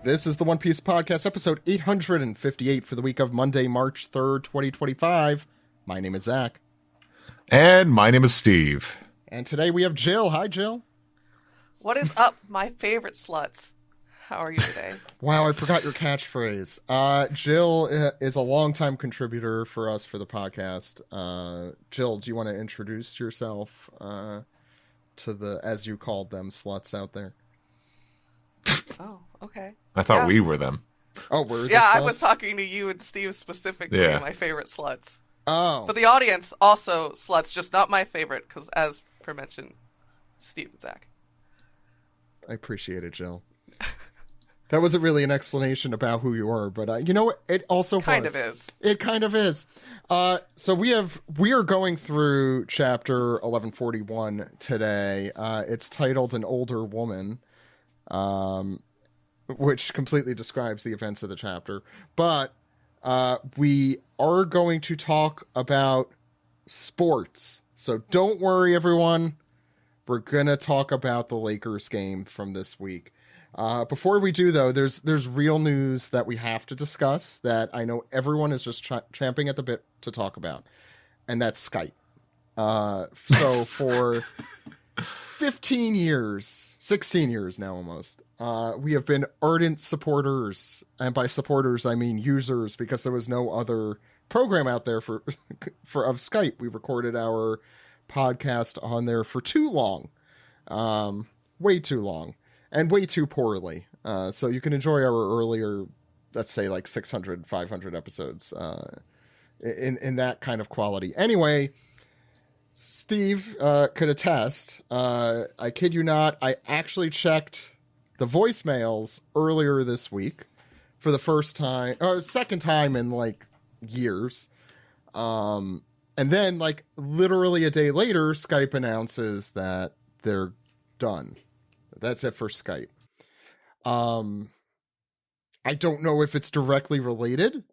This is the One Piece Podcast, episode 858 for the week of Monday, March 3rd, 2025. My name is Zach. And my name is Steve. And today we have Jill. Hi, Jill. What is up, my favorite sluts? How are you today? Wow, I forgot your catchphrase. Jill is a longtime contributor for us for the podcast. Jill, do you want to introduce yourself to the, as you called them, sluts out there? Oh, okay. I thought we were them. Oh, we're the Yeah, sluts? I was talking to you and Steve specifically, my favorite sluts. Oh. But the audience also sluts, just not my favorite, because as per mentioned, Steve and Zach. I appreciate it, Jill. That wasn't really an explanation about who you were, but you know what? It also kind of is. It kind of is. So we are going through chapter 1141 today. It's titled "An Older Woman," which completely describes the events of the chapter. But we are going to talk about sports. So don't worry, everyone. We're gonna talk about the Lakers game from this week. Before we do, though, there's real news that we have to discuss that I know everyone is just champing at the bit to talk about, and that's Skype. So for 15 years, 16 years now almost, we have been ardent supporters, and by supporters I mean users, because there was no other program out there for of Skype. We recorded our podcast on there for too long, way too long. And way too poorly. So you can enjoy our earlier, let's say like 600, 500 episodes in that kind of quality. Anyway, Steve could attest. I kid you not, I actually checked the voicemails earlier this week for the first time, or second time in like years. And then like literally a day later, Skype announces that they're done. That's it for Skype. I don't know if it's directly related,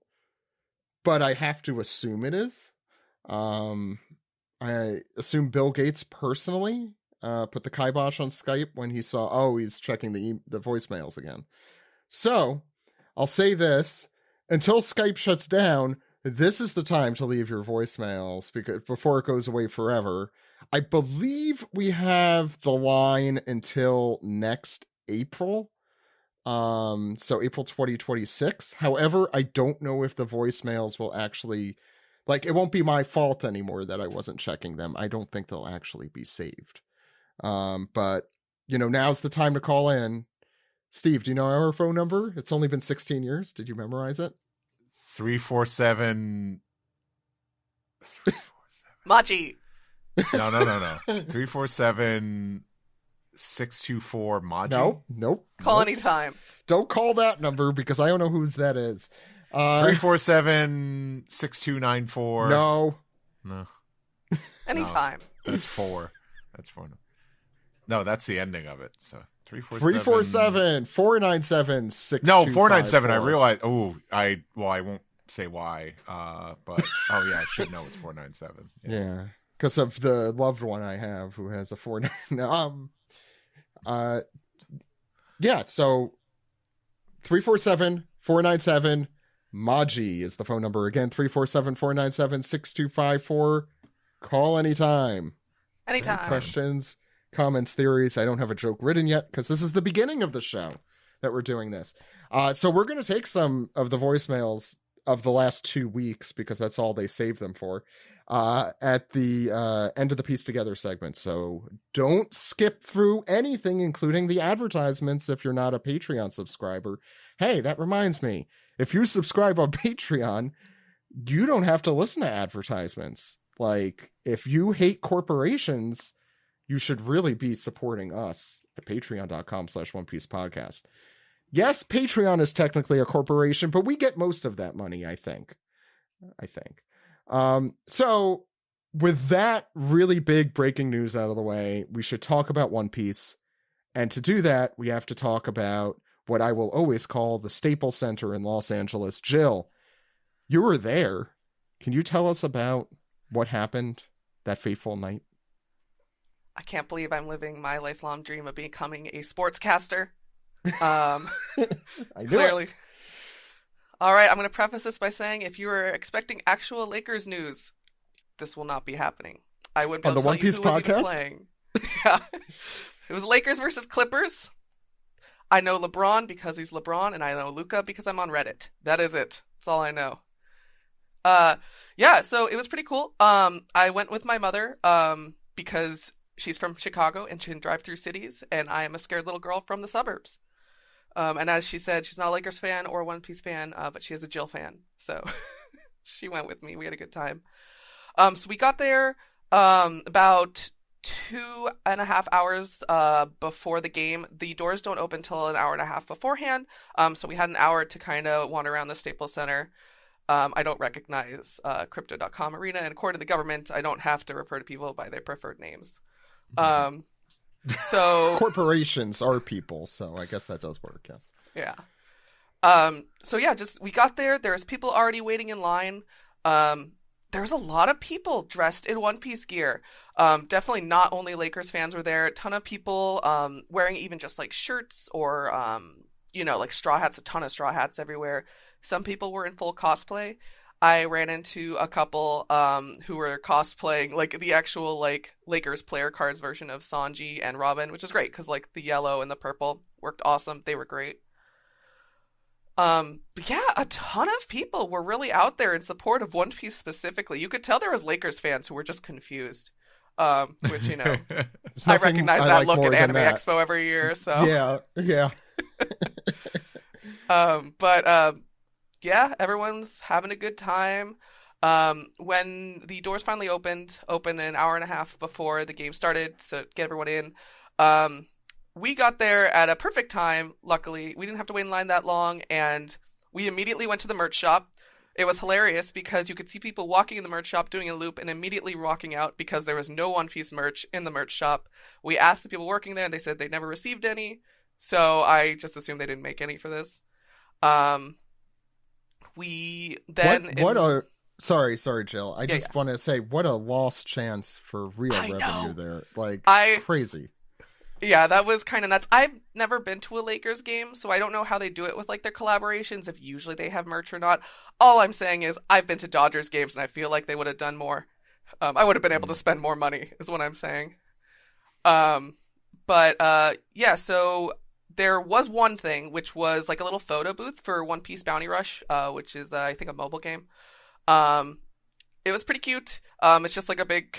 but I have to assume it is. I assume Bill Gates personally put the kibosh on Skype when he saw, he's checking the voicemails again. So I'll say this, until Skype shuts down, this is the time to leave your voicemails before it goes away forever. I believe we have the line until next April. So April 2026. However, I don't know if the voicemails will actually, like, it won't be my fault anymore that I wasn't checking them. I don't think they'll actually be saved. But, you know, now's the time to call in. Steve, do you know our phone number? It's only been 16 years. Did you memorize it? 347. Machi. No. 347-624 Maji. Nope. Call anytime. Don't call that number because I don't know whose that is. 347-6294. No. Anytime. No, that's 4. That's 4. No, that's the ending of it. So 347-497-6254. No, 497. I realized. I won't say why. But yeah, I should know it's 497. Yeah. Because of the loved one I have who has a 49. Yeah, so 347-497 Maji is the phone number. Again, 347-497-6254. Call anytime. Anytime. Any questions, comments, theories. I don't have a joke written yet because this is the beginning of the show that we're doing this. So we're going to take some of the voicemails of the last 2 weeks because that's all they saved them for at the end of the Piece Together segment. So don't skip through anything, including the advertisements if you're not a Patreon subscriber. Hey, that reminds me. If you subscribe on Patreon, you don't have to listen to advertisements. Like, if you hate corporations, you should really be supporting us at patreon.com/OnePiecePodcast. Yes, Patreon is technically a corporation, but we get most of that money, I think. So with that really big breaking news out of the way, we should talk about One Piece. And to do that, we have to talk about what I will always call the Staples Center in Los Angeles. Jill, you were there. Can you tell us about what happened that fateful night? I can't believe I'm living my lifelong dream of becoming a sportscaster. Um, I knew clearly. it. All right, I'm going to preface this by saying if you were expecting actual Lakers news, this will not be happening. I wouldn't be On able the to tell One Piece you who was even podcast? playing. Yeah. It was Lakers versus Clippers. I know LeBron because he's LeBron, and I know Luca because I'm on Reddit. That is it. That's all I know. Yeah, so it was pretty cool. I went with my mother, because she's from Chicago and she can drive through cities, and I am a scared little girl from the suburbs. And as she said, she's not a Lakers fan or a One Piece fan, but she is a Jill fan. So she went with me. We had a good time. So we got there about 2.5 hours before the game. The doors don't open till an hour and a half beforehand. So we had an hour to kind of wander around the Staples Center. I don't recognize Crypto.com Arena, and according to the government, I don't have to refer to people by their preferred names. So Corporations are people, so I guess that does work, yes. yeah. So yeah, just we got there. There's people already waiting in line. There's a lot of people dressed in One Piece gear. Definitely not only Lakers fans were there. A ton of people wearing even just like shirts or like straw hats. A ton of straw hats everywhere. Some people were in full cosplay. I ran into a couple who were cosplaying like the actual like Lakers player cards version of Sanji and Robin, which is great because like the yellow and the purple worked awesome. They were great. But yeah, a ton of people were really out there in support of One Piece specifically. You could tell there was Lakers fans who were just confused. Which I recognize that look at Anime Expo every year. So yeah. Yeah, everyone's having a good time. When the doors finally opened an hour and a half before the game started to get everyone in. We got there at a perfect time. Luckily, we didn't have to wait in line that long, and we immediately went to the merch shop. It was hilarious because you could see people walking in the merch shop doing a loop and immediately walking out because there was no One Piece merch in the merch shop. We asked the people working there, and they said they never received any, so I just assumed they didn't make any for this. We then sorry, Jill. I just want to say what a lost chance for real revenue there. Like crazy. Yeah, that was kind of nuts. I've never been to a Lakers game, so I don't know how they do it with like their collaborations, if usually they have merch or not. All I'm saying is I've been to Dodgers games and I feel like they would have done more. I would have been able to spend more money is what I'm saying. Yeah, so there was one thing, which was like a little photo booth for One Piece Bounty Rush, which is, I think, a mobile game. It was pretty cute. It's just like a big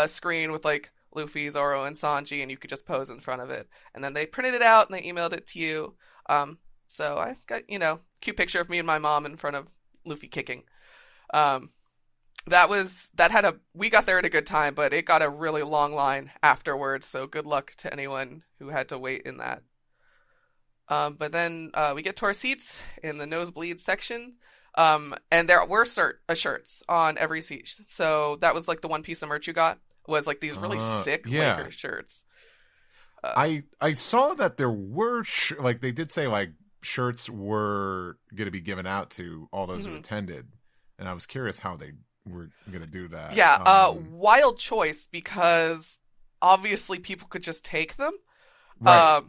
screen with like Luffy, Zoro, and Sanji, and you could just pose in front of it. And then they printed it out and they emailed it to you. So I got, cute picture of me and my mom in front of Luffy kicking. We got there at a good time, but it got a really long line afterwards, so good luck to anyone who had to wait in that. But then we get to our seats in the nosebleed section, and there were shirts on every seat. So that was like the one piece of merch you got, was like these really sick Lakers shirts. I saw that there were, they did say like shirts were going to be given out to all those who attended, and I was curious how they were going to do that. Yeah, wild choice, because obviously people could just take them. Right.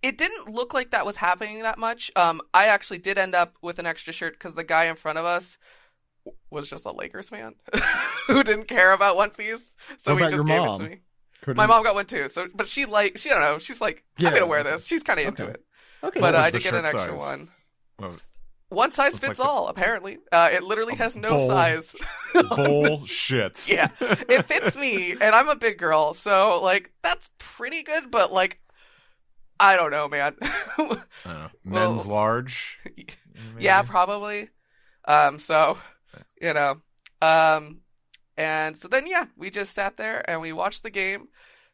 It didn't look like that was happening that much. I actually did end up with an extra shirt because the guy in front of us was just a Lakers fan who didn't care about One Piece, so he just gave it to me. My mom got one too. So, but she don't know. She's like, I'm gonna wear this. She's kind of into it. Okay. But I did get an extra one. One size fits all. Apparently, it literally has no size. Bullshit. Yeah, it fits me, and I'm a big girl, so like that's pretty good. But like, I don't know, man. Men's large. Maybe? Yeah, probably. And so then, we just sat there and we watched the game.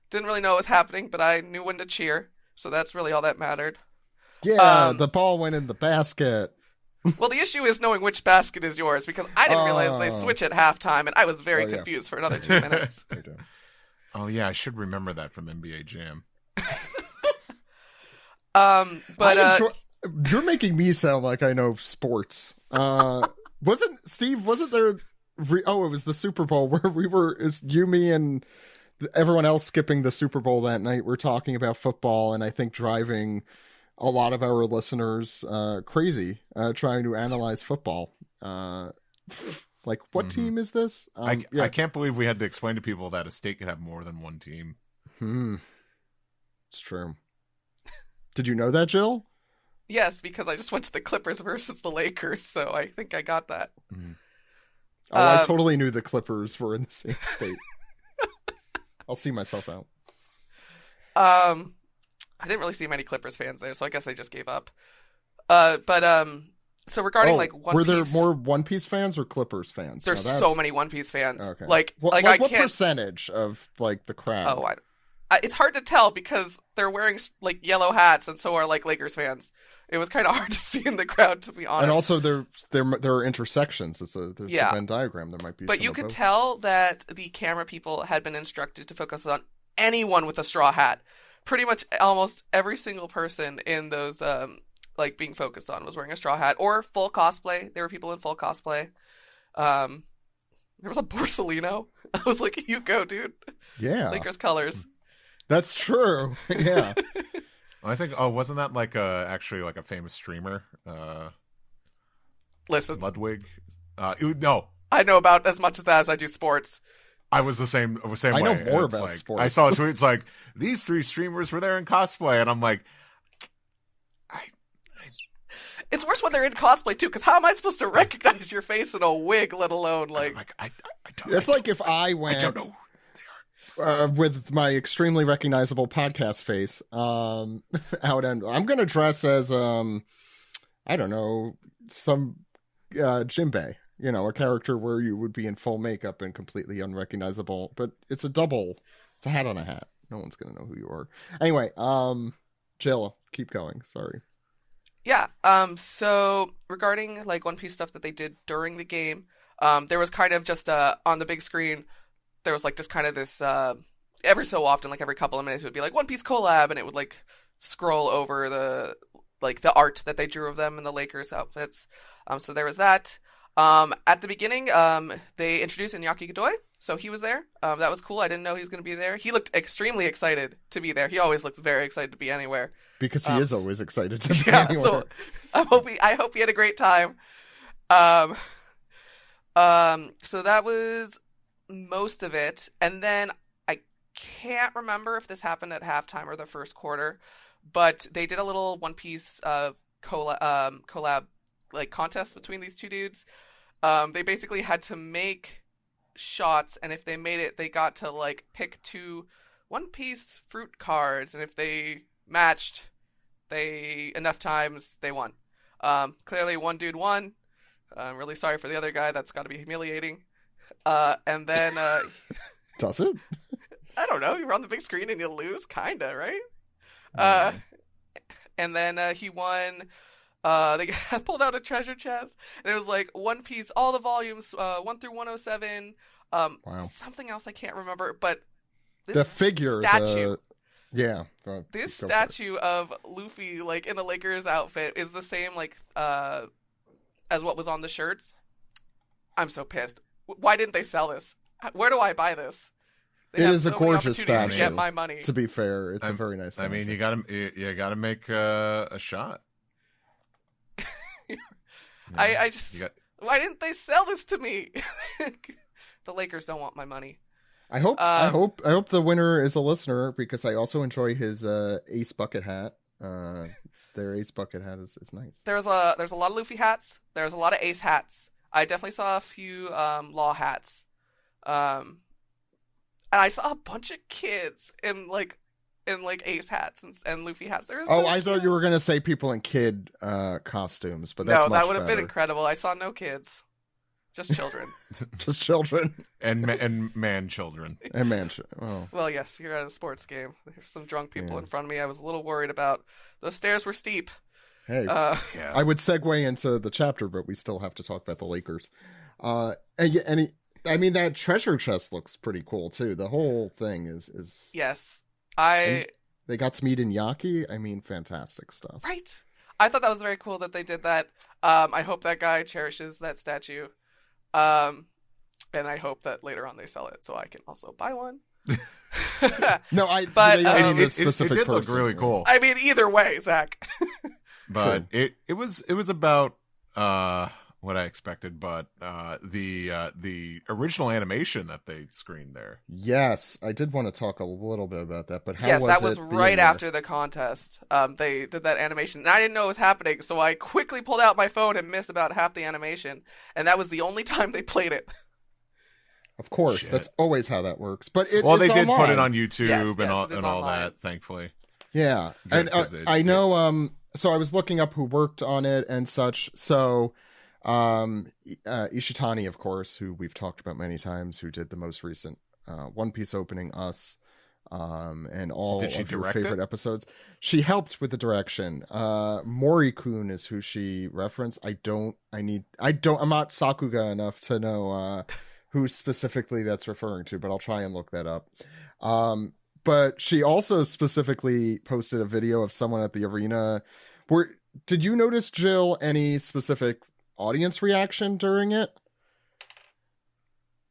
Didn't really know what was happening, but I knew when to cheer. So that's really all that mattered. Yeah, the ball went in the basket. Well, the issue is knowing which basket is yours, because I didn't realize they switch at halftime, and I was very confused for another 2 minutes. Oh, yeah, I should remember that from NBA Jam. You're making me sound like I know sports. Wasn't there... it was the Super Bowl where you, me, and everyone else skipping the Super Bowl that night. We're talking about football and I think driving a lot of our listeners crazy trying to analyze football. Like, what team is this? I can't believe we had to explain to people that a state could have more than one team. It's true. Did you know that, Jill? Yes, because I just went to the Clippers versus the Lakers, so I think I got that. I totally knew the Clippers were in the same state. I'll see myself out. I didn't really see many Clippers fans there, so I guess they just gave up. So regarding like One Piece, were there more One Piece fans or Clippers fans? There's so many One Piece fans. Okay. Like what I can't... percentage of like the crowd? It's hard to tell because they're wearing like yellow hats, and so are like Lakers fans. It was kind of hard to see in the crowd, to be honest. And also, there are intersections. There's a Venn diagram. There might be. But you could tell that the camera people had been instructed to focus on anyone with a straw hat. Pretty much, almost every single person in those like being focused on was wearing a straw hat or full cosplay. There were people in full cosplay. There was a Borsellino. I was like, "You go, dude!" Yeah, Lakers colors. That's true. Yeah. I think. Oh, wasn't that like actually like a famous streamer? Listen, Ludwig. No, I know about as much of that as I do sports. I was the same way. I know more about sports. I saw a tweet. It's like these 3 streamers were there in cosplay, and I'm like, It's worse when they're in cosplay too, because how am I supposed to recognize your face in a wig, let alone like? I don't. It's like if I went. I don't know. With my extremely recognizable podcast face, out and I'm gonna dress as I don't know, some Jinbei, a character where you would be in full makeup and completely unrecognizable, but it's a hat on a hat. No one's gonna know who you are. Anyway, Jill, keep going. Sorry. Yeah. So regarding like One Piece stuff that they did during the game, there was kind of just on the big screen. There was like just kind of this every so often, like every couple of minutes, it would be like One Piece collab, and it would like scroll over the art that they drew of them in the Lakers outfits. So there was that. At the beginning, they introduced Iñaki Godoy, so he was there. That was cool. I didn't know he was going to be there. He looked extremely excited to be there. He always looks very excited to be anywhere. Because he is always excited to be anywhere. So I hope he had a great time. So that was most of it, and then I can't remember if this happened at halftime or the first quarter, but they did a little One Piece collab like contest between these two dudes. They basically had to make shots, and if they made it, they got to like pick 2 One Piece fruit cards, and if they matched enough times, they won. Clearly one dude won. I'm really sorry for the other guy. That's got to be humiliating. And then does it? I don't know. You're on the big screen and you lose, kinda, right? And then he won. They pulled out a treasure chest, and it was like One Piece, all the volumes, 1 through 107. Wow. Something else I can't remember, but the figure statue. This statue of Luffy, like in the Lakers outfit, is the same like as what was on the shirts. I'm so pissed. Why didn't they sell this? Where do I buy this? It is a gorgeous statue. To get my money. To be fair, it's a very nice statue. I mean, you gotta make a shot. Why didn't they sell this to me? The Lakers don't want my money. I hope the winner is a listener, because I also enjoy his Ace Bucket hat. Their Ace Bucket hat is nice. There's a lot of Luffy hats. There's a lot of Ace hats. I definitely saw a few Law hats. And I saw a bunch of kids in Ace hats and Luffy hats. I thought you were gonna say people in kid costumes, but that's that would have been incredible. I saw no kids, just children. Just children and man children and man. Oh. Well, yes, you're at a sports game. There's some drunk people in front of me. I was a little worried about. Those stairs were steep. Hey, I would segue into the chapter, but we still have to talk about the Lakers. I mean, that treasure chest looks pretty cool too. The whole thing is yes. They got to meet Iñaki. I mean, fantastic stuff. Right. I thought that was very cool that they did that. I hope that guy cherishes that statue. And I hope that later on they sell it so I can also buy one. No, But, they don't mean It this specific did look person. really cool. I mean, either way, Zach. But it was about what I expected, but the original animation that they screened there. Yes, I did want to talk a little bit about that, but how Yes, was that was it right being after the contest. They did that animation, and I didn't know it was happening, so I quickly pulled out my phone and missed about half the animation, and that was the only time they played it. Of course, Shit. that's always how that works. But They did put it on YouTube Yes, and all it is and all online. that, thankfully. Yeah, Good, and 'cause I know. So I was looking up who worked on it and such. So, Ishitani, of course, who we've talked about many times, who did the most recent One Piece opening, Us, and all Did she of your direct favorite it? episodes. She helped with the direction. Mori-kun is who she referenced. I'm not Sakuga enough to know who specifically that's referring to, but I'll try and look that up. But she also specifically posted a video of someone at the arena. Did you notice, Jill, any specific audience reaction during it?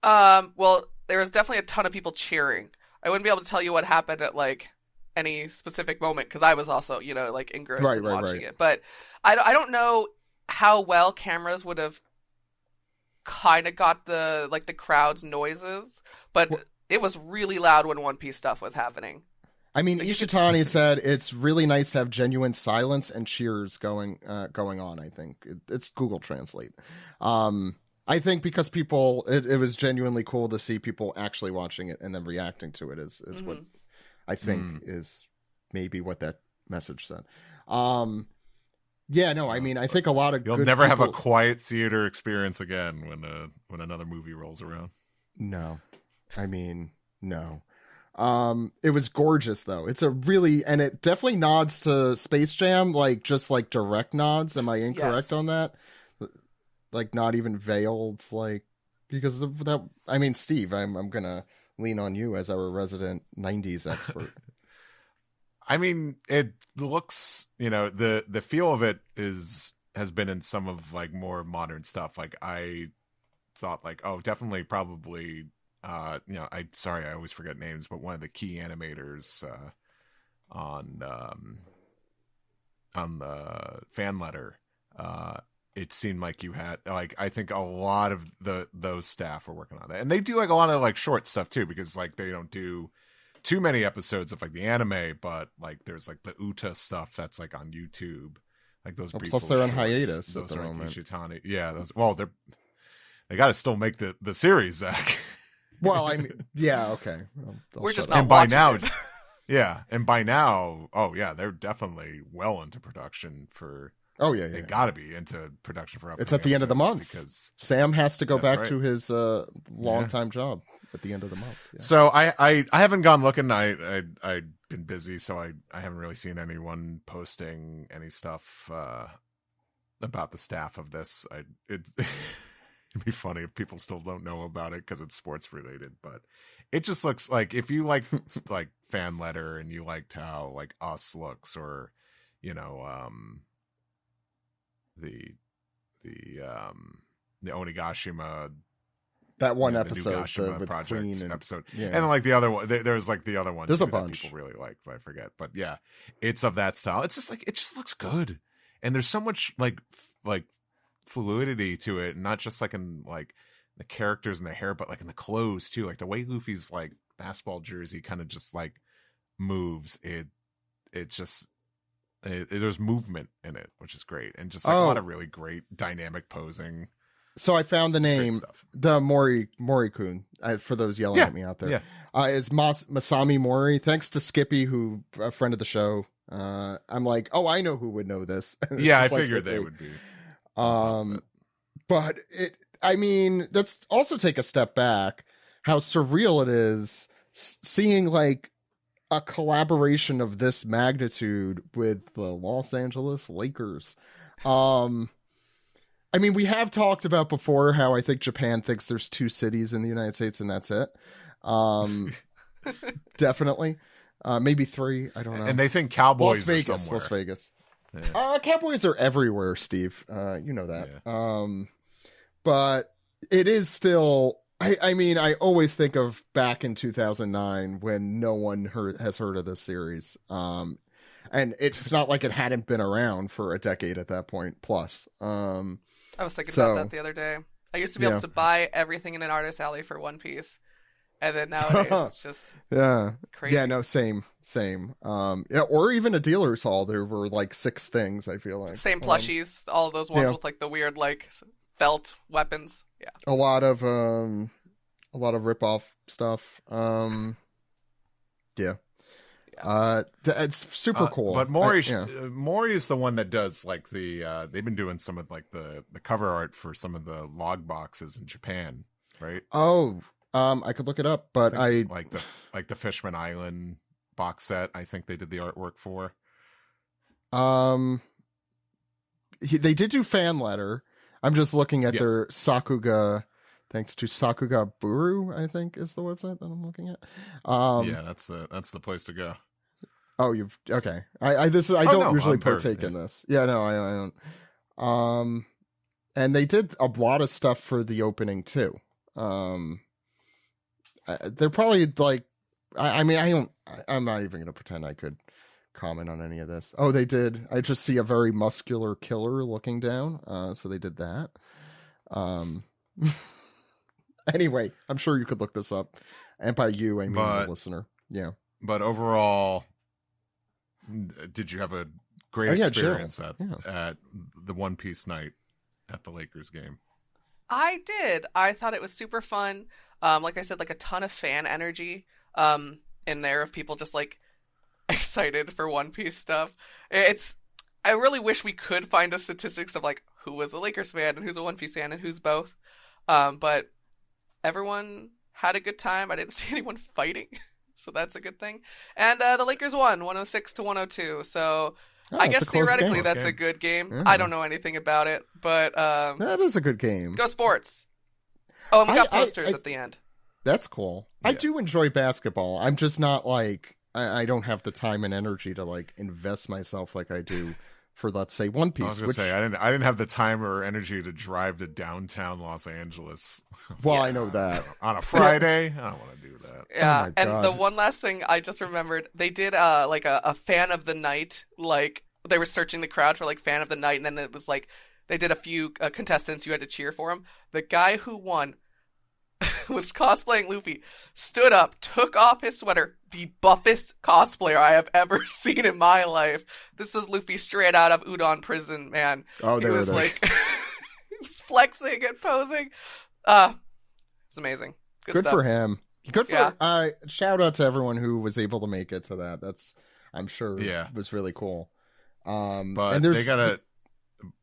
Well, there was definitely a ton of people cheering. I wouldn't be able to tell you what happened at like any specific moment because I was also, like engrossed in watching it. But I don't know how well cameras would have kind of got the crowd's noises, but it was really loud when One Piece stuff was happening. I mean, Ishitani said it's really nice to have genuine silence and cheers going on. I think it's Google Translate. I think because it was genuinely cool to see people actually watching it and then reacting to it is what I think is maybe what that message said. Yeah, no, I mean, I think a lot of You'll good never have a people... quiet theater experience again when another movie rolls around. No, I mean, no. It was gorgeous though. And it definitely nods to Space Jam, just direct nods. Am I incorrect on that? Like not even veiled, because of that. I mean, Steve, I'm gonna lean on you as our resident '90s expert. I mean, it looks, the feel of it has been in some of more modern stuff. I thought definitely probably. I always forget names, but one of the key animators on the fan letter, it seemed like you had I think a lot of those staff were working on that, and they do a lot of short stuff too, because they don't do too many episodes of the anime, but there's the Uta stuff that's on YouTube, those. Plus, they're on hiatus at the moment. Ishitani. Yeah, those. Well, they got to still make the series, Zach. Well, I mean, yeah, okay. We're just up. not And by watching now, it. yeah, and by now, they're definitely well into production for. Oh yeah, They got to be into production for. It's at the end of the month because Sam has to go back right. to his long-time job at the end of the month. Yeah. So I haven't gone looking. I've been busy, so I haven't really seen anyone posting any stuff about the staff of this. It'd be funny if people still don't know about it because it's sports related, but it just looks like if you like fan letter and you liked how Us looks, or the Onigashima, that one the episode, Nugashima with project Queen and episode, yeah. and the other one, there's the other one. There's too a bunch that people really like, but I forget. But yeah, it's of that style. It's just it just looks good, and there's so much fluidity to it, not just in the characters and the hair, but in the clothes too. The way Luffy's basketball jersey kind of just moves. There's movement in it, which is great, and just a lot of really great dynamic posing. So I found the name, the Mori-kun, for those yelling at me out there. Yeah. Is Masami Mori. Thanks to Skippy, who a friend of the show. I'm I know who would know this. Yeah, I figured they would be. But let's also take a step back. How surreal it is seeing a collaboration of this magnitude with the Los Angeles Lakers. We have talked about before how I think Japan thinks there's 2 cities in the United States and that's it. Definitely. Maybe 3. I don't know. And they think Cowboys Las Vegas, are somewhere. Las Vegas. Yeah. Cowboys are everywhere, Steve. You know that. Yeah. But it is still I mean, I always think of back in 2009 when no one has heard of this series. And it's not like it hadn't been around for a decade at that point plus. I was thinking about that the other day. I used to be able to buy everything in an artist alley for One Piece. And then nowadays it's just crazy. Yeah, no, same. Yeah, or even a dealer's hall. There were like 6 things, I feel like. Same plushies, all of those ones with like the weird like felt weapons. Yeah. A lot of rip-off stuff. Yeah. It's super cool. But Mori is the one that does like the they've been doing some of like the cover art for some of the log boxes in Japan, right? Oh, I could look it up, but I like the Fishman Island box set. I think they did the artwork for. They did do fan letter. I'm just looking at their Sakuga. Thanks to Sakuga Buru, I think is the website that I'm looking at. Yeah, that's the place to go. Oh, okay. I don't usually partake in this. Yeah, no, I don't. And they did a lot of stuff for the opening too. They're probably like, I'm not even gonna pretend I could comment on any of this. Oh, they did. I just see a very muscular killer looking down. So they did that. Anyway, I'm sure you could look this up, and by you, I mean the listener. Yeah. But overall, did you have a great experience at the One Piece night at the Lakers game? I did. I thought it was super fun. Like I said, like a ton of fan energy in there of people just like excited for One Piece stuff. I really wish we could find the statistics of like who was a Lakers fan and who's a One Piece fan and who's both. But everyone had a good time. I didn't see anyone fighting, so that's a good thing. And the Lakers won 106-102. So I guess theoretically that's a good game. Yeah. I don't know anything about it, but that is a good game. Go Sports. Oh, and we got posters at the end. That's cool. Yeah. I do enjoy basketball. I'm just not like I don't have the time and energy to like invest myself like I do for, let's say, One Piece. I was gonna say I didn't have the time or energy to drive to downtown Los Angeles. Well, I know that on a Friday. I don't want to do that. Yeah, and the one last thing I just remembered, they did like a fan of the night. Like they were searching the crowd for like fan of the night, and then it was like they did a few contestants you had to cheer for him. The guy who won was cosplaying Luffy, stood up, took off his sweater, the buffest cosplayer I have ever seen in my life. This was Luffy straight out of Udon prison, man. Oh, there he was like he was flexing and posing. It's amazing. Good stuff for him. Good for shout out to everyone who was able to make it to that. That's I'm sure was really cool. But and they got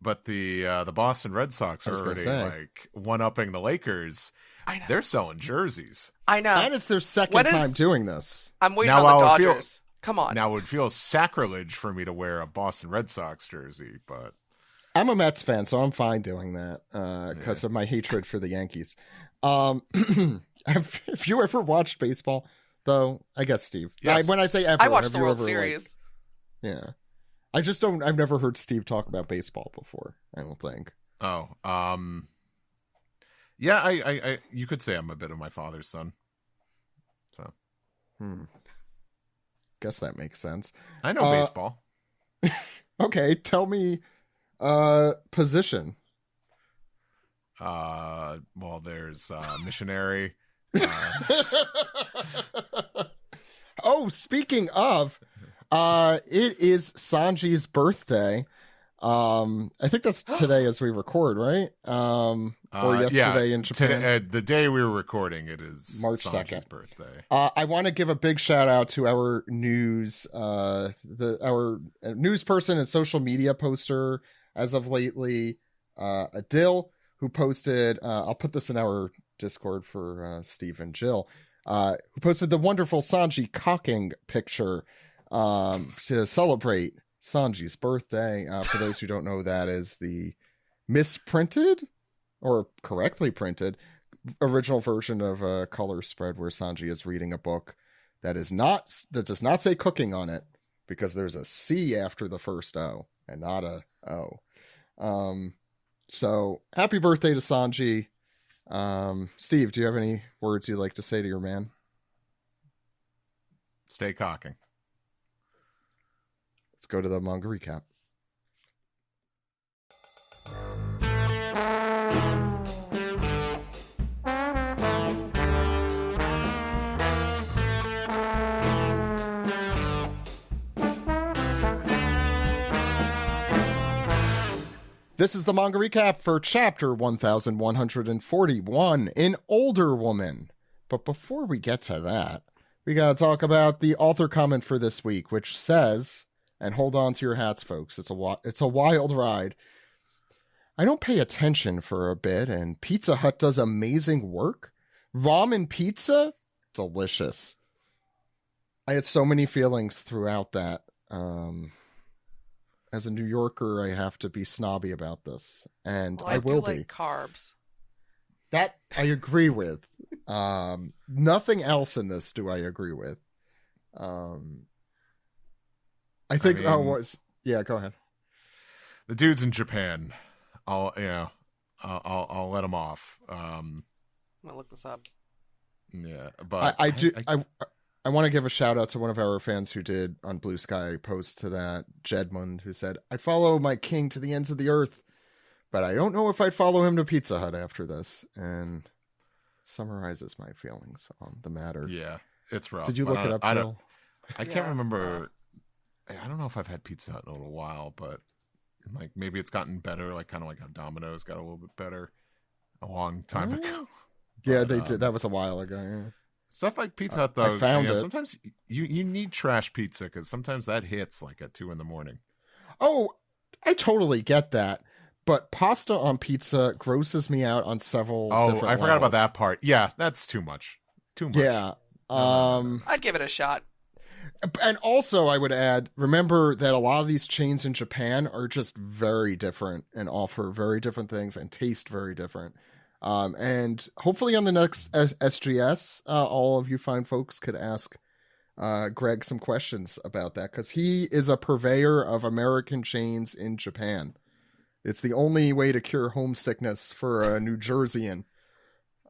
but the Boston Red Sox are already like one-upping the Lakers. I know. They're selling jerseys. I know. And it's their second time doing this. I'm waiting on the Dodgers. Come on. Now, it would feel sacrilege for me to wear a Boston Red Sox jersey, but... I'm a Mets fan, so I'm fine doing that because of my hatred for the Yankees. Have you ever watched baseball, though? I guess, Steve. Yes. When I say ever, I watched the World Series. Yeah. I just don't... I've never heard Steve talk about baseball before, I don't think. Oh, yeah, I you could say I'm a bit of my father's son. So, guess that makes sense. I know baseball. Okay, tell me position. Well, there's missionary. Oh, speaking of, it is Sanji's birthday. I think that's today as we record, right? Or yesterday in Japan. The day we were recording, it is March Sanji's 2nd. birthday. I want to give a big shout out to our news, our news person and social media poster as of lately, Adil, who posted. I'll put this in our Discord for Steve and Jill, who posted the wonderful Sanji cocking picture to celebrate Sanji's birthday. For those who don't know, that is the misprinted or correctly printed original version of a color spread where Sanji is reading a book that does not say cooking on it because there's a C after the first O and not a O. So happy birthday to Sanji. Steve, do you have any words you'd like to say to your man? Stay cocking. Let's go to the manga recap. This is the manga recap for chapter 1141, An Older Woman. But before we get to that, we got to talk about the author comment for this week, which says, and hold on to your hats, folks, it's a wild ride. I don't pay attention for a bit, and Pizza Hut does amazing work. Ramen pizza? Delicious. I had so many feelings throughout that. As a New Yorker, I have to be snobby about this, and Well, I will do be. like carbs. That I agree with. Nothing else in this do I agree with. I think. Yeah, go ahead. The dude's in Japan. I'll let him off. I'm gonna look this up. Yeah, but I want to give a shout out to one of our fans who did on Blue Sky post to that, Jedmund, who said, I follow my king to the ends of the earth, but I don't know if I'd follow him to Pizza Hut after this, and summarizes my feelings on the matter. Yeah, it's rough. Did you look it up, Jill? I can't remember. I don't know if I've had Pizza Hut in a little while, but like maybe it's gotten better, like kind of like how Domino's got a little bit better a long time ago. Yeah, they did. That was a while ago. Yeah. Stuff like Pizza Hut, though, I found it. sometimes you need trash pizza because sometimes that hits like at 2 a.m. Oh, I totally get that. But pasta on pizza grosses me out on several different I forgot levels. about that part. Yeah, that's too much. Too much. Yeah. I'd give it a shot. And also, I would add, remember that a lot of these chains in Japan are just very different and offer very different things and taste very different. And hopefully on the next SGS, all of you fine folks could ask Greg some questions about that, because he is a purveyor of American chains in Japan. It's the only way to cure homesickness for a New Jerseyan.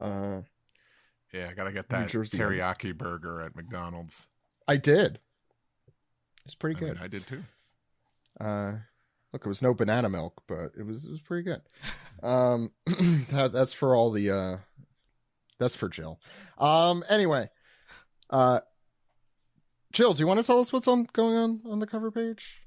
Yeah, I gotta get that teriyaki burger at McDonald's. I did. It's pretty good. I did too. Look, it was no banana milk, but it was pretty good. That's for all the that's for Jill. Anyway, Jill, do you want to tell us what's going on the cover page?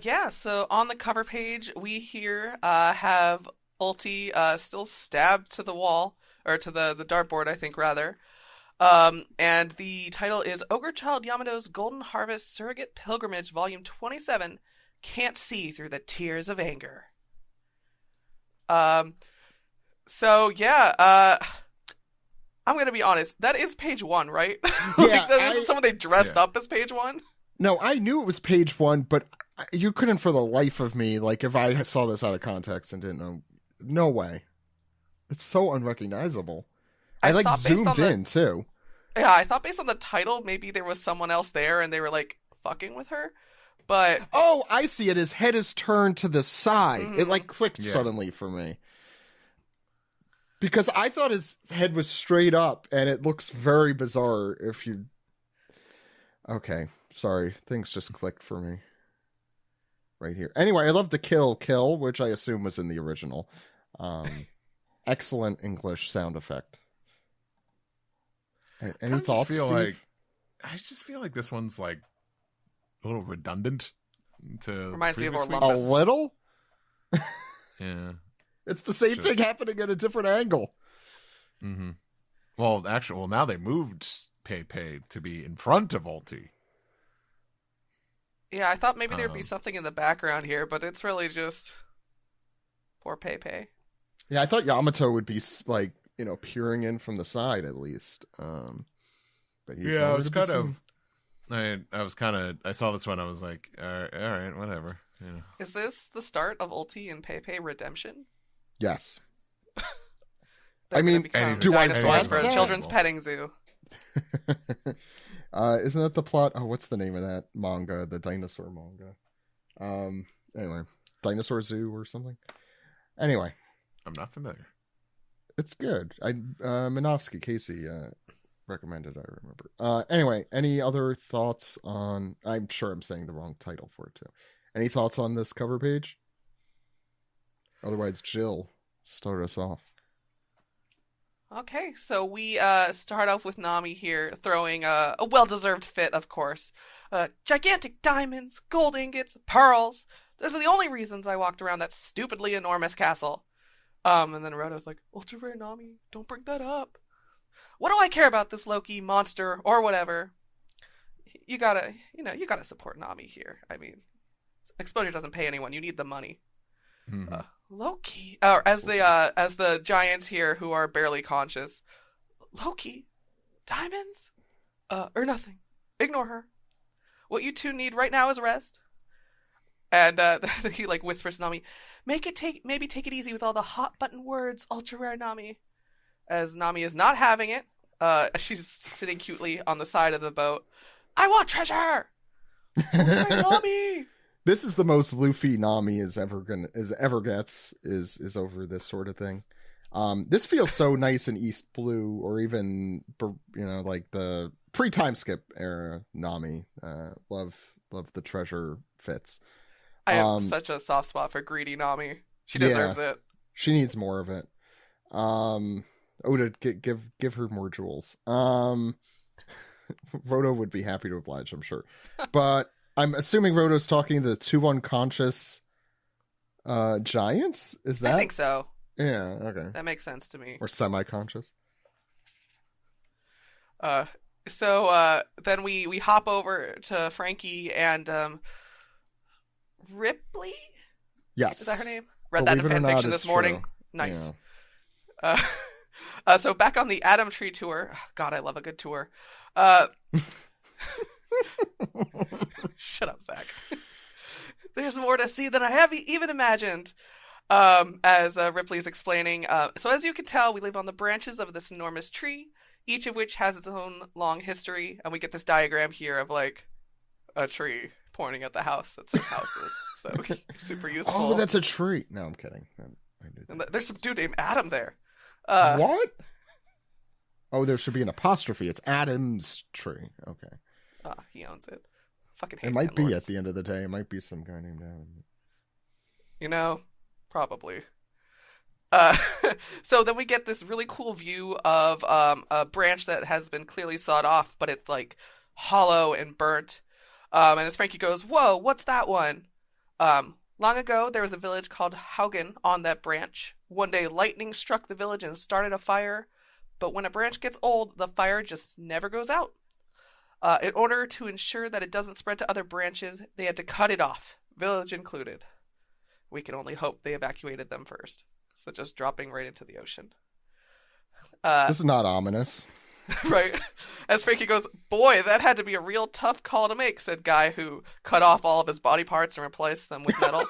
Yeah, so on the cover page, we here have Ulti still stabbed to the wall, or to the dartboard, I think, rather. And the title is Ogre Child Yamato's Golden Harvest Surrogate Pilgrimage, Volume 27, Can't See Through the Tears of Anger. So, yeah, I'm going to be honest, that is page 1, right? Yeah, that isn't someone they dressed up as page 1? No, I knew it was page 1, but you couldn't for the life of me, like, if I saw this out of context and didn't know, no way. It's so unrecognizable. I like zoomed in too. Yeah, I thought based on the title, maybe there was someone else there and they were like fucking with her. But oh, I see it. His head is turned to the side. Mm-hmm. It like clicked suddenly for me. Because I thought his head was straight up, and it looks very bizarre if you... Okay, sorry. Things just clicked for me. Right here. Anyway, I love the kill, which I assume was in the original. Excellent English sound effect. Any thoughts, Steve? I just feel like this one's like a little redundant. Reminds me of Orlando. A little? Yeah. It's the same thing happening at a different angle. Mm-hmm. Well, now they moved Pei to be in front of Ulti. Yeah, I thought maybe there'd be something in the background here, but it's really just poor Pei. Yeah, I thought Yamato would be like, peering in from the side at least. But he's I was kind of. I saw this one. I was like, all right, whatever. Yeah. Is this the start of Ulti and Pei redemption? Yes. I mean, do dinosaurs for a children's petting zoo? Isn't that the plot? Oh, what's the name of that manga? The dinosaur manga. Anyway, Dinosaur Zoo or something. Anyway, I'm not familiar. It's good. Minovsky Casey recommended. I remember. Anyway, any other thoughts on? I'm sure I'm saying the wrong title for it too. Any thoughts on this cover page? Otherwise, Jill, start us off. Okay, so we start off with Nami here throwing a well-deserved fit, of course. Gigantic diamonds, gold ingots, pearls. Those are the only reasons I walked around that stupidly enormous castle. And then Rhoda's like, ultra rare Nami, don't bring that up. What do I care about this Loki monster or whatever? You gotta support Nami here. I mean, exposure doesn't pay anyone. You need the money. Mhm. Loki, or as the giants here who are barely conscious. Loki, diamonds, or nothing. Ignore her. What you two need right now is rest. And he like whispers to Nami, maybe take it easy with all the hot button words, ultra rare Nami. As Nami is not having it, she's sitting cutely on the side of the boat. I want treasure. Ultra rare Nami. This is the most Luffy Nami is ever gets is over this sort of thing. This feels so nice in East Blue, or even like the pre-time skip era Nami. Love the treasure fits. I have such a soft spot for greedy Nami. She deserves it. She needs more of it. Oda, give her more jewels. Roto would be happy to oblige, I'm sure. But I'm assuming Roto's talking to the two unconscious giants? Is that? I think so. Yeah, okay. That makes sense to me. Or semi-conscious. So then we hop over to Frankie and Ripley? Yes. Is that her name? Read that in fan fiction this morning. True. Nice. Yeah. So back on the Adam Tree tour. God, I love a good tour. Shut up, Zach. There's more to see than I have even imagined. As Ripley's explaining. So as you can tell, we live on the branches of this enormous tree, each of which has its own long history. And we get this diagram here of like a tree pointing at the house that says houses. So super useful. Oh, that's a tree. No, I'm kidding. And there's some dude named Adam there. What? Oh, there should be an apostrophe. It's Adam's tree. Okay. He owns it. Fucking hate it might be landlords. at the end of the day. It might be some guy named Adam. Probably. So then we get this really cool view of a branch that has been clearly sawed off, but it's like hollow and burnt. And as Frankie goes, whoa, what's that one? Long ago, there was a village called Haugen on that branch. One day, lightning struck the village and started a fire. But when a branch gets old, the fire just never goes out. In order to ensure that it doesn't spread to other branches, they had to cut it off, village included. We can only hope they evacuated them first, such as dropping right into the ocean. This is not ominous. Right. As Frankie goes, boy, that had to be a real tough call to make, said Guy, who cut off all of his body parts and replaced them with metal.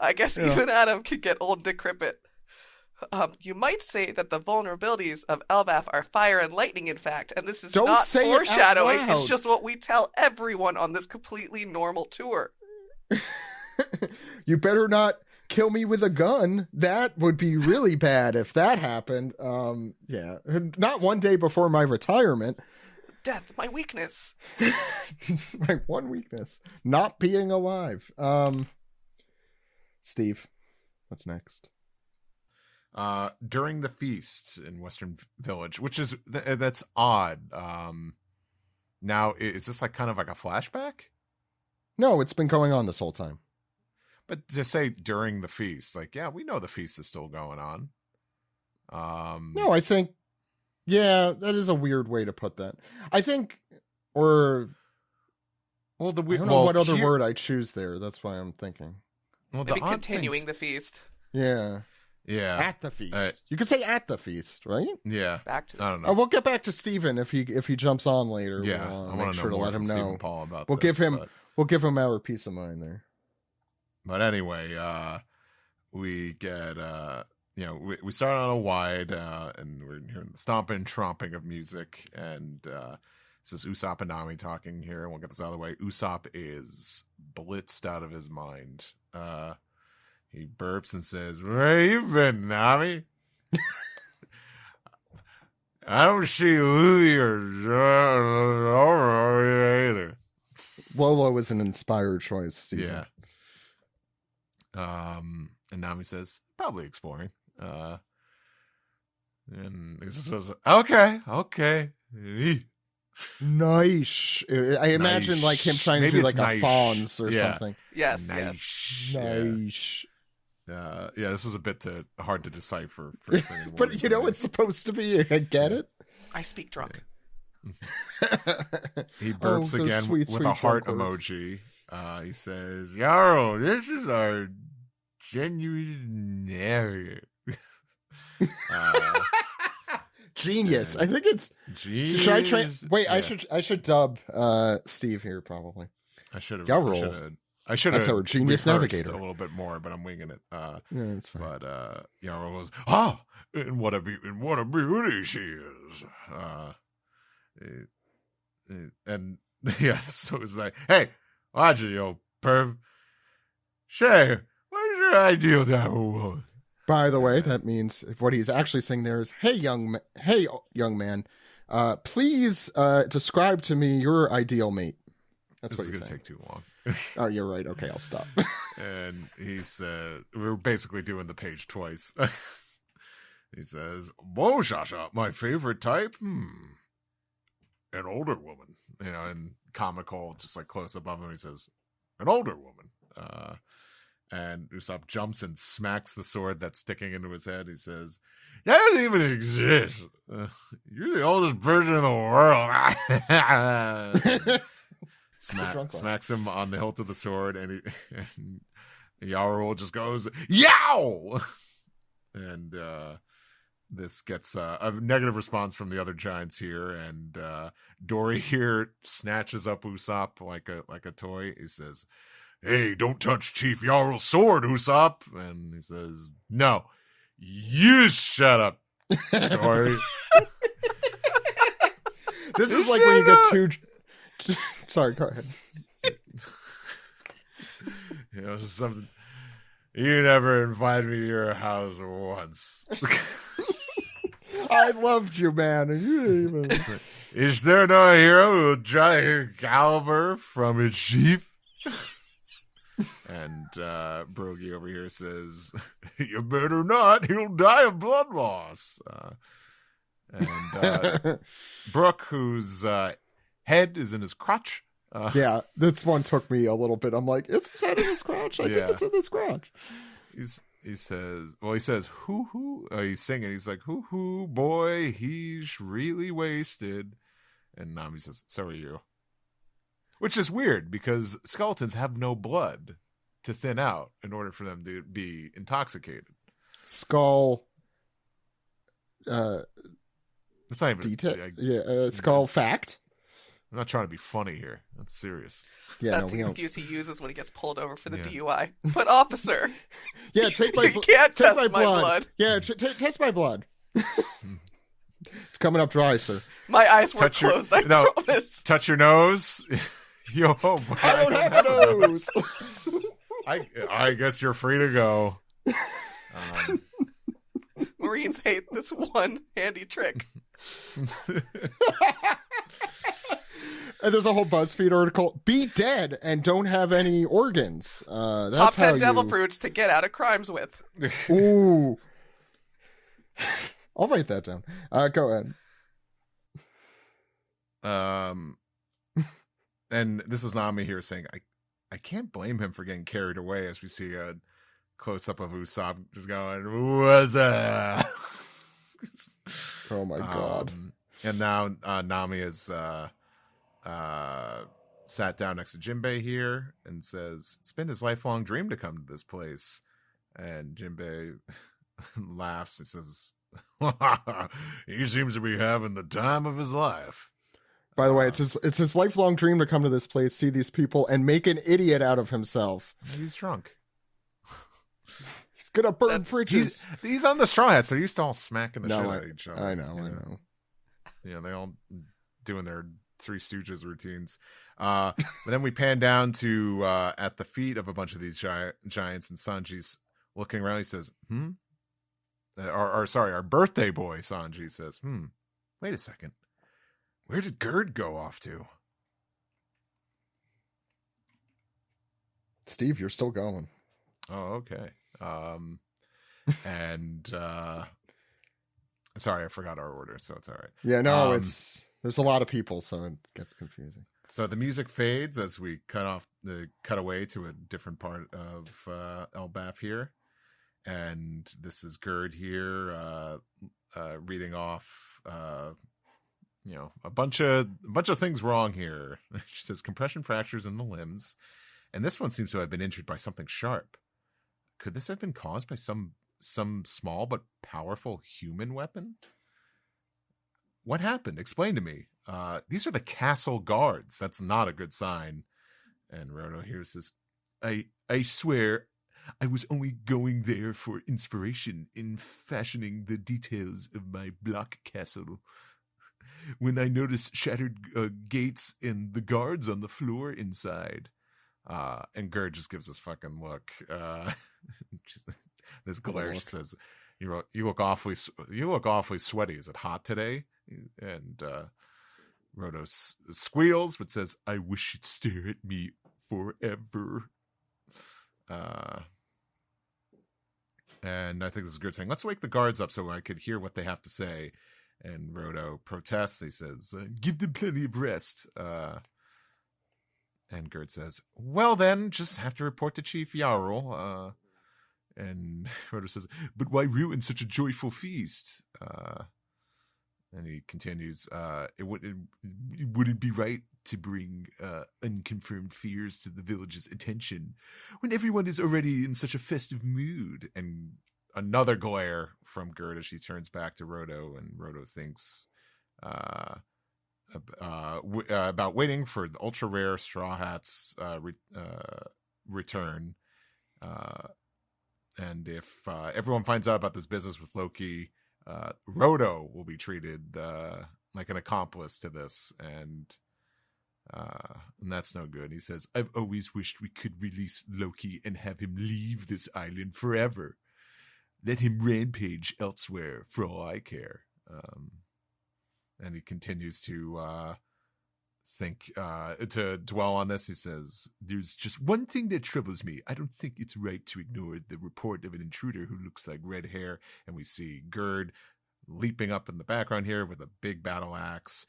I guess even Adam could get old decrepit. You might say that the vulnerabilities of Elbaf are fire and lightning, in fact, and this is not foreshadowing, it's just what we tell everyone on this completely normal tour. You better not kill me with a gun. That would be really bad if that happened. Yeah. Not one day before my retirement. Death, my weakness. My one weakness. Not being alive. Steve, what's next? During the feast in Western Village, which is that's odd. Now is this like kind of like a flashback? No, it's been going on this whole time. But to say during the feast, like, yeah, we know the feast is still going on. No, I think, yeah, that is a weird way to put that. I think, or, I don't know what other word I choose there. That's why I'm thinking. Well, maybe continuing the feast. Yeah. Yeah. At the feast. You could say at the feast, right? Yeah. Back to the I don't know. We'll get back to Steven if he jumps on later. Yeah. We'll I make want sure to let him know. Stephen Paul about we'll this, give him our peace of mind there. But anyway, we get we start on a wide and we're hearing the stomping, tromping of music, and this is Usopp and Nami talking here, and we'll get this out of the way. Usopp is blitzed out of his mind. He burps and says, "Where you been, Nami? I don't see Lily or Zoro either." Lolo was an inspired choice. Stephen. Yeah. And Nami says, "Probably exploring." And he says, "Okay. Nice. I imagine Nice. like him trying to Maybe do it's like a nice. Fonz or Yeah. something. Yes, Nice. Nice. Yeah, this was a bit hard to decipher. First thing in the But morning you know for me. it's supposed to be. I get it. I speak drunk. He burps those again sweet, with sweet a heart drunk words. emoji. He says, "Yarrow, this is our genuine area." Genius. and- I think it's. Genius. Should I try? Wait, Yeah. I should dub Steve here probably. I should have. Yarrow. I should That's have. our genius rehearsed navigator. a little bit more, but I'm winging it. Yeah, that's fine. But Yarrow goes, and what a beauty she is. And yeah, so it's like, "Hey, watch it, you perv. Shay, what's your ideal type of woman?" By the way, that means what he's actually saying there is, "Hey, young man, please describe to me your ideal mate." That's This what is he's going to saying. take too long. Oh, you're right. Okay, I'll stop. And he said, we're basically doing the page twice. He says, "Whoa, Shasha, my favorite type? An older woman." And comical, just like close above him, he says, "An older woman." And Usopp jumps and smacks the sword that's sticking into his head. He says, "That doesn't even exist. You're the oldest person in the world." Smacks him on the hilt of the sword, and Yarrow just goes, "Yow!" And this gets a negative response from the other giants here, and Dory here snatches up Usopp like a toy. He says, "Hey, don't touch Chief Yarrow's sword, Usopp." And he says, "No, you shut up, Dory." This is like when you get too. Sorry, go ahead. Something. You never invited me to your house once. I loved you, man, and you didn't even. Is there no hero who will draw his caliber from its sheath? And Brogy over here says, "You better not. He'll die of blood loss." And Brooke, whose head is in his crotch. Yeah, this one took me a little bit. I'm like, "Is his head in his crotch? I think it's in his crotch." He says, hoo. He's singing. He's like, hoo, boy, he's really wasted. And Nami says, "So are you." Which is weird because skeletons have no blood to thin out in order for them to be intoxicated. Skull. That's not even detail. Skull fact. I'm not trying to be funny here. That's serious. Yeah, That's no, the we excuse he uses when he gets pulled over for the Yeah. DUI. But officer, Yeah, take my you can't take test my my blood. Yeah, test my blood. It's coming up dry, sir. My eyes were Touch your- closed, I no. promise. Touch your nose. Yo, I don't have a nose. I guess you're free to go. Marines hate this one handy trick. And there's a whole BuzzFeed article: "Be dead and don't have any organs." That's Top 10 how devil you... fruits to get out of crimes with. Ooh. I'll write that down. Go ahead. And this is Nami here saying, I can't blame him for getting carried away, as we see a close up of Usopp just going, "What the?" Oh my god. And now Nami is sat down next to Jinbei here and says, "It's been his lifelong dream to come to this place." And Jinbei laughs and says, "He seems to be having the time of his life." By the way, it's his lifelong dream to come to this place, see these people, and make an idiot out of himself. He's drunk. He's gonna burn bridges. He's on the Straw Hats. They're used to all smacking the shit No, out of each other. I know. Yeah, they all doing their Three Stooges routines. But then we pan down to at the feet of a bunch of these giants, and Sanji's Looking around, he says, sorry, our birthday boy, Sanji says, wait a second. Where did Gerd go off to? Steve, you're still going. Oh, okay. And sorry, I forgot our order, so it's all right. Yeah, no, there's a lot of people, so it gets confusing. So the music fades as we cut away to a different part of Elbaf here. And this is Gerd here reading off a bunch of things wrong here. She says compression fractures in the limbs, and this one seems to have been injured by something sharp. Could this have been caused by some small but powerful human weapon? What happened? Explain to me. These are the castle guards. That's not a good sign. And Roto here says, I swear I was only going there for inspiration in fashioning the details of my block castle. When I noticed shattered gates and the guards on the floor inside. And Gerd just gives this fucking look. This glare, she says, you look awfully sweaty. Is it hot today? And Roto squeals, but says, I wish you'd stare at me forever. And I think this is Gerd saying, let's wake the guards up so I could hear what they have to say. And Roto protests. He says, give them plenty of rest. And Gerd says, well then, just have to report to Chief Yarl. And Roto says, but why ruin such a joyful feast? And he continues, it wouldn't be right to bring unconfirmed fears to the village's attention when everyone is already in such a festive mood. And another glare from Gerd as she turns back to Roto, and Roto thinks about waiting for the ultra rare Straw Hat's return. And if everyone finds out about this business with Loki, Roto will be treated like an accomplice to this, and that's no good. He says, I've always wished we could release Loki and have him leave this island forever. Let him rampage elsewhere for all I care. And he continues to to dwell on this. He says, there's just one thing that troubles me. I don't think it's right to ignore the report of an intruder who looks like red hair. And we see Gerd leaping up in the background here with a big battle axe,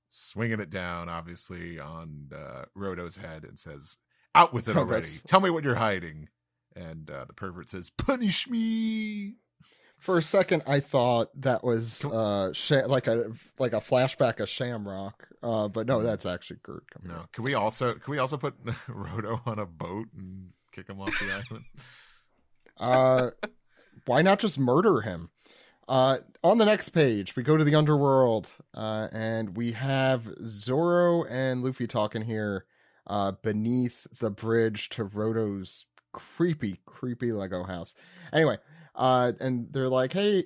swinging it down, obviously, on Roto's head, and says, out with it already. Tell me what you're hiding. And the pervert says, punish me. For a second, I thought that was like a flashback of Shamrock, but no, that's actually Gerd coming. No, can we also put Roto on a boat and kick him off the island? Why not just murder him? On the next page, we go to the underworld, and we have Zoro and Luffy talking here beneath the bridge to Roto's creepy Lego house. Anyway. And they're like, hey,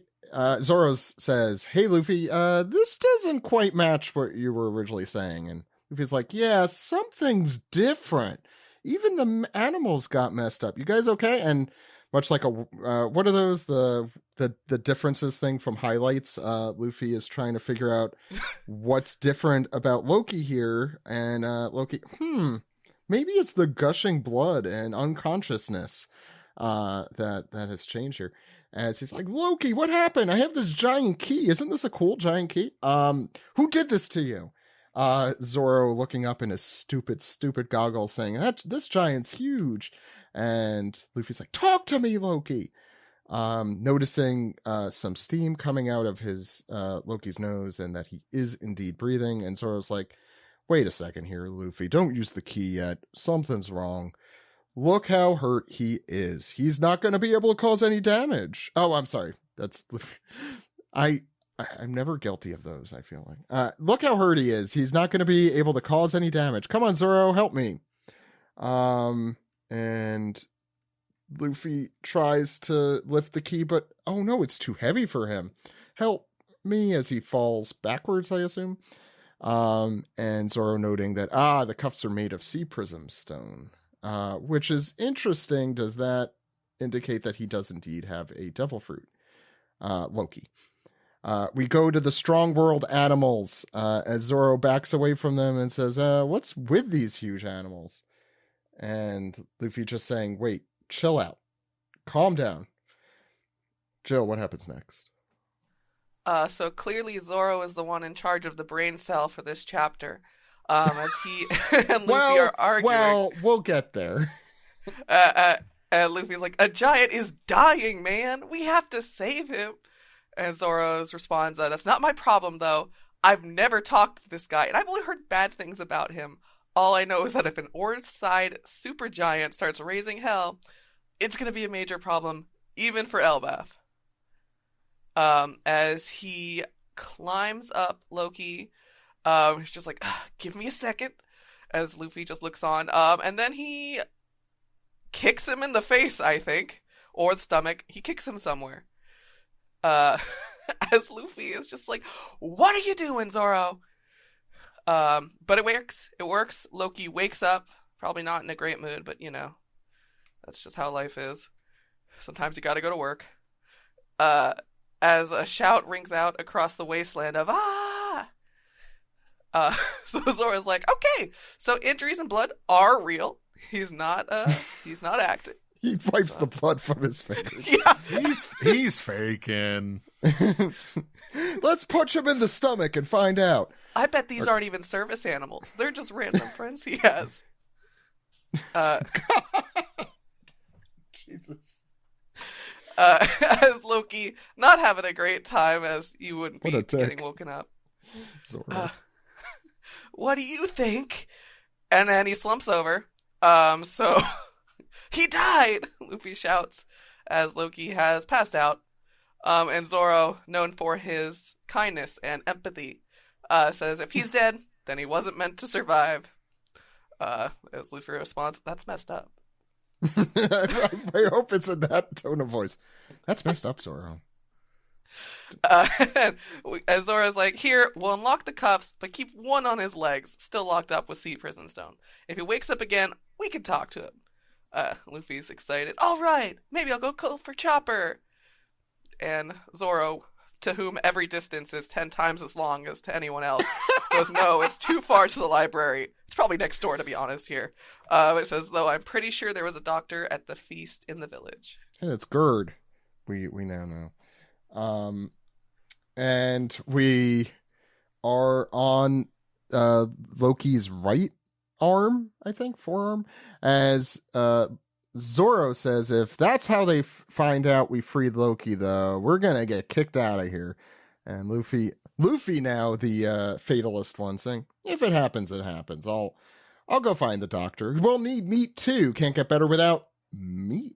Zoro says, hey, Luffy, this doesn't quite match what you were originally saying. And Luffy's like, yeah, something's different. Even the animals got messed up. You guys okay? And much like what are those? The differences thing from highlights. Luffy is trying to figure out what's different about Loki here. And Loki, maybe it's the gushing blood and unconsciousness that has changed here. As he's like, Loki, what happened? I have this giant key. Isn't this a cool giant key? Who did this to you? Zoro looking up in his stupid goggles saying, this giant's huge. And Luffy's like, talk to me, Loki. Noticing some steam coming out of his Loki's nose, and that he is indeed breathing. And Zoro's like, wait a second here, Luffy. Don't use the key yet. Something's wrong. Look how hurt he is. He's not going to be able to cause any damage. Oh, I'm sorry. That's I'm never guilty of those, I feel like. Look how hurt he is. He's not going to be able to cause any damage. Come on, Zoro, help me. And Luffy tries to lift the key, but oh no, it's too heavy for him. Help me, as he falls backwards, I assume. And Zoro noting that, the cuffs are made of sea prism stone. Which is interesting. Does that indicate that he does indeed have a devil fruit. Loki. We go to the strong world animals as Zoro backs away from them and says, what's with these huge animals? And Luffy just saying, wait, chill out. Calm down. Jill, what happens next? So clearly Zoro is the one in charge of the brain cell for this chapter. As he and Luffy are arguing. Well, we'll get there. And Luffy's like, a giant is dying, man. We have to save him. And Zoro responds, that's not my problem, though. I've never talked to this guy, and I've only heard bad things about him. All I know is that if an orange-side supergiant starts raising hell, it's going to be a major problem, even for Elbaf. As he climbs up Loki, he's just like, give me a second, as Luffy just looks on. And then he kicks him in the face, I think, or the stomach. He kicks him somewhere. As Luffy is just like, what are you doing, Zoro? But it works. It works. Loki wakes up, probably not in a great mood, but that's just how life is. Sometimes you gotta go to work. As a shout rings out across the wasteland of, ah! So Zoro's like, okay, so injuries and blood are real. He's not acting. He wipes the blood from his fingers. Yeah. He's faking. Let's punch him in the stomach and find out. I bet these aren't even service animals. They're just random friends he has. Jesus. As Loki not having a great time, as you wouldn't be getting woken up. Zoro. What do you think? And then he slumps over. So he died, Luffy shouts, as Loki has passed out. And Zoro, known for his kindness and empathy, says if he's dead, then he wasn't meant to survive. As Luffy responds, that's messed up. I hope it's in that tone of voice. That's messed up, Zoro. As Zoro's like, here, we'll unlock the cuffs, but keep one on his legs, still locked up with Sea Prison Stone. If he wakes up again, we can talk to him. Luffy's excited. All right, maybe I'll go call for Chopper. And Zoro, to whom every distance is 10 times as long as to anyone else, goes, no, it's too far to the library. It's probably next door, to be honest here. It says, though, I'm pretty sure there was a doctor at the feast in the village. Hey, that's Gerd. We now know. And we are on Loki's right arm, I think, forearm, as Zoro says, if that's how they find out we freed Loki, though, we're gonna get kicked out of here. And Luffy now, the fatalist one, saying, if it happens, it happens. I'll go find the doctor. We'll need meat too. Can't get better without meat.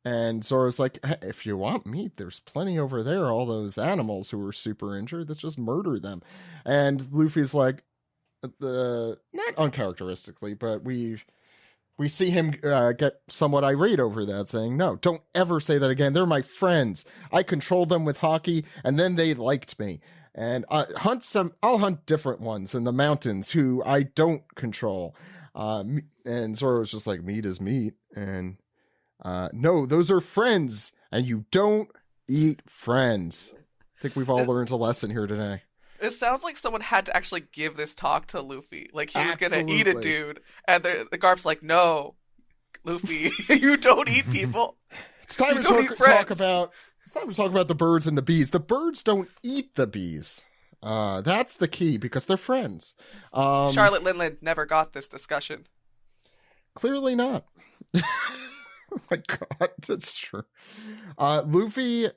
And Zoro's like, hey, if you want meat, there's plenty over there. All those animals who are super injured, let's just murder them. And Luffy's like, not uncharacteristically, but we see him get somewhat irate over that, saying, no, don't ever say that again. They're my friends. I controlled them with hockey, and then they liked me. And I'll hunt different ones in the mountains who I don't control. And Zoro's just like, meat is meat. And no, those are friends, and you don't eat friends. I think we've all learned a lesson here today. It sounds like someone had to actually give this talk to Luffy. Like, he was going to eat a dude. And the Garp's like, no, Luffy, you don't eat people. It's time to talk about the birds and the bees. The birds don't eat the bees. That's the key, because they're friends. Charlotte Linland never got this discussion. Clearly not. Oh my god, that's true. Luffy,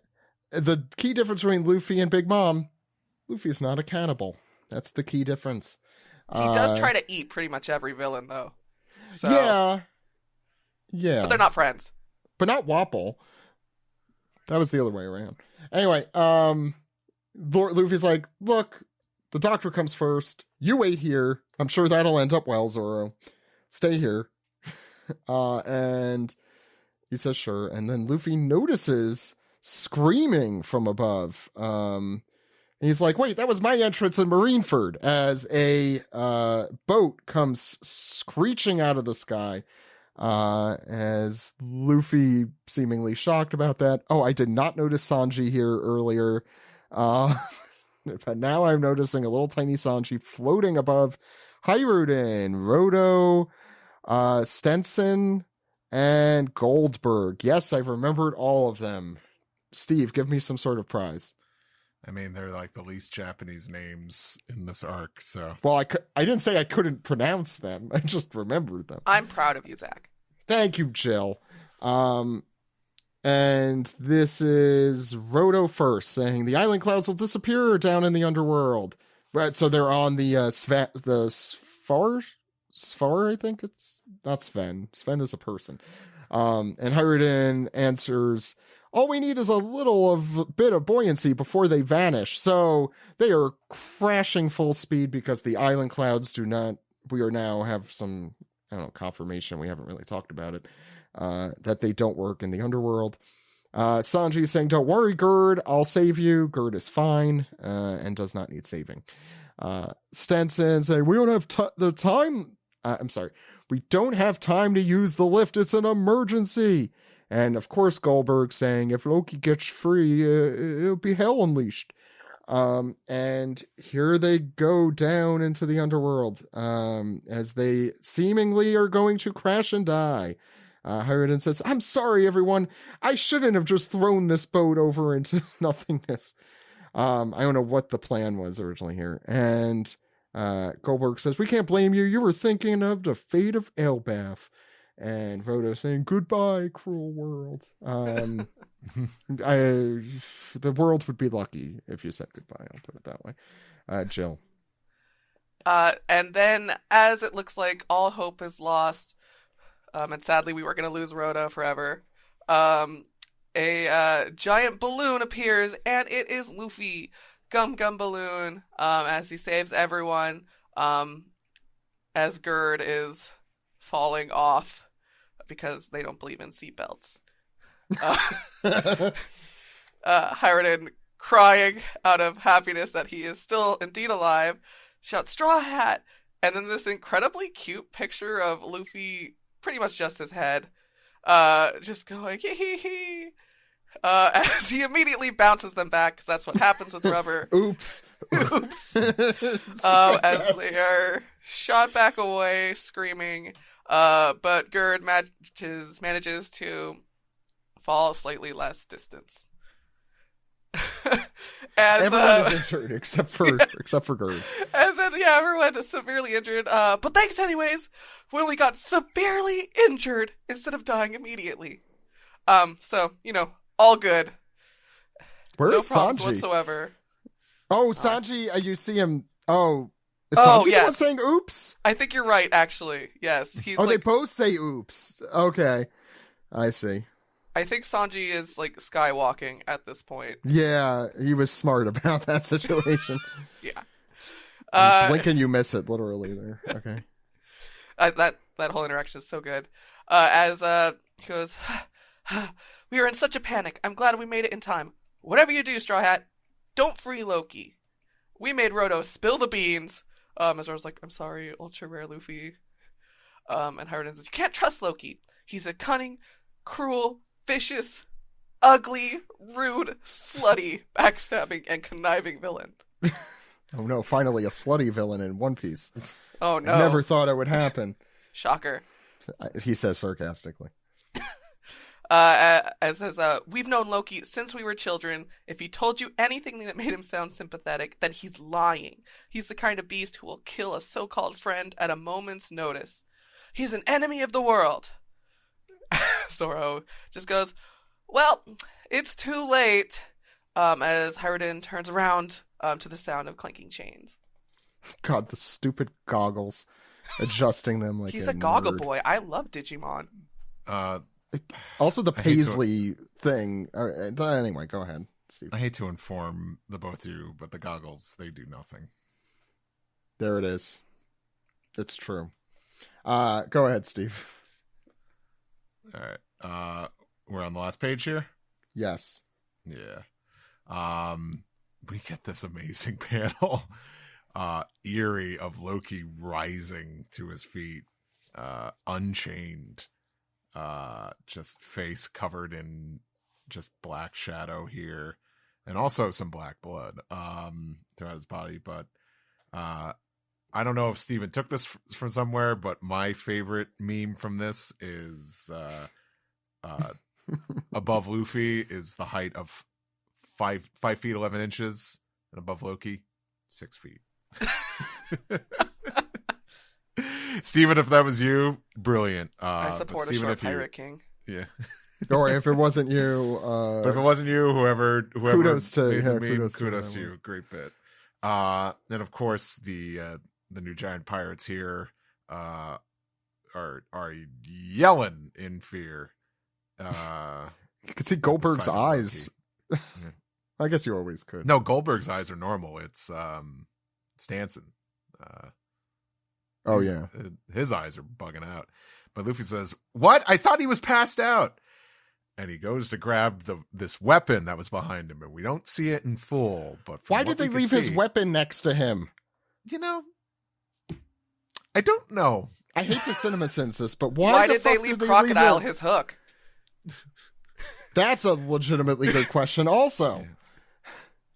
the key difference between Luffy and Big Mom, Luffy's not a cannibal. That's the key difference. He does try to eat pretty much every villain, though. So... Yeah. But they're not friends. But not Wapple. That was the other way around. Anyway, Luffy's like, look, the doctor comes first. You wait here. I'm sure that'll end up well, Zoro. Stay here. And he says, sure. And then Luffy notices screaming from above. He's like, wait, that was my entrance in Marineford, as a boat comes screeching out of the sky. as Luffy seemingly shocked about that. Oh, I did not notice Sanji here earlier. But now I'm noticing a little tiny Sanji floating above Hiruden, Roto, Stenson, and Goldberg. Yes, I've remembered all of them. Steve, give me some sort of prize. I mean, they're like the least Japanese names in this arc, so. Well, I didn't say I couldn't pronounce them. I just remembered them. I'm proud of you, Zach. Thank you, Jill. And this is Roto first, saying the island clouds will disappear down in the underworld. Right, so they're on the Svar, I think it's not Sven. Sven is a person. And Hiruden answers, all we need is a bit of buoyancy before they vanish. So they are crashing full speed because the island clouds we are now have some, I don't know, confirmation. We haven't really talked about it. That they don't work in the underworld. Sanji is saying, don't worry, Gerd, I'll save you. Gerd is fine and does not need saving. Stenson saying, we don't have the time. I'm sorry. We don't have time to use the lift. It's an emergency. And of course, Goldberg saying, if Loki gets free, it'll be hell unleashed. And here they go down into the underworld as they seemingly are going to crash and die. Hiruden says, I'm sorry, everyone. I shouldn't have just thrown this boat over into nothingness. I don't know what the plan was originally here. And Goldberg says, we can't blame you. You were thinking of the fate of Elbaf. And Roto saying, goodbye, cruel world. The world would be lucky if you said goodbye. I'll put it that way. Jill. And then, as it looks like all hope is lost, and sadly we were going to lose Roto forever, a giant balloon appears, and it is Luffy. Gum Gum Balloon, as he saves everyone, as Gerd is falling off because they don't believe in seatbelts. Hiruden, crying out of happiness that he is still indeed alive, shouts, Straw Hat! And then this incredibly cute picture of Luffy, pretty much just his head, just going, hee hee hee. As he immediately bounces them back, because that's what happens with rubber. Oops. Oops. As they are shot back away, screaming. But Gerd manages to fall slightly less distance. Everyone is injured except for Gerd. And then everyone is severely injured. But thanks anyways. We only got severely injured instead of dying immediately. So all good. Where's no problems Sanji whatsoever. Oh, Sanji, you see him. Oh, is Sanji the one saying oops? I think you're right, actually. Yes. He's they both say oops. Okay. I see. I think Sanji is skywalking at this point. Yeah, he was smart about that situation. Yeah. Blink and you miss it, literally there. Okay. That whole interaction is so good. As he goes, we are in such a panic. I'm glad we made it in time. Whatever you do, Straw Hat, don't free Loki. We made Roto spill the beans. As I was like, I'm sorry, ultra rare Luffy. And Hiruden says, you can't trust Loki. He's a cunning, cruel, vicious, ugly, rude, slutty, backstabbing, and conniving villain. Oh no, finally a slutty villain in One Piece. Oh no. I never thought it would happen. Shocker. He says sarcastically. As says, we've known Loki since we were children. If he told you anything that made him sound sympathetic, then he's lying. He's the kind of beast who will kill a so-called friend at a moment's notice. He's an enemy of the world. Zoro just goes, well, it's too late. As Hiruden turns around to the sound of clinking chains. God, the stupid goggles. Adjusting them like he's a goggle boy. I love Digimon. Also, the Paisley thing. Anyway, go ahead, Steve. I hate to inform the both of you, but the goggles, they do nothing. There it is. It's true. Go ahead, Steve. All right. We're on the last page here? Yes. Yeah. We get this amazing panel. Eerie of Loki rising to his feet, unchained. just face covered in just black shadow here, and also some black blood throughout his body. But I don't know if Steven took this from somewhere, but my favorite meme from this is above Luffy is the height of 5 feet 11 inches, and above Loki 6 feet. Steven, if that was you, brilliant. I support a short pirate king. Yeah. Or if it wasn't you, but if it wasn't you, whoever kudos to made the yeah, meme, kudos to you. Great bit. And of course the new giant pirates here are yelling in fear. You could see Goldberg's eyes. Yeah. I guess you always could. No, Goldberg's eyes are normal. It's Stanson. Oh yeah, his eyes are bugging out. But Luffy says, "What? I thought he was passed out." And he goes to grab this weapon that was behind him, and we don't see it in full. But why did they leave his weapon next to him? You know, I don't know. I hate to cinema sense this, but why Why the did fuck they leave did Crocodile leave his hook? That's a legitimately good question. Also, Yeah.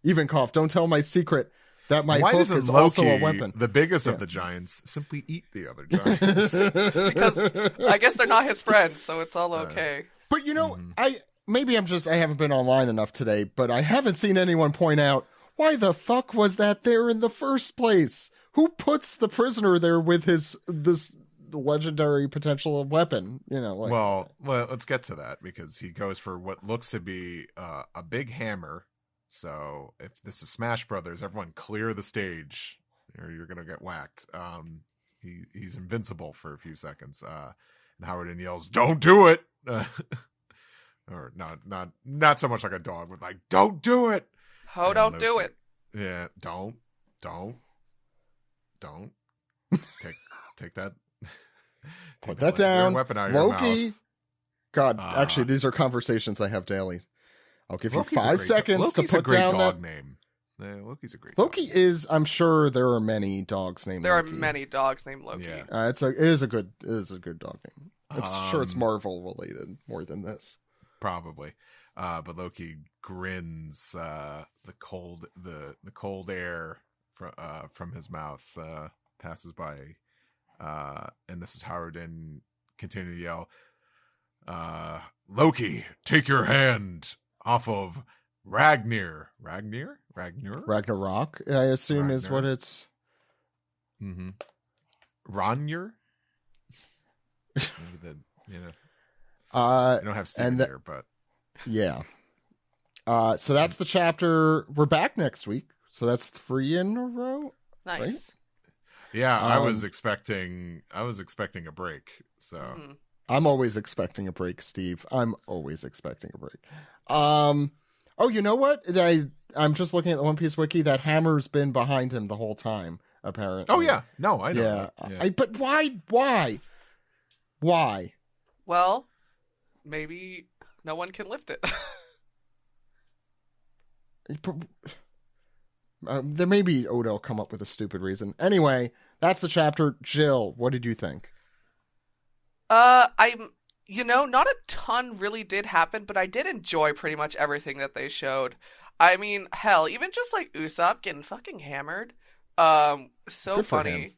Even cough. Don't tell my secret that my Why hook doesn't is Loki, also a weapon. the biggest of the giants, simply eat the other giants? Because I guess they're not his friends, so it's all okay. But you know, I haven't been online enough today, but I haven't seen anyone point out why the fuck was that there in the first place? Who puts the prisoner there with this legendary potential weapon? You know, like, well, let's get to that, because he goes for what looks to be a big hammer. So if this is Smash Brothers, everyone clear the stage, or you're gonna get whacked. He's invincible for a few seconds. And Howard yells, "Don't do it!" Or not so much like a dog, but like, "Don't do it!" Oh, don't do it. Yeah, don't take that. put that down. Weapon out of Loki. your mouth. God, actually, these are conversations I have daily. I'll give you Loki's 5 seconds Loki's to put a great down dog that name. Yeah, Loki's a great Loki dog name. is. I'm sure there are many dogs named. There Loki. are many dogs named Loki. Yeah. It is a good dog name. Sure it's Um, Marvel related more than this. Probably. But Loki grins. The cold air from his mouth passes by, and this is Howard continue to yell, "Loki, take your hand off of Ragnir." Ragnarok, I assume, is what it's. Mm-hmm. Ronir. I don't have Steven here, but yeah. So that's the chapter. We're back next week, so that's 3 in a row. Nice. Right? yeah, I was expecting a break. So I'm always expecting a break, Steve. I'm always expecting a break. Oh, you know what? I'm just looking at the One Piece wiki. That hammer's been behind him the whole time, apparently. Oh yeah, no, I know. Yeah. But why? Well, maybe no one can lift it. There may be Odo come up with a stupid reason. Anyway, that's the chapter. Jill, what did you think? Not a ton really did happen, but I did enjoy pretty much everything that they showed. I mean, hell, even just like Usopp getting fucking hammered. So Good for funny. him.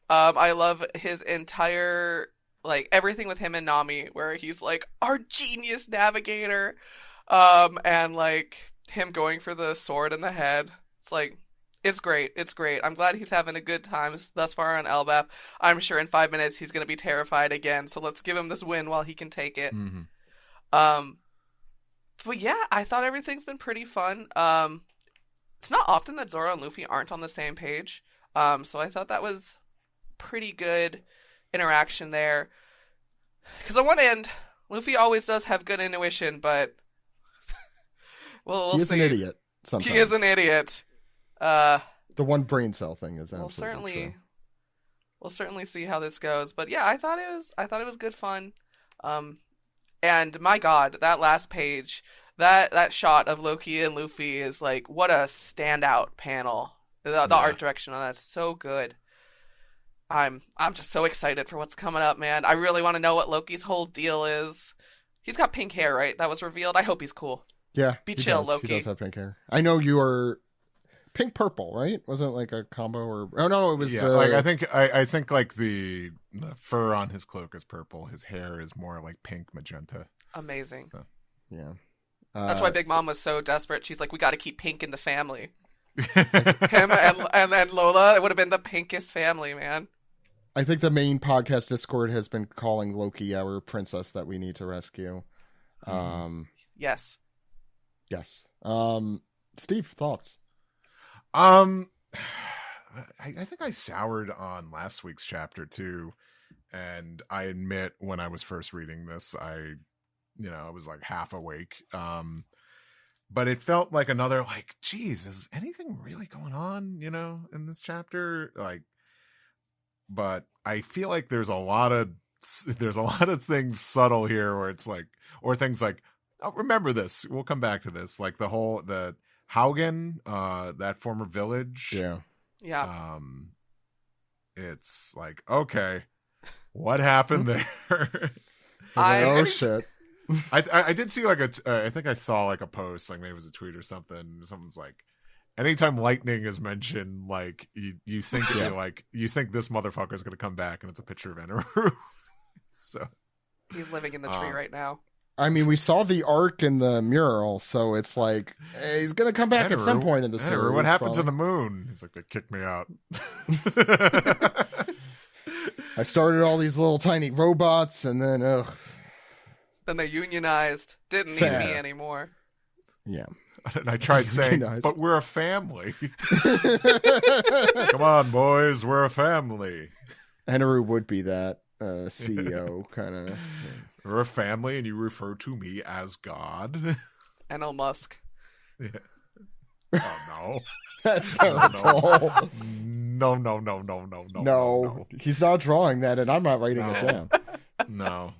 I love his entire, like, everything with him and Nami, where he's like, our genius navigator. And like him going for the sword in the head. It's like, it's great. It's great. I'm glad he's having a good time thus far on Elbap. I'm sure in 5 minutes he's going to be terrified again. So let's give him this win while he can take it. Mm-hmm. But yeah, I thought everything's been pretty fun. It's not often that Zoro and Luffy aren't on the same page. So I thought that was pretty good interaction there. Because on one end, Luffy always does have good intuition, but we'll He's see. an idiot sometimes. He is an idiot. The one brain cell thing is absolutely true. We'll certainly see how this goes. But yeah, I thought it was good fun. And my God, that last page, that shot of Loki and Luffy is like, what a standout panel. The art direction on that's so good. I'm just so excited for what's coming up, man. I really want to know what Loki's whole deal is. He's got pink hair, right? That was revealed. I hope he's cool. Yeah. Be chill, Loki. He does have pink hair. I know you are pink purple, right? Wasn't it like a combo or oh no, it was the like I think like the fur on his cloak is purple. His hair is more like pink magenta. Amazing. So. Yeah. That's why Big Mom was so desperate. She's like, we got to keep pink in the family. Him and Lola, it would have been the pinkest family, man. I think the main podcast Discord has been calling Loki our princess that we need to rescue. Yes. Yes. Steve, thoughts? I think I soured on last week's chapter too, and I admit when I was first reading this, I was like half awake. But it felt like another like, geez, is anything really going on, in this chapter? Like, but I feel like there's a lot of things subtle here where it's like, or things like, oh, remember this. We'll come back to this. Like the Haugen, that former village. Yeah. Yeah. It's like, okay, what happened there? Shit. I did see like I think I saw like a post, like maybe it was a tweet or something. Someone's like, anytime lightning is mentioned, like you think you think this motherfucker is going to come back, and it's a picture of Eneru. So he's living in the tree right now. I mean, we saw the arc in the mural, so it's like he's going to come back at some point in the series. What happened to the moon? He's like, they kicked me out. I started all these little tiny robots, and then then they unionized. Didn't need me anymore. Yeah. And I tried saying, but we're a family. Come on, boys, we're a family. Eneru would be that CEO kind of. We're a family, and you refer to me as God. Elon Musk. Yeah. Oh, no. That's terrible. No. No, he's not drawing that, and I'm not writing it down. No.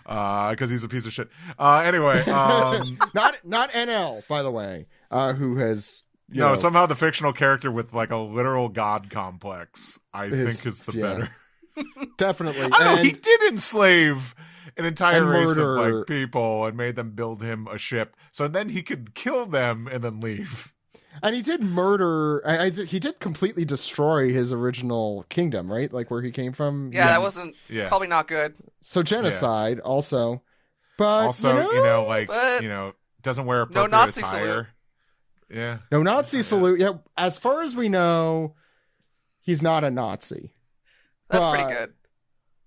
Because he's a piece of shit. Anyway, not NL, by the way, who has somehow the fictional character with like a literal god complex, I think is the better. Definitely. I don't know, he did enslave an entire race of like people and made them build him a ship, so then he could kill them and then leave. And he did murder. He did completely destroy his original kingdom, right? Like where he came from. Yeah, that wasn't probably not good. So genocide also, but also doesn't wear appropriate Nazi attire. salute. Yeah, no Nazi salute. Yeah, as far as we know, he's not a Nazi. That's pretty good.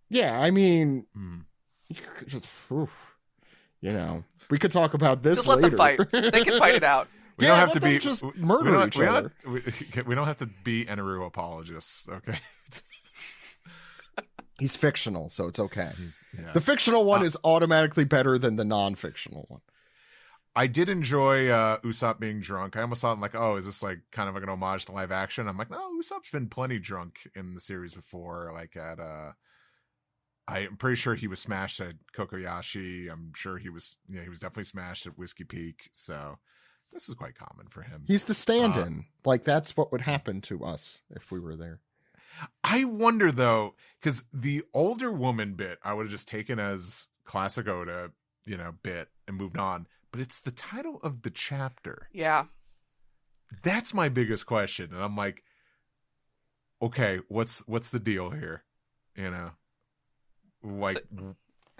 Yeah, I mean, just we could talk about this. Just let them fight. They can fight it out. We don't have to be just murder each other. We don't have to be Eneru apologists, okay? He's fictional, so it's okay. The fictional one is automatically better than the non-fictional one. I did enjoy Usopp being drunk. I almost thought, like, oh, is this like kind of like an homage to live action? I'm like, no, Usopp's been plenty drunk in the series before. Like I'm pretty sure he was smashed at Kokoyashi. I'm sure he was definitely smashed at Whiskey Peak. So this is quite common for him. He's the stand-in. Like that's what would happen to us if we were there. I wonder though, because the older woman bit I would have just taken as classic Oda, bit and moved on. But it's the title of the chapter. Yeah. That's my biggest question. And I'm like, okay, what's the deal here? Like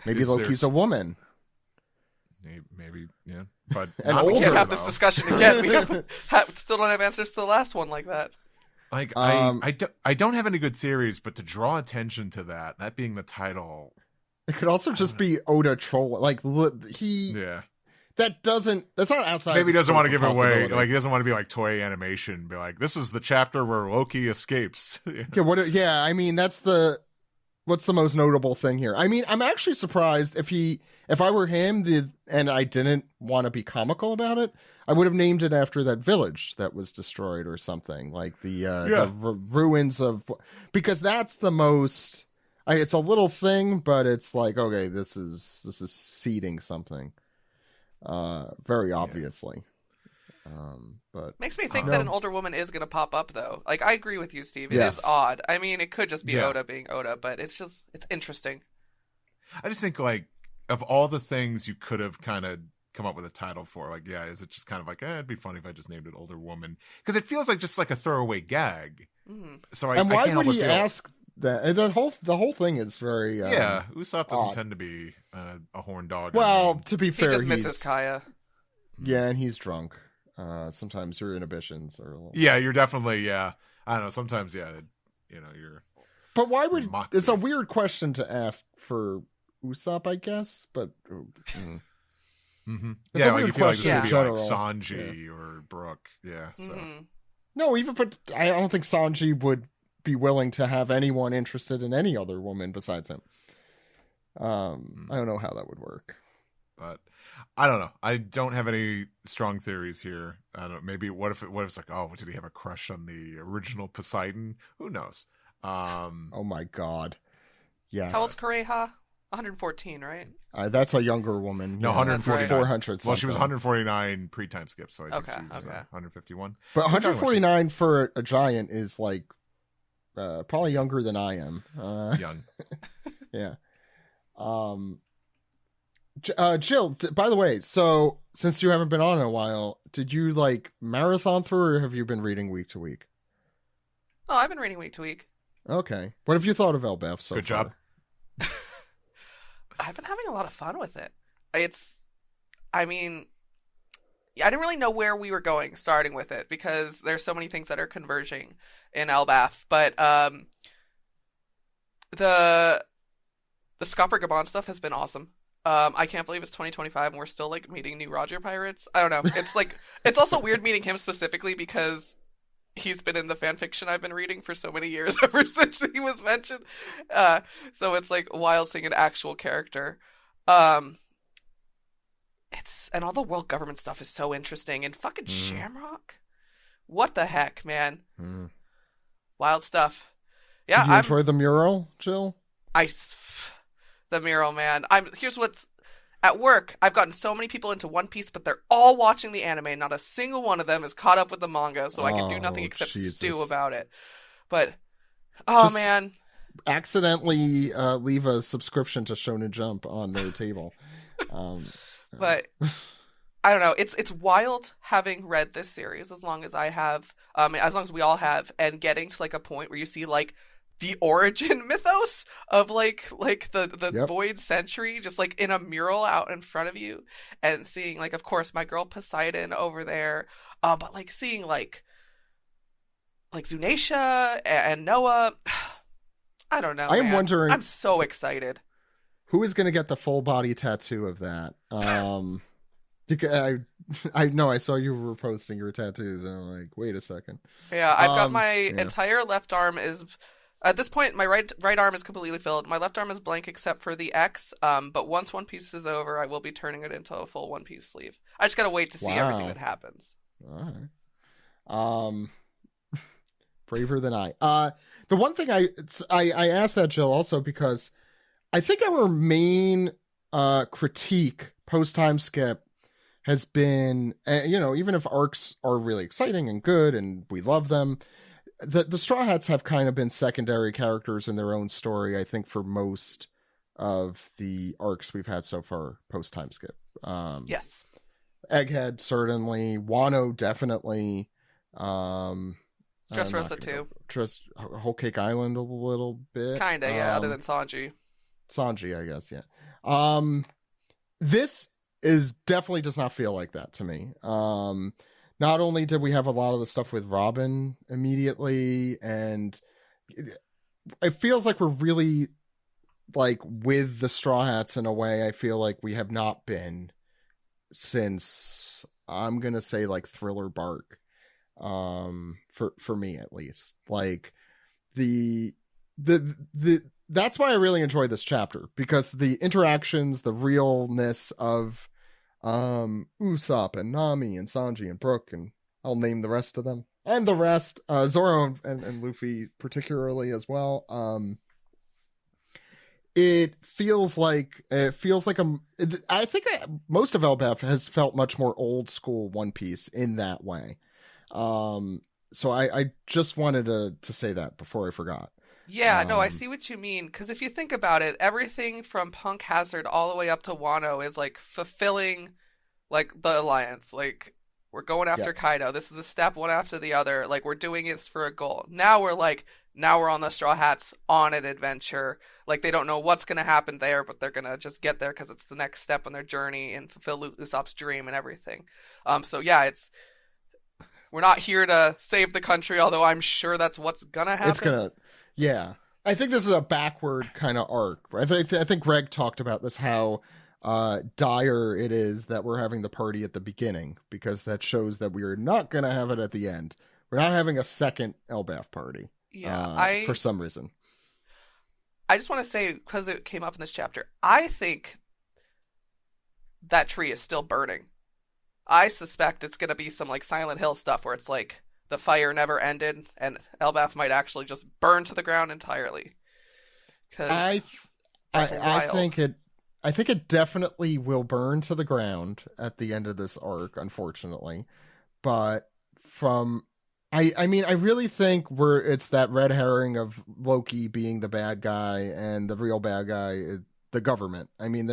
maybe Loki's a woman. Maybe, yeah. But we can't have this discussion again. We still don't have answers to the last one like that. Like I don't have any good theories, but to draw attention to that being the title, it could also just be Oda troll. Like that's not outside. Maybe he doesn't want to give it away. Like he doesn't want to be like Toei Animation. Be like, this is the chapter where Loki escapes. I mean, what's the most notable thing here? I mean, I'm actually surprised if I were him, and I didn't want to be comical about it, I would have named it after that village that was destroyed or something, like the ruins of, because that's the most. It's a little thing, but it's like, okay, this is seeding something. Very obviously. But Makes me think No. that an older woman is going to pop up, though. Like, I agree with you, Steve. It Yes. is odd. I mean, it could just be Yeah. Oda being Oda, but it's interesting. I just think, like, of all the things you could have kind of come up with a title for, like, yeah, is it just kind of like, it'd be funny if I just named it Older Woman? Because it feels like just like a throwaway gag. Mm-hmm. So I and I why can't would help he but feel, ask that? And the whole thing is very yeah, Usopp doesn't odd. tend to be a horn dog. Well, to be He fair, just he's misses Kaya. yeah, and he's drunk. Sometimes your inhibitions are a little. Yeah, you're definitely, I don't know, sometimes, yeah, you're... But why would Moxie. it's a weird question to ask for Usopp, I guess, but Mm-hmm. It's Yeah, a like weird you feel like this question would in be like general. Sanji or Brooke. Yeah, so. Mm-hmm. no, but I don't think Sanji would be willing to have anyone interested in any other woman besides him. I don't know how that would work. But I don't know. I don't have any strong theories here. I don't know. Maybe what if it's like, oh, did he have a crush on the original Poseidon? Who knows? Oh my god. Yes. How old's Kureha? 114, right? That's a younger woman. No, yeah. 149. 400 Well, she was something. 149 pre-time skip, so I think Okay, she's okay. 151. But We're talking about 149 for a giant is like probably younger than I am. she's young. Yeah. Jill, by the way, so since you haven't been on in a while, did you like marathon through or have you been reading week to week? Oh, I've been reading week to week. Okay. What have you thought of Elbaf so Good far? job. I've been having a lot of fun with it. I mean, I didn't really know where we were going starting with it because there's so many things that are converging in Elbaf. But the Scopper Gabon stuff has been awesome. I can't believe it's 2025 and we're still like meeting new Roger pirates. I don't know. It's like it's also weird meeting him specifically because he's been in the fan fiction I've been reading for so many years ever since he was mentioned. So it's like wild seeing an actual character. And all the world government stuff is so interesting. And fucking Shamrock, what the heck, man? Wild stuff. Yeah, Did you enjoy the mural, Jill? The mural, man. Here's what's at work. I've gotten so many people into One Piece, but they're all watching the anime. Not a single one of them is caught up with the manga, so I can do nothing except stew about it. But Just man, accidentally leave a subscription to Shonen Jump on their table. But I don't know. It's wild having read this series as long as I have, as long as we all have, and getting to like a point where you see like the origin mythos of like the Void Century just like in a mural out in front of you, and seeing like, of course, my girl Poseidon over there, but like seeing like Zunatia and Noah. I don't know. I'm wondering. I'm so excited. Who is going to get the full body tattoo of that? Because I know I saw you were posting your tattoos, and I'm like, wait a second. Yeah, I've got my entire left arm is. At this point, my right arm is completely filled. My left arm is blank except for the X. But once One Piece is over, I will be turning it into a full One Piece sleeve. I just gotta wait to see everything that happens. All right. Braver than I. The one thing I asked that, Jill, also because I think our main critique post time skip has been, even if arcs are really exciting and good and we love them, the Straw Hats have kind of been secondary characters in their own story, I think, for most of the arcs we've had so far post time skip. Yes. Egghead, certainly. Wano, definitely. Dressrosa, too. Whole Cake Island, a little bit. Kinda, yeah, other than Sanji. Sanji, I guess, yeah. This definitely does not feel like that to me. Not only did we have a lot of the stuff with Robin immediately, and it feels like we're really like with the Straw Hats in a way I feel like we have not been since, I'm gonna say, like Thriller Bark, for me at least. Like the that's why I really enjoy this chapter, because the interactions, the realness of Usopp and Nami and Sanji and Brook, and I'll name the rest of them, and the rest, Zoro and Luffy particularly as well. it feels like I think most of Elbaf has felt much more old school One Piece in that way. So I just wanted to say that before I forgot. Yeah, no, I see what you mean. Because if you think about it, everything from Punk Hazard all the way up to Wano is like fulfilling, like the Alliance. Like we're going after Kaido. This is the step one after the other. Like we're doing this for a goal. Now we're on the Straw Hats on an adventure. Like they don't know what's gonna happen there, but they're gonna just get there because it's the next step on their journey and fulfill Usopp's dream and everything. So yeah, we're not here to save the country, although I'm sure that's what's gonna happen. Yeah. I think this is a backward kind of arc. I think Greg talked about this, how dire it is that we're having the party at the beginning, because that shows that we are not going to have it at the end. We're not having a second Elbaf party. Yeah, for some reason. I just want to say, because it came up in this chapter, I think that tree is still burning. I suspect it's going to be some like Silent Hill stuff where it's like the fire never ended, and Elbaf might actually just burn to the ground entirely. I think it definitely will burn to the ground at the end of this arc, unfortunately. But I mean, I really think it's that red herring of Loki being the bad guy, and the real bad guy is the government. I mean,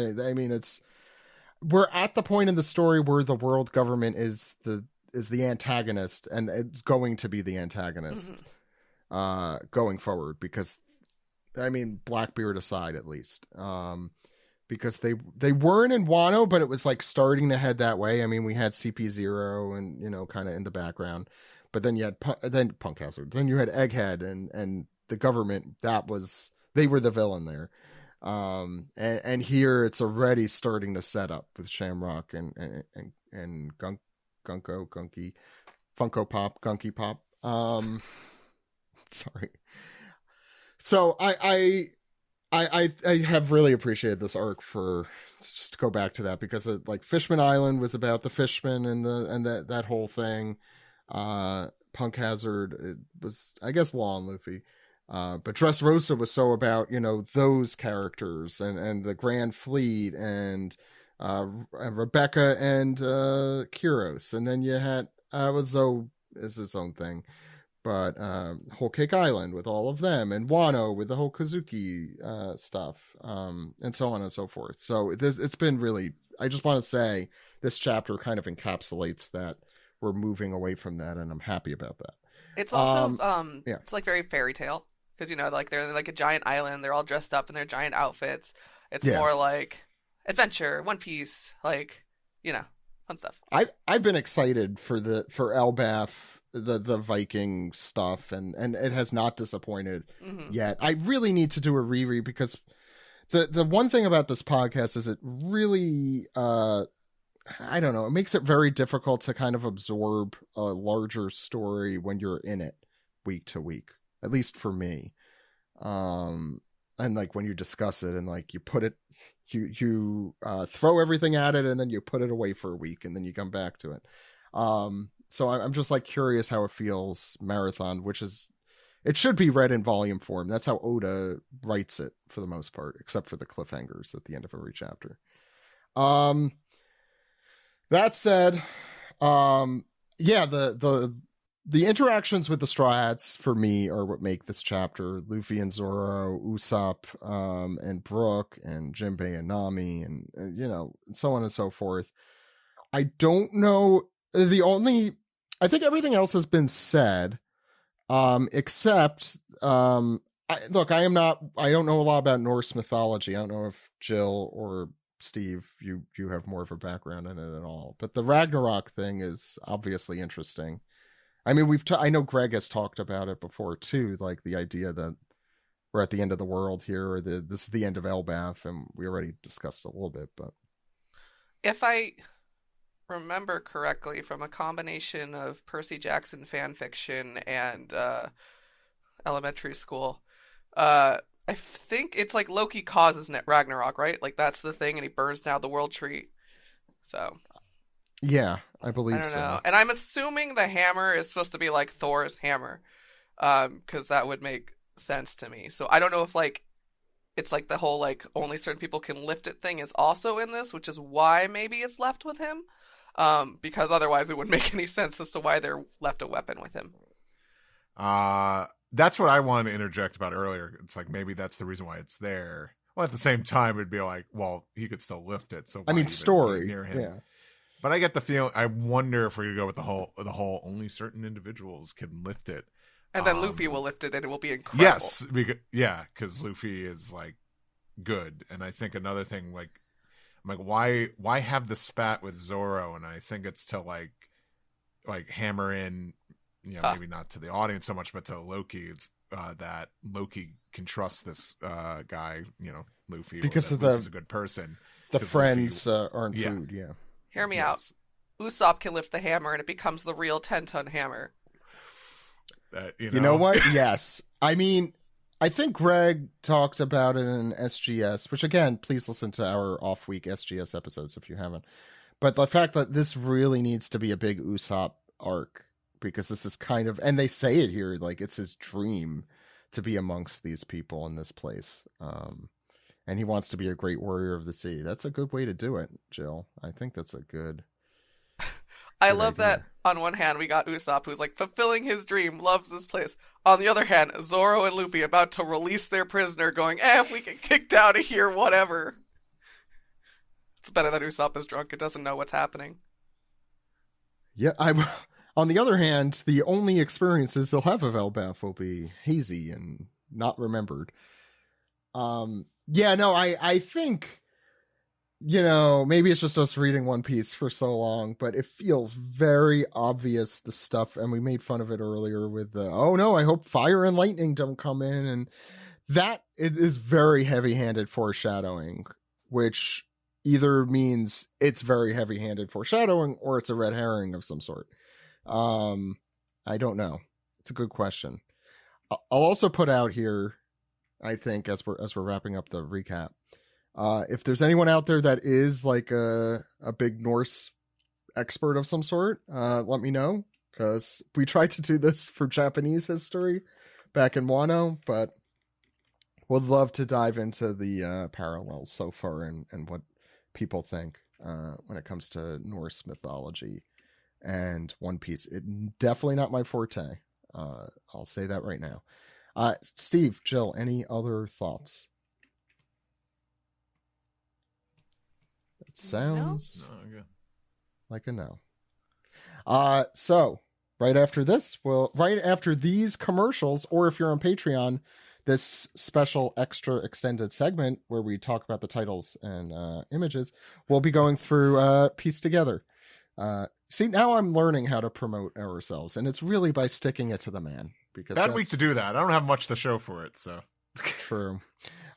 we're at the point in the story where the world government is the antagonist, and it's going to be the antagonist going forward, because I mean, Blackbeard aside, at least, because they weren't in Wano, but it was like starting to head that way. I mean, we had CP0 and kind of in the background, but then you had Punk Hazard, then you had Egghead and the government. They were the villain there. And here it's already starting to set up with Shamrock and Gunky Funko Pop, Gunky Pop. Sorry. So I have really appreciated this arc, for just to go back to that, because like Fishman Island was about the fishmen and that whole thing. Punk Hazard, it was, I guess, Law and Luffy. But Dressrosa was so about, those characters and the Grand Fleet and Rebecca and Kyros. And then you had Zoe is his own thing. But Whole Cake Island with all of them, and Wano with the whole Kazuki stuff, and so on and so forth. So it's been really, I just want to say this chapter kind of encapsulates that we're moving away from that, and I'm happy about that. It's also it's like very fairy tale, because like they're like a giant island, they're all dressed up in their giant outfits. It's more like adventure, One Piece, like fun stuff. I've been excited for Elbaf, the Viking stuff, and it has not disappointed yet. I really need to do a reread, because the one thing about this podcast is it really I don't know, it makes it very difficult to kind of absorb a larger story when you're in it week to week, at least for me. And like when you discuss it and like you put it, you throw everything at it, and then you put it away for a week, and then you come back to it. So I'm just like curious how it feels marathon, it should be read in volume form. That's how Oda writes it for the most part, except for the cliffhangers at the end of every chapter. That said, the interactions with the Straw Hats for me are what make this chapter. Luffy and Zoro, Usopp, and Brook, and Jinbei and Nami, and so on and so forth. I don't know. I think everything else has been said, except, I don't know a lot about Norse mythology. I don't know if Jill or Steve, you have more of a background in it at all, but the Ragnarok thing is obviously interesting. I mean, I know Greg has talked about it before too, like the idea that we're at the end of the world here, or this is the end of Elbaf, and we already discussed it a little bit, but if I remember correctly, from a combination of Percy Jackson fan fiction and elementary school, I think it's like Loki causes Ragnarok, right? Like that's the thing, and he burns down the world tree. So yeah, I believe I don't know. And I'm assuming the hammer is supposed to be like Thor's hammer, because that would make sense to me. So I don't know if it's like the whole like only certain people can lift it thing is also in this, which is why maybe it's left with him. Because otherwise it wouldn't make any sense as to why they're left a weapon with him. That's what I wanted to interject about earlier. It's like maybe that's the reason why it's there. Well, at the same time, it'd be like, well, he could still lift it. So I mean, even story be near him? Yeah. But I get the feeling. I wonder if we could go with the whole only certain individuals can lift it, and then Luffy will lift it, and it will be incredible. Yes, because Luffy is like good, and I think another thing, like, I'm like, why have the spat with Zoro? And I think it's to like hammer in, maybe not to the audience so much, but to Loki. It's that Loki can trust this guy, Luffy, because of Luffy's a good person. The friends Luffy, aren't food. Yeah. Hear me out. Usopp can lift the hammer, and it becomes the real 10-ton hammer. You know what? Yes. I mean, I think Greg talked about it in SGS, which again, please listen to our off-week SGS episodes if you haven't. But the fact that this really needs to be a big Usopp arc, because this is kind of, and they say it here, like it's his dream to be amongst these people in this place. And he wants to be a great warrior of the sea. That's a good way to do it, Jill. I think that's a good... I love that on one hand we got Usopp who's like fulfilling his dream, loves this place. On the other hand, Zoro and Luffy about to release their prisoner going, if we get kicked out of here, whatever. It's better that Usopp is drunk. It doesn't know what's happening. Yeah, on the other hand, the only experiences he'll have of Elbaf will be hazy and not remembered. Yeah, no, I think, maybe it's just us reading One Piece for so long, but it feels very obvious, the stuff, and we made fun of it earlier with the, oh no, I hope fire and lightning don't come in, and that, it is very heavy-handed foreshadowing, which either means it's very heavy-handed foreshadowing, or it's a red herring of some sort. I don't know. It's a good question. I'll also put out here, I think, as we're wrapping up the recap, if there's anyone out there that is like a big Norse expert of some sort, let me know, because we tried to do this for Japanese history back in Wano, but would love to dive into the parallels so far and what people think when it comes to Norse mythology and One Piece. It definitely not my forte. I'll say that right now. Steve, Jill, any other thoughts? It sounds like a no. So right after this, right after these commercials, or if you're on Patreon, this special extra extended segment where we talk about the titles and images, we'll be going through Piece Together. See, now I'm learning how to promote ourselves, and it's really by sticking it to the man. Because bad week to do that. I don't have much to show for it, so true.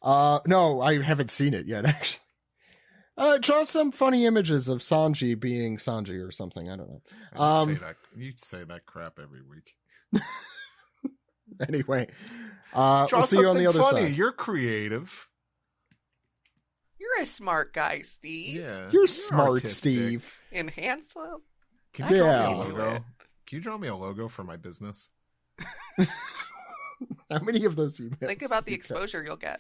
No, I haven't seen it yet, actually. Draw some funny images of Sanji being Sanji or something. I don't know. You say that crap every week. Anyway, we'll see you on the other side. You're creative. You're a smart guy, Steve. Yeah, you're smart, artistic. Steve. And handsome. Can you draw me a logo? Can you draw me a logo for my business? How many of those emails? Think about the exposure you'll get.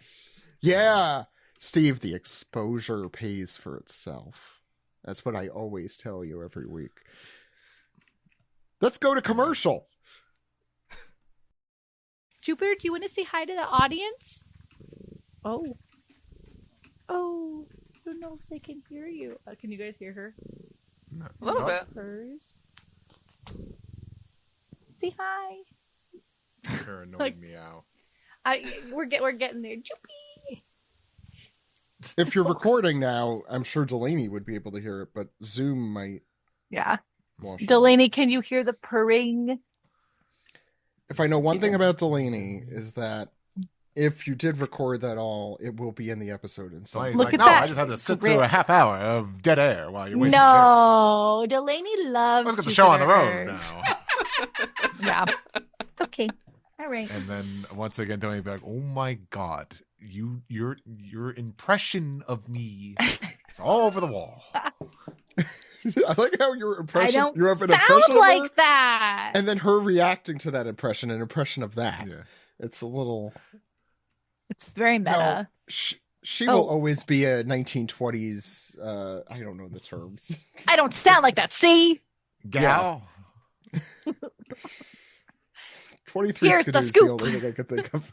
Yeah, Steve, the exposure pays for itself. That's what I always tell you every week. Let's go to commercial. Jupiter, do you want to say hi to the audience? Oh, I don't know if they can hear you. Can you guys hear her? No. A little bit. Hers. Say hi. Her annoying meow. We're getting there. Joopy. If you're recording now, I'm sure Delaney would be able to hear it, but Zoom might. Yeah. Delaney, can you hear the purring? If I know one thing about Delaney is that if you did record that all, it will be in the episode. And so he's like, no, I just had to sit through a half hour of dead air while you're waiting. No, Delaney loves. Let's get the show on the road now. Yeah. Okay. All right. And then once again, Tony be like, "Oh my God, your impression of me is all over the wall." I like how your impression. I don't you have an sound impression like of her, that. and then her reacting to that impression, an impression of that. Yeah, it's a little. It's very meta. No, she will always be a 1920s. I don't know the terms. I don't sound like that. See? Gal. 23 Here's the Skidoo's scoop. the only thing I could think of.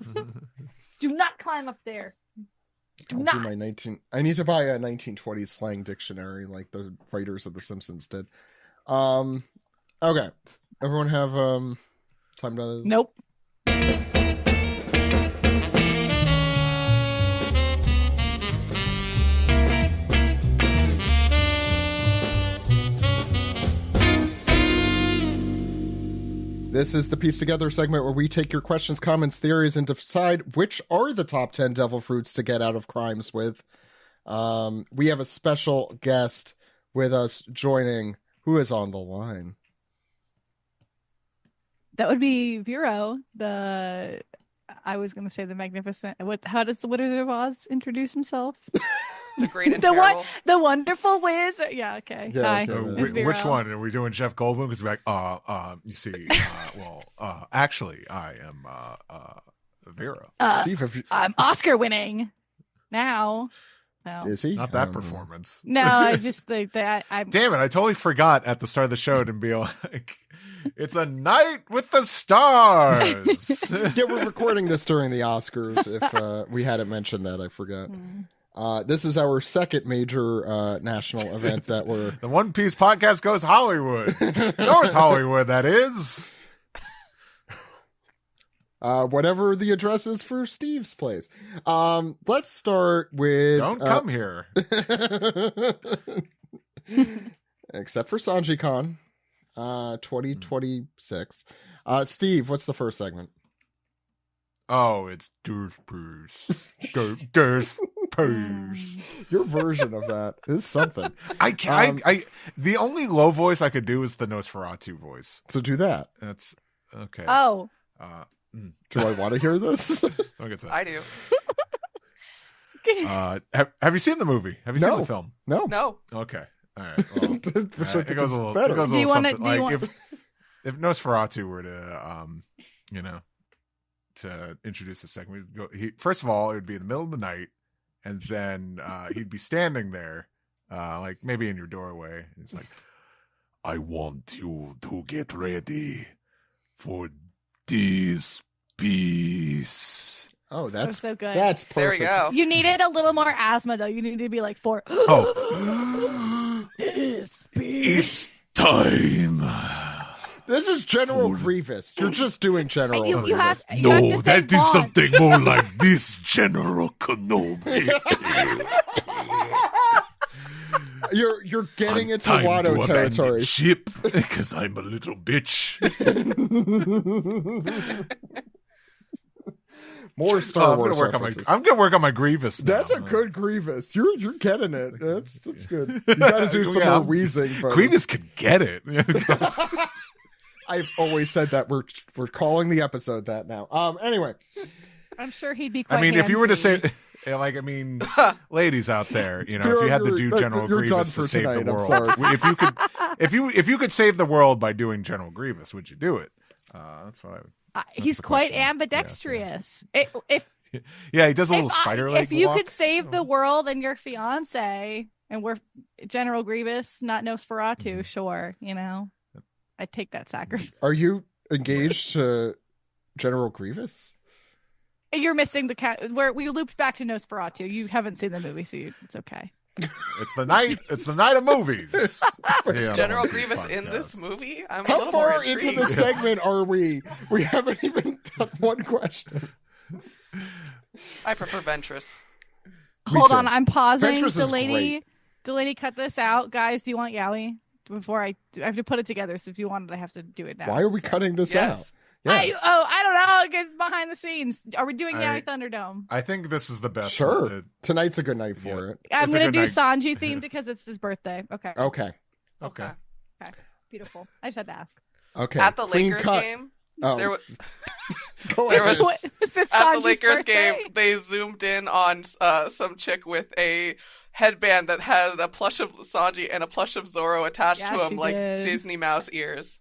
Do not climb up there. Do I'll not. do my I need to buy a 1920s slang dictionary like the writers of The Simpsons did. Okay. Everyone have time to... Nope. This is the Piece Together segment where we take your questions, comments, theories, and decide which are the top 10 devil fruits to get out of crimes with. We have a special guest with us joining. Who is on the line? That would be Vero, I was going to say the magnificent. How does the Wizard of Oz introduce himself? The great and terrible. The wonderful whiz. Yeah, okay. Yeah, Hi. okay. It's Vero. Which one? Are we doing Jeff Goldblum? Because we're like, you see, actually, I am Vera. Steve, have you... I'm Oscar winning now. No. Is he? Not that performance. No, I just think that I'm. Damn it! I totally forgot at the start of the show to be like, "It's a night with the stars." Yeah, we're recording this during the Oscars. If we hadn't mentioned that, I forgot. This is our second major national event that we're... The One Piece podcast goes Hollywood. North Hollywood, that is. Whatever the address is for Steve's place. Let's start with... Don't come here. Except for Sanji-con, 2026. Steve, what's the first segment? Oh, it's Durs Purs. Durs Purs. Your version of that is something. I the only low voice I could do is the Nosferatu voice. So do that. That's okay. Oh. Do I want to hear this? I'll get to that. I do. Have you seen the movie? Have you seen the film? No. No. Okay. All right. Well, it goes a little better. It goes a Do you little wanna- something. do you Like if Nosferatu were to to introduce a segment, first of all, it would be in the middle of the night, and then he'd be standing there, like maybe in your doorway. He's like, "I want you to get ready for this piece." Oh, that's so good. That's perfect. There we go. You needed a little more asthma, though. You needed to be like four. Oh, it's time. This is General Grievous. You're just doing General You Grievous. have to say that is Vaughn. something more like this, General Kenobi. You're getting into Time Watto to abandon territory. ship because I'm a little bitch. More Star I'm Wars gonna references. I'm gonna work on my Grievous now. That's a good Grievous. You're getting it. That's good. You got to do some Yeah, more wheezing. But Grievous could get it. I've always said that we're calling the episode that now. Anyway, I'm sure he'd be quite I mean, if you were to handsy. say, like, I mean, ladies out there, if Vero, you had to you're- do General you're done Grievous for to save tonight, the I'm world, sorry. if you could save the world by doing General Grievous, would you do it? That's what I would. He's the quite question. ambidextrous. Yeah, he does a little spider leg. If you walk. could save the world and your fiance, and we're General Grievous, not Nosferatu, sure, I'd take that sacrifice. are you engaged to General Grievous? You're missing the cat. Where we looped back to Nosferatu. You haven't seen the movie, so it's okay. It's the night. It's the night of movies. Yeah, General on Grievous podcast. in this movie? I'm a How little far more into intrigued. the segment are we? We haven't even done one question. I prefer Ventress. Hold too. on, I'm pausing. Ventress is Delaney, cut this out, guys. Do you want Yaoi? Before I have to put it together. So if you want it, I have to do it now. Why are we So. cutting this Yes. out? I Yes. don't know. It's behind the scenes. Are we doing I- Yaoi Thunderdome? I think this is the best. Sure. Tonight's a good night for it. I'm It's a gonna good do night. Sanji themed because it's his birthday. Okay. Okay. Okay. Beautiful. I just had to ask. Okay. At the Clean Lakers cut. game, Oh, there was go there ahead. was- What? Is it at the Sanji's Lakers birthday? game, they zoomed in on some chick with a headband that had a plush of Sanji and a plush of Zoro attached Yeah, to him, she like did. Disney mouse ears.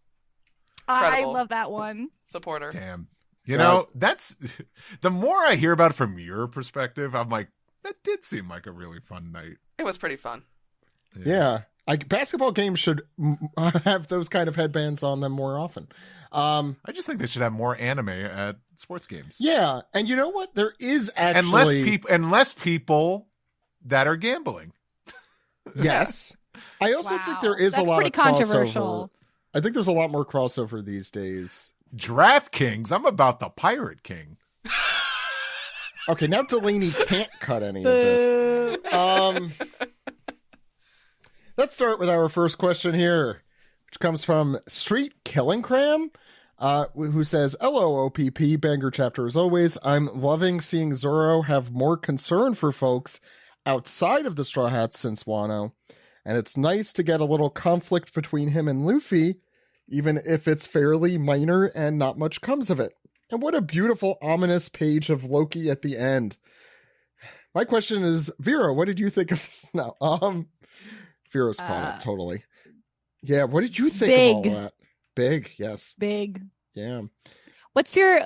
I Incredible. love that one. Supporter. Damn. You know, that's the more I hear about it from your perspective, I'm like, that did seem like a really fun night. It was pretty fun. Yeah. Basketball games should have those kind of headbands on them more often. I just think they should have more anime at sports games. Yeah. And you know what? There is actually... And less people that are gambling. Yes. I also think there is That's a lot pretty of crossover. controversial. I think there's a lot more crossover these days. DraftKings, I'm about the Pirate King. Okay, now Delaney can't cut any of this. Let's start with our first question here, which comes from Street Killing who says, "Hello, OPP, banger chapter as always. I'm loving seeing Zoro have more concern for folks outside of the Straw Hats since Wano, and it's nice to get a little conflict between him and Luffy, even if it's fairly minor and not much comes of it. And what a beautiful, ominous page of Loki at the end. My question is, Vero, what did you think of this? No, Vero's caught up, totally. Yeah, what did you think of all that? Big, yes. Big. Yeah. What's your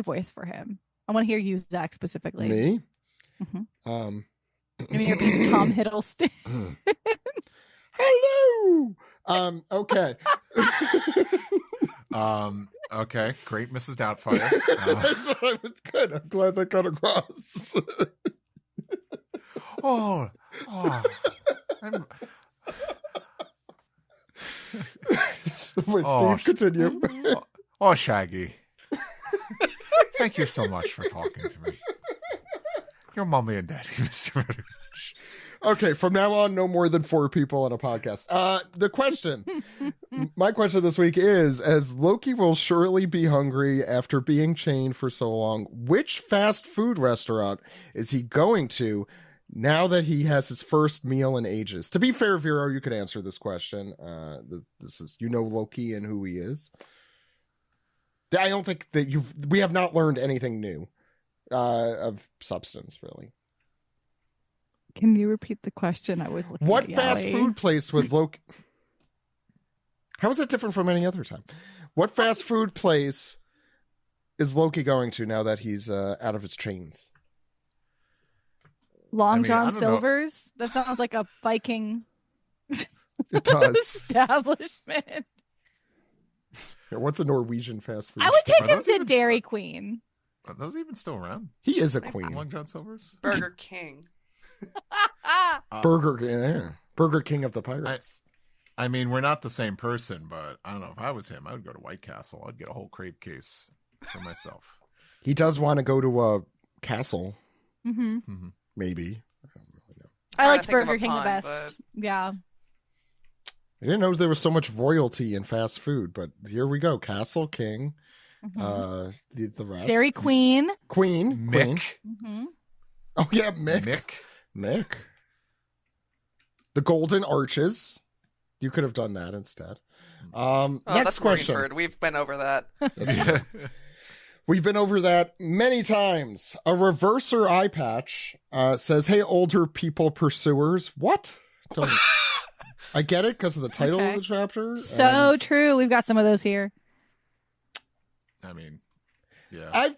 voice for him? I want to hear you, Zach, specifically. Me? Mm-hmm. Give me your piece of Tom Hiddleston. Hello. Okay. Okay. Great, Mrs. Doubtfire. That's what I was good. I'm glad that got across. Steve, continue. Shaggy. Thank you so much for talking to me. Your mommy and daddy, Mr. Reddish. Okay, from now on, no more than 4 people on a podcast. My question this week is, as Loki will surely be hungry after being chained for so long, which fast food restaurant is he going to now that he has his first meal in ages? To be fair, Vero, you could answer this question. This is, Loki and who he is. I don't think that we have not learned anything new of substance, really. Can you repeat the question? I was looking What at fast Yaoi. food place with Loki? How is that different from any other time? What fast food place is Loki going to now that he's out of his chains? Long I John don't know. Silver's? That sounds like a Viking It does. establishment. What's a Norwegian fast food? I would take Are him those to even- Dairy Queen. Are those even still around? He is a queen. Long John Silver's? Burger King. Burger King of the Pirates. I mean, we're not the same person, but I don't know. If I was him, I would go to White Castle. I'd get a whole crave case for myself. He does want to go to a castle, Mm-hmm. Mm-hmm. maybe. I don't really know. I liked think of a Burger King the pun, best. but- Yeah. I didn't know there was so much royalty in fast food, but here we go. Castle, King, Mhm. the rest. Dairy Queen. Queen. Mm-hmm. Oh, yeah, Mick. The Golden Arches. You could have done that instead. Next That's question. Marineford. We've been over that. That's true. We've been over that many times. A reverser eye patch says, "Hey, older people pursuers." What? I get it because of the title Okay. of the chapter. So and true. We've got some of those here. I mean, yeah. I'm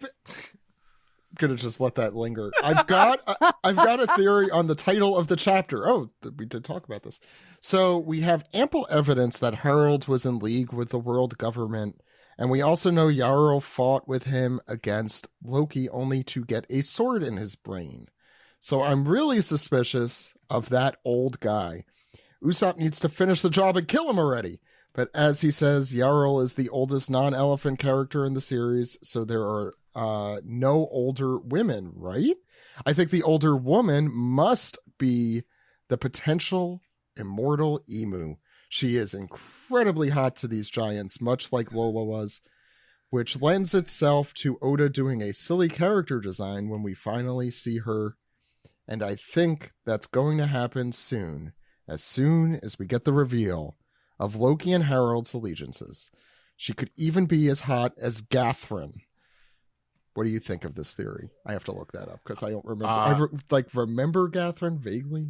gonna just let that linger. I've got a theory on the title of the chapter. Oh, we did talk about this. So we have ample evidence that Harold was in league with the world government, and we also know Jarl fought with him against Loki only to get a sword in his brain. So I'm really suspicious of that old guy. Usopp needs to finish the job and kill him already. But as he says, Jarl is the oldest non-elephant character in the series, so there are no older women, right? I think the older woman must be the potential immortal Emu. She is incredibly hot to these giants, much like Lola was, which lends itself to Oda doing a silly character design when we finally see her. And I think that's going to happen soon as we get the reveal of Loki and Harold's allegiances. She could even be as hot as Gathryn. What do you think of this theory? I have to look that up because I don't remember. Remember Gathryn vaguely.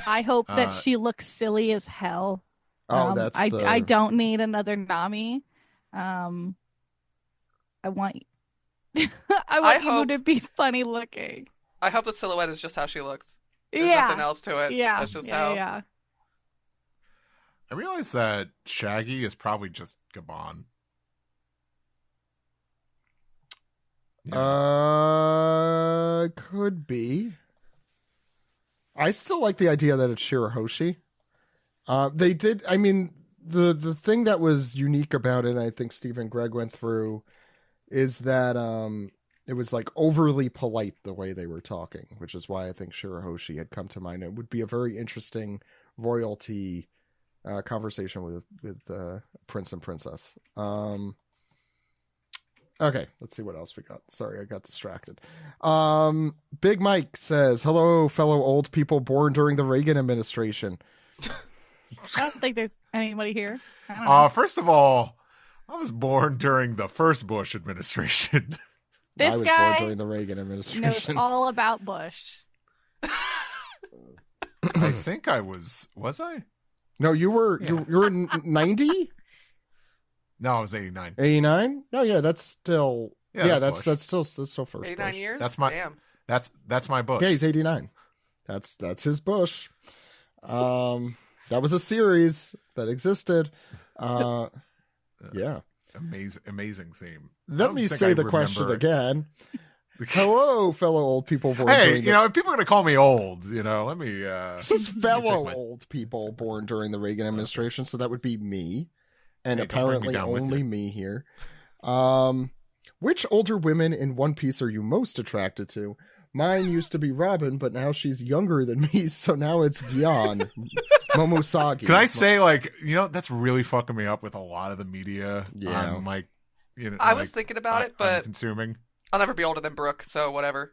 I hope that she looks silly as hell. Oh, I don't need another Nami. I want I want Emu to be funny looking. I hope the silhouette is just how she looks. There's Yeah. nothing else to it. Yeah. That's just yeah, how. yeah. I realize that Shaggy is probably just Gabon. Could be. I still like the idea that it's Shirahoshi. They did. I mean, the thing that was unique about it, I think Steve and Greg went through, is that it was like overly polite the way they were talking, which is why I think Shirahoshi had come to mind. It would be a very interesting royalty conversation with Prince and Princess. Okay, let's see what else we got. Sorry, I got distracted. Big Mike says, "Hello, fellow old people born during the Reagan administration." I don't think there's anybody here. I don't know. First of all, I was born during the first Bush administration. This I was guy born during the Reagan knows administration. all about Bush. I think I was I? No, you were Yeah. you were in 90? No, I was 89. 89? No, yeah, that's still Bush. that's still first 89 Bush. years? That's my- Damn. That's my Bush. Yeah, he's 89. That's his Bush. That was a series that existed. Yeah. Amazing theme. I Let don't me think say I the question remember- again. Hello, fellow old people born Hey, during you know, if people are gonna call me old, you know, let me. This is let me fellow take my- old people born during the Reagan administration, so that would be me, and Hey, don't bring me apparently down with only you. me here. Which older women in One Piece are you most attracted to? Mine used to be Robin, but now she's younger than me, so now it's Gyan Momosagi. Can I say, like, you know, that's really fucking me up with a lot of the media. Yeah. I'm like, you know, I was like, thinking about it, I'm but consuming. I'll never be older than Brooke, so whatever.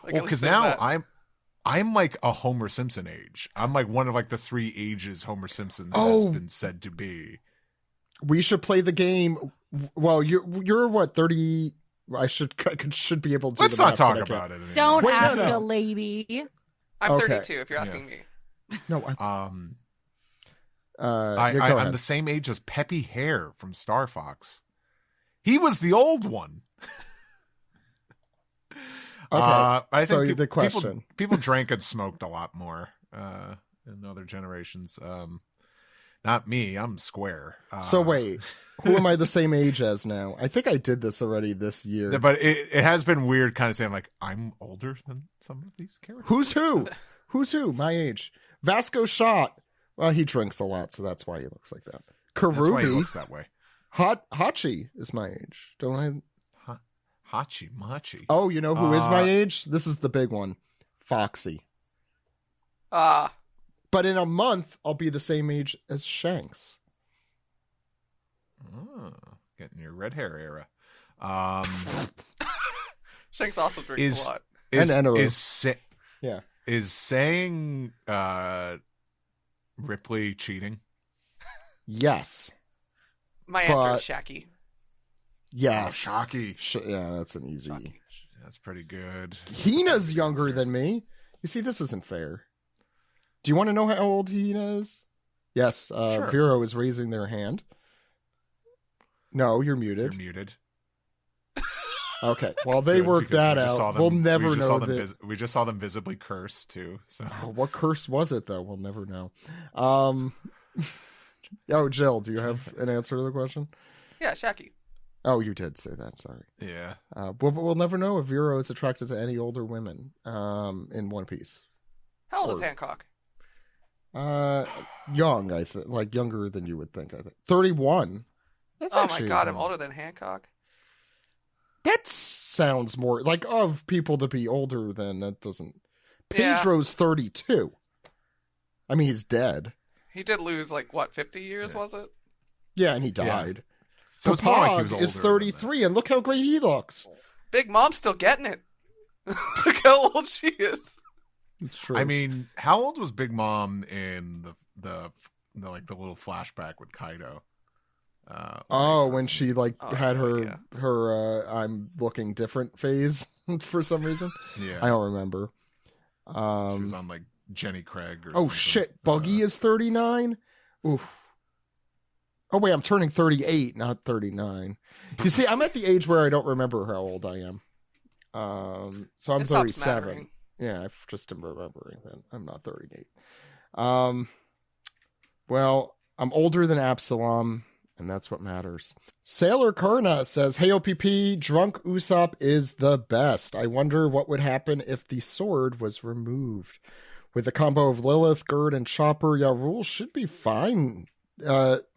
Like, Well, at because least there's now that. I'm like a Homer Simpson age. I'm like one of like the 3 ages Homer Simpson Oh. has been said to be. We should play the game. Well, you're what, 30? I should be able to. Do Let's the not math, talk but I can't. about it anymore. Don't Wait, no, ask no. a lady. I'm Okay. 32, if you're Yeah. asking me. No, I, yeah, go I'm ahead. the same age as Peppy Hare from Star Fox. He was the old one. Okay, I so think the question. people drank and smoked a lot more in other generations. Not me. I'm square. So wait, who am I the same age as now? I think I did this already this year. But it has been weird kind of saying like I'm older than some of these characters. Who's who? Who's who? My age. Vasco Shot. Well, he drinks a lot, so that's why he looks like that. That's why he Karubi. looks that way. Hachi is my age. Don't I? Hachi Machi. Oh, you know who is my age? This is the big one. Foxy. But in a month, I'll be the same age as Shanks. Oh, getting your red hair era. Shanks also drinks a lot. And Enero. Is saying Ripley cheating? Yes. My answer but- is Shaki. Yes. Oh, Shocky. Yeah, that's an easy. Shocky. That's pretty good. Hina's younger than me. You see, this isn't fair. Do you want to know how old Hina is? Yes, Sure. Vero is raising their hand. No, you're You're muted. muted. Okay, well, they Good, worked because that we just saw out. them- We'll never we just know saw them that. we just saw them visibly curse too. So Oh, what curse was it, though? We'll never know. Oh, Jill, do you have an answer to the question? Yeah, Shaki. Oh, you did say that. Sorry. yeah. We'll never know if Vero is attracted to any older women in One Piece. How old is Or- Hancock? Young, I think, like younger than you would think. I think 31. That's Oh my actually, god, I'm older than Hancock. That sounds more like of people to be older than that doesn't. Yeah. Pedro's 32. I mean, he's dead. He did lose, like, what, 50 years, Yeah. was it? Yeah, and he died. So it's more like he Papag was older is than 33, and look how great he looks. Big Mom's still getting it. Look how old she is. It's true. I mean, how old was Big Mom in the like the little flashback with Kaido? when she like Oh, had yeah. her I'm looking different phase for some reason. Yeah, I don't remember. she was on like Jenny Craig. Or Oh something. shit, Buggy is 39. Oof. Oh, wait, I'm turning 38, not 39. You see, I'm at the age where I don't remember how old I am. So I'm It stops 37. mattering. Yeah, I just am remembering that I'm not 38. Well, I'm older than Absalom, and that's what matters. Sailor Karna says, hey, OPP, drunk Usopp is the best. I wonder what would happen if the sword was removed. With the combo of Lilith, Gerd, and Chopper, Yarul should be fine.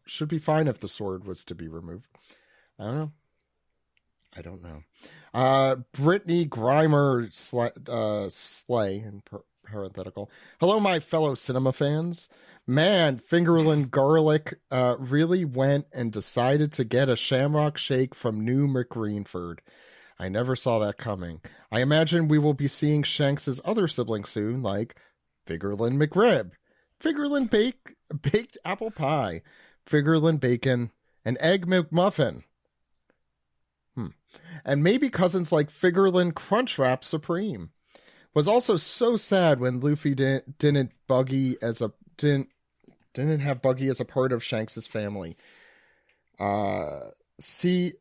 Should be fine if the sword was to be removed. I don't know. Brittany Grimer Slay in parenthetical. Hello, my fellow cinema fans. Man, Fingerlin Garlic really went and decided to get a Shamrock Shake from New McGreenford. I never saw that coming. I imagine we will be seeing Shanks' other siblings soon, like Fingerlin McRib, Fingerlin Baked Apple Pie, Fingerlin Bacon, and Egg McMuffin. And maybe cousins like Fingerlin Crunchwrap Supreme. Was also so sad when Luffy didn't have Buggy as a part of Shanks' family. See,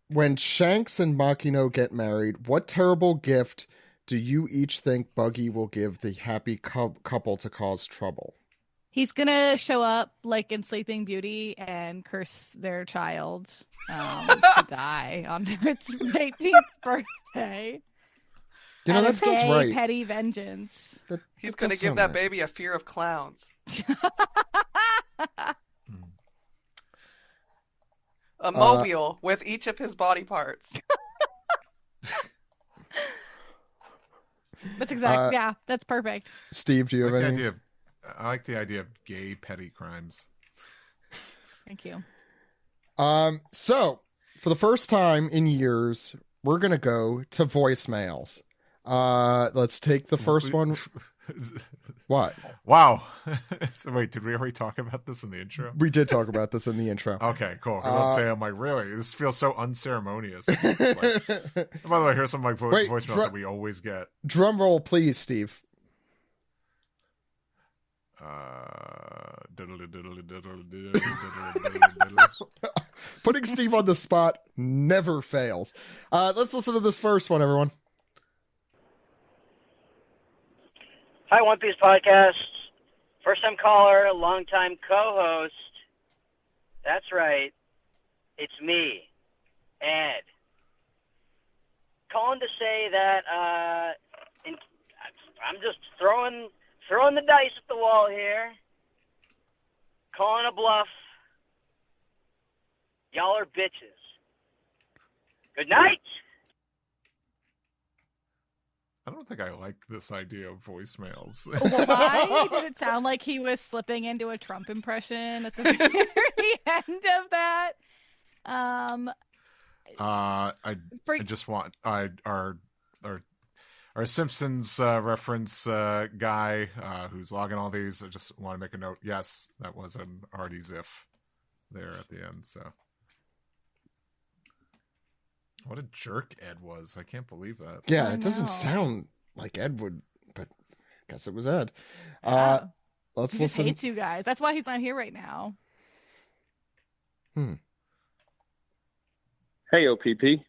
when Shanks and Makino get married, what terrible gift do you each think Buggy will give the happy couple to cause trouble? He's gonna show up like in Sleeping Beauty and curse their child to die on its 18th birthday. You know, that sounds gay, right. Petty vengeance. He's going to give that baby a fear of clowns. A mobile with each of his body parts. That's exactly, yeah, that's perfect. Steve, do you have any? I like the idea of gay petty crimes. Thank you. So, for the first time in years, we're going to go to voicemails. Let's take the first one. What? Wow. So wait, did we already talk about this in the intro? We did talk about this in the intro. Okay, cool. Because I'll say, I'm like, really? This feels so unceremonious. Like... By the way, here's some like voicemails that we always get. Drum roll, please, Steve. Putting Steve on the spot never fails. Let's listen to this first one, everyone. Hi, One Piece Podcast. First time caller, long time co-host. That's right. It's me, Ed. Calling to say that I'm just throwing the dice at the wall here. Calling a bluff. Y'all are bitches. Good night. I don't think I like this idea of voicemails. Why did it sound like he was slipping into a Trump impression at the very end of that? I just want our Simpsons reference guy who's logging all these. I just want to make a note. Yes, that was an Artie Ziff there at the end. So, what a jerk Ed was! I can't believe that. Yeah, it doesn't sound like Ed would, but I guess it was Ed. Yeah. Let's he listen. Hates you guys. That's why he's not here right now. Hey, OPP.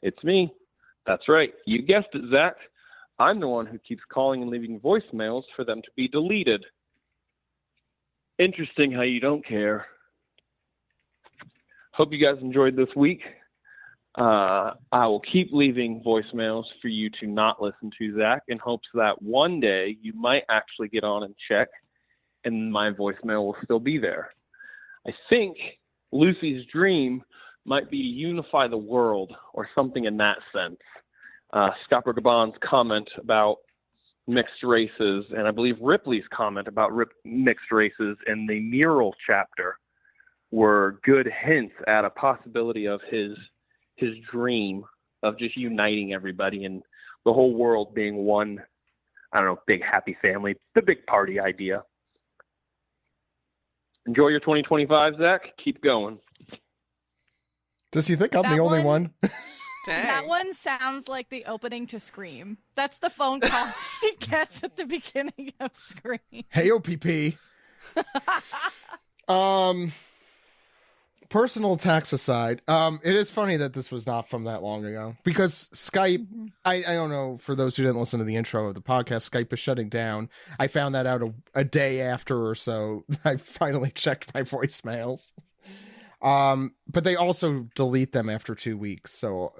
It's me. That's right. You guessed it, Zach. I'm the one who keeps calling and leaving voicemails for them to be deleted. Interesting how you don't care. Hope you guys enjoyed this week. I will keep leaving voicemails for you to not listen to, Zach, in hopes that one day you might actually get on and check, and my voicemail will still be there. I think Luffy's dream might be to unify the world, or something in that sense. Scopper Gabon's comment about mixed races, and I believe Ripley's comment about mixed races in the mural chapter were good hints at a possibility of his dream of just uniting everybody and the whole world being one, I don't know, big happy family, the big party idea. Enjoy your 2025, Zach. Keep going. Does he think I'm the only one? Dang. That one sounds like the opening to Scream. That's the phone call she gets at the beginning of Scream. Hey, OPP. personal attacks aside, it is funny that this was not from that long ago because Skype, I don't know, for those who didn't listen to the intro of the podcast, Skype is shutting down. I found that out a day after or so. I finally checked my voicemails. But they also delete them after 2 weeks. So,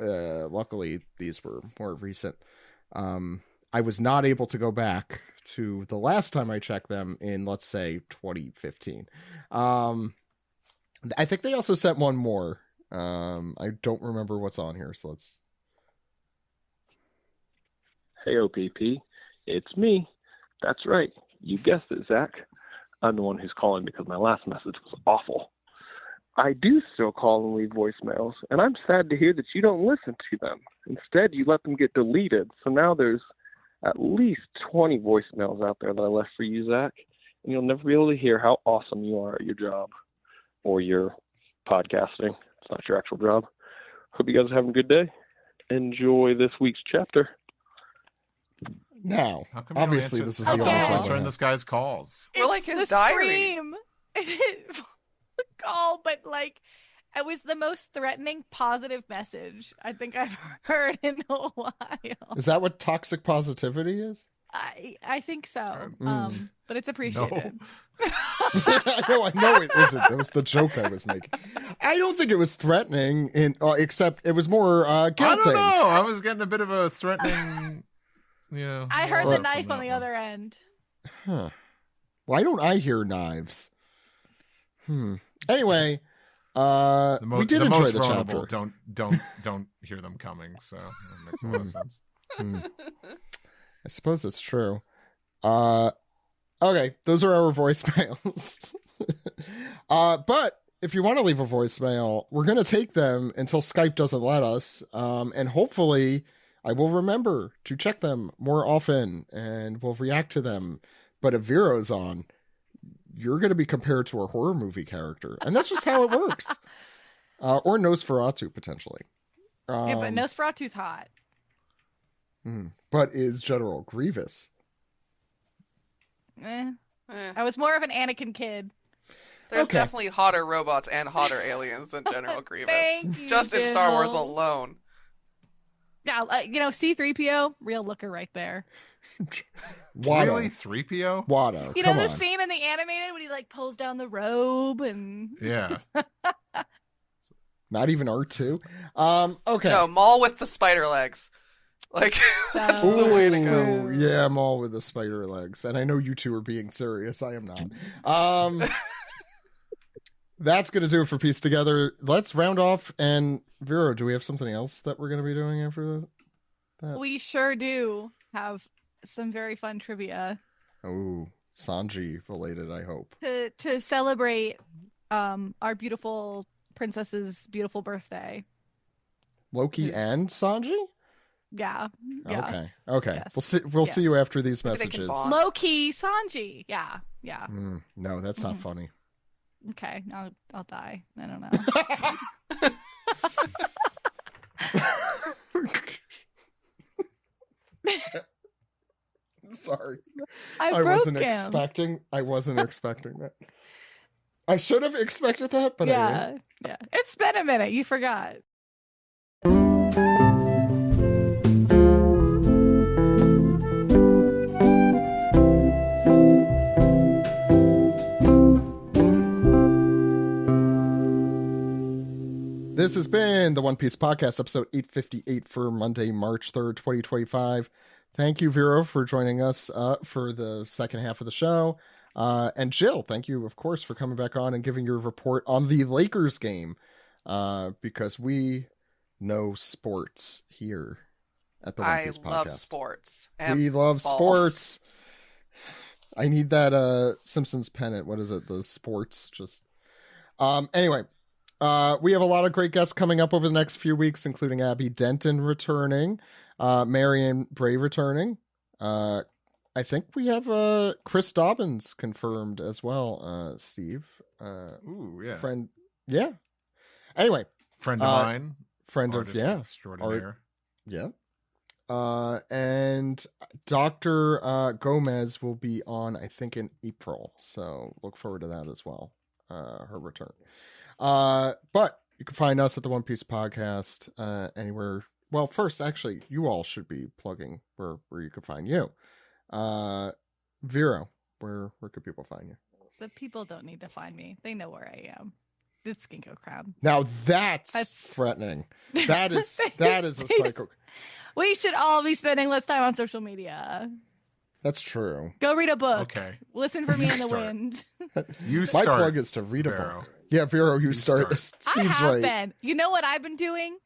luckily these were more recent. I was not able to go back to the last time I checked them in, let's say, 2015. I think they also sent one more. I don't remember what's on here, so let's... Hey, OPP. It's me. That's right. You guessed it, Zach. I'm the one who's calling because my last message was awful. I do still call and leave voicemails, and I'm sad to hear that you don't listen to them. Instead, you let them get deleted, so now there's at least 20 voicemails out there that I left for you, Zach, and you'll never be able to hear how awesome you are at your job or your podcasting. It's not your actual job. Hope you guys are having a good day. Enjoy this week's chapter. Now, How come you don't obviously, answer- this is how the come only you don't time. answer this guy's calls. We're like It's his the diary. scream. Call, but like it was the most threatening positive message I think I've heard in a while. Is that what toxic positivity is? I think so. Mm. But it's appreciated. I know it isn't. That was the joke I was making. I don't think it was threatening, except it was more guilting. I don't know. I was getting a bit of a threatening. I heard the Well, knife on the other end. Huh. Why don't I hear knives? Anyway, we did enjoy most the vulnerable chapter. don't hear them coming. So that makes a lot of sense. I suppose that's true. Okay, those are our voicemails. But if you want to leave a voicemail, we're going to take them until Skype doesn't let us. And hopefully I will remember to check them more often and we'll react to them. But if Vero's on, you're going to be compared to a horror movie character. And that's just how it works. Or Nosferatu, potentially. Yeah, but Nosferatu's hot. But is General Grievous? I was more of an Anakin kid. There's Okay. definitely hotter robots and hotter aliens than General Grievous. Thank you, Just in Star Wars Jill. alone. Yeah, C-3PO, real looker right there. Watto. Really, 3PO? Watto. You know Come the on. scene in the animated when he like pulls down the robe and Yeah. Not even R2. Okay. No, Maul with the spider legs. Like, that's the way to go. Ooh, yeah, I'm all with the spider legs. And I know you two are being serious. I am not. That's going to do it for Piece Together. Let's round off. And Vero, do we have something else that we're going to be doing after that? we sure do have some very fun trivia Oh, Sanji related, I hope. to celebrate our beautiful princess's beautiful birthday. Loki Yes. and Sanji? Yeah. Okay. Yes. We'll see you Yes. after these Maybe they can messages. bond. Low key Sanji. Yeah. No, that's not funny. Okay. I'll die. I don't know. Sorry. I I broke wasn't him. expecting that. I should have expected that, but I didn't. Yeah. It's been a minute. You forgot. This has been the One Piece Podcast, episode 858 for Monday, March 3rd, 2025. Thank you, Vero, for joining us for the second half of the show. And Jill, thank you, of course, for coming back on and giving your report on the Lakers game, because we know sports here at the One I Piece Podcast. love sports. And We love balls. sports. I need that Simpsons pennant. What is it? The sports. Just anyway. We have a lot of great guests coming up over the next few weeks, including Abby Denton returning, Marion Bray returning. I think we have Chris Dobbins confirmed as well, Steve. Ooh, yeah. Friend. Yeah. Anyway. Friend of mine. Friend Artist of, yeah. extraordinaire. Yeah. And Dr. Gomez will be on, I think, in April. So look forward to that as well. Her return. But you can find us at the One Piece Podcast anywhere. Well, first, actually, you all should be plugging where you can find you. Vero, where could people find you? The people don't need to find me. They know where I am. It's Ginkgo Crowd. Now that's threatening. That is a psycho. We should all be spending less time on social media. That's true. Go read a book. Okay. Listen for me in the wind. My plug is to read a book. Yeah, Vero, you start. Steve's I have right. been. You know what I've been doing?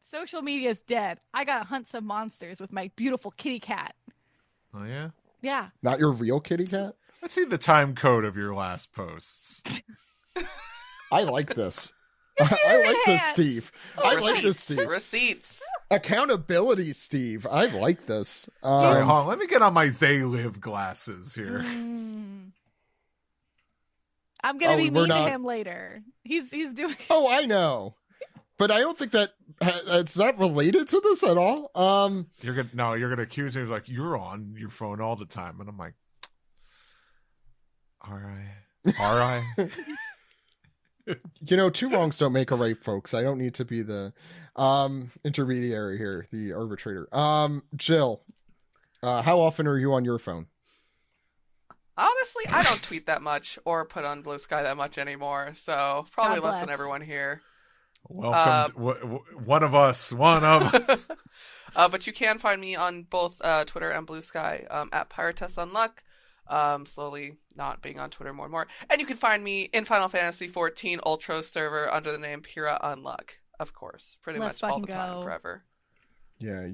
Social media is dead. I gotta hunt some monsters with my beautiful kitty cat. Oh yeah? Yeah. Not your real kitty cat? Let's see the time code of your last posts. I like this. I like this, Steve. I like this, Steve. Receipts. Accountability, Steve. I like this. Sorry, hold on. Let me get on my They Live glasses here. I'm gonna be mean to him later. He's doing. Oh, I know, but I don't think that it's not related to this at all. You're gonna accuse me of like you're on your phone all the time, and I'm like, all right. You know, two wrongs don't make a right, folks. I don't need to be the intermediary here, the arbitrator. Jill, how often are you on your phone? Honestly, I don't tweet that much or put on Blue Sky that much anymore, so probably less than everyone here. Welcome to one of us. But you can find me on both Twitter and Blue Sky at Pirates Unluck. Slowly not being on Twitter more and more. And you can find me in Final Fantasy XIV Ultros server under the name Pyrrha Unluck, of course. Pretty much all the time, forever. Yeah,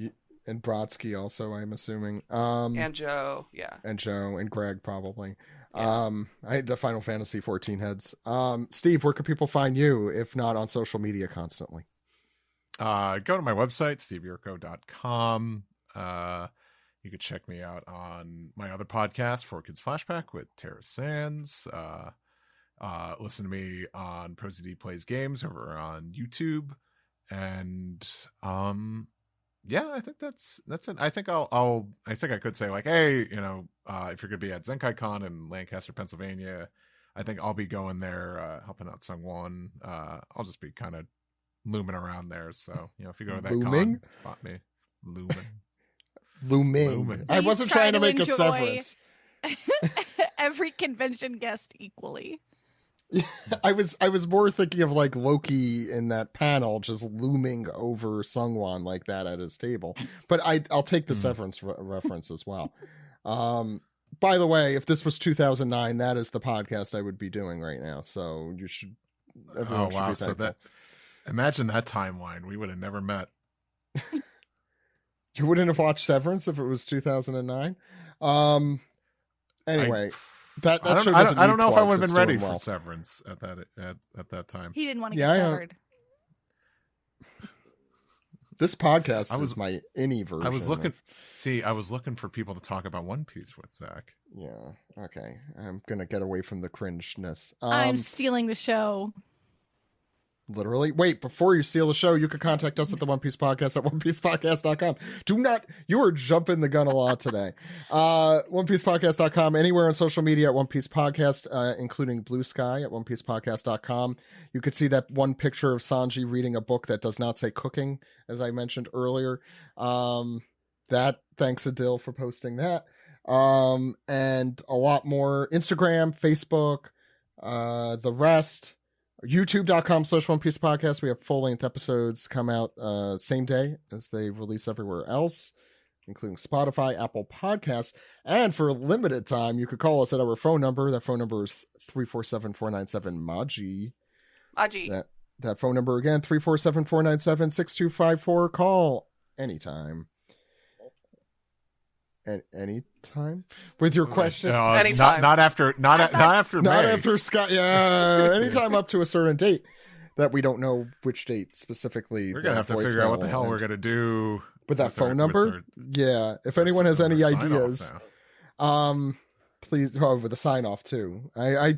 and Brodsky also, I'm assuming. And Joe, yeah. And Joe, and Greg, probably. Yeah. The Final Fantasy XIV heads. Steve, where can people find you, if not on social media constantly? Go to my website, steveyurko.com. You could check me out on my other podcast, 4Kids Flashback with Tara Sands. Listen to me on ProZD Plays Games over on YouTube. And yeah, I think that's it. I think I think I could say like, hey, if you're gonna be at ZenkaiCon in Lancaster, Pennsylvania, I think I'll be going there helping out Sungwon. I'll just be kind of looming around there. So if you go to that con, spot me looming. I wasn't trying to make a severance. Every convention guest equally. I was more thinking of like Loki in that panel just looming over Sungwon like that at his table. But I'll take the severance reference as well. By the way, if this was 2009, that is the podcast I would be doing right now. So everyone should be thankful. Imagine that timeline. We would have never met. You wouldn't have watched Severance if it was 2009. Anyway, that show doesn't I don't know need if I would have plugs. been ready It's doing for well. Severance at that time. He didn't want to get severed. This podcast is my any version. I was looking for people to talk about One Piece with, Zach. Yeah. Okay. I'm gonna get away from the cringeness. I'm stealing the show. Literally. Wait, before you steal the show, you can contact us at the One Piece Podcast at onepiecepodcast.com. You are jumping the gun a lot today. OnePiecePodcast.com, anywhere on social media at One Piece Podcast, including Blue Sky at OnePiecePodcast.com. You could see that one picture of Sanji reading a book that does not say cooking, as I mentioned earlier. Thanks Adil for posting that. And a lot more. Instagram, Facebook, the rest. YouTube.com/One Piece Podcast. We have full-length episodes come out same day as they release everywhere else, including Spotify, Apple Podcasts. And for a limited time, you could call us at our phone number. That phone number is 347-497-MAJI. That phone number again, 347-497-6254. Call anytime. Anytime with your question. Anytime. Not after Scott. Yeah, anytime up to a certain date that we don't know which date specifically. We're gonna have to figure out what the hell we're gonna do with that phone number. Yeah, if anyone has any ideas, please. With the sign off too. I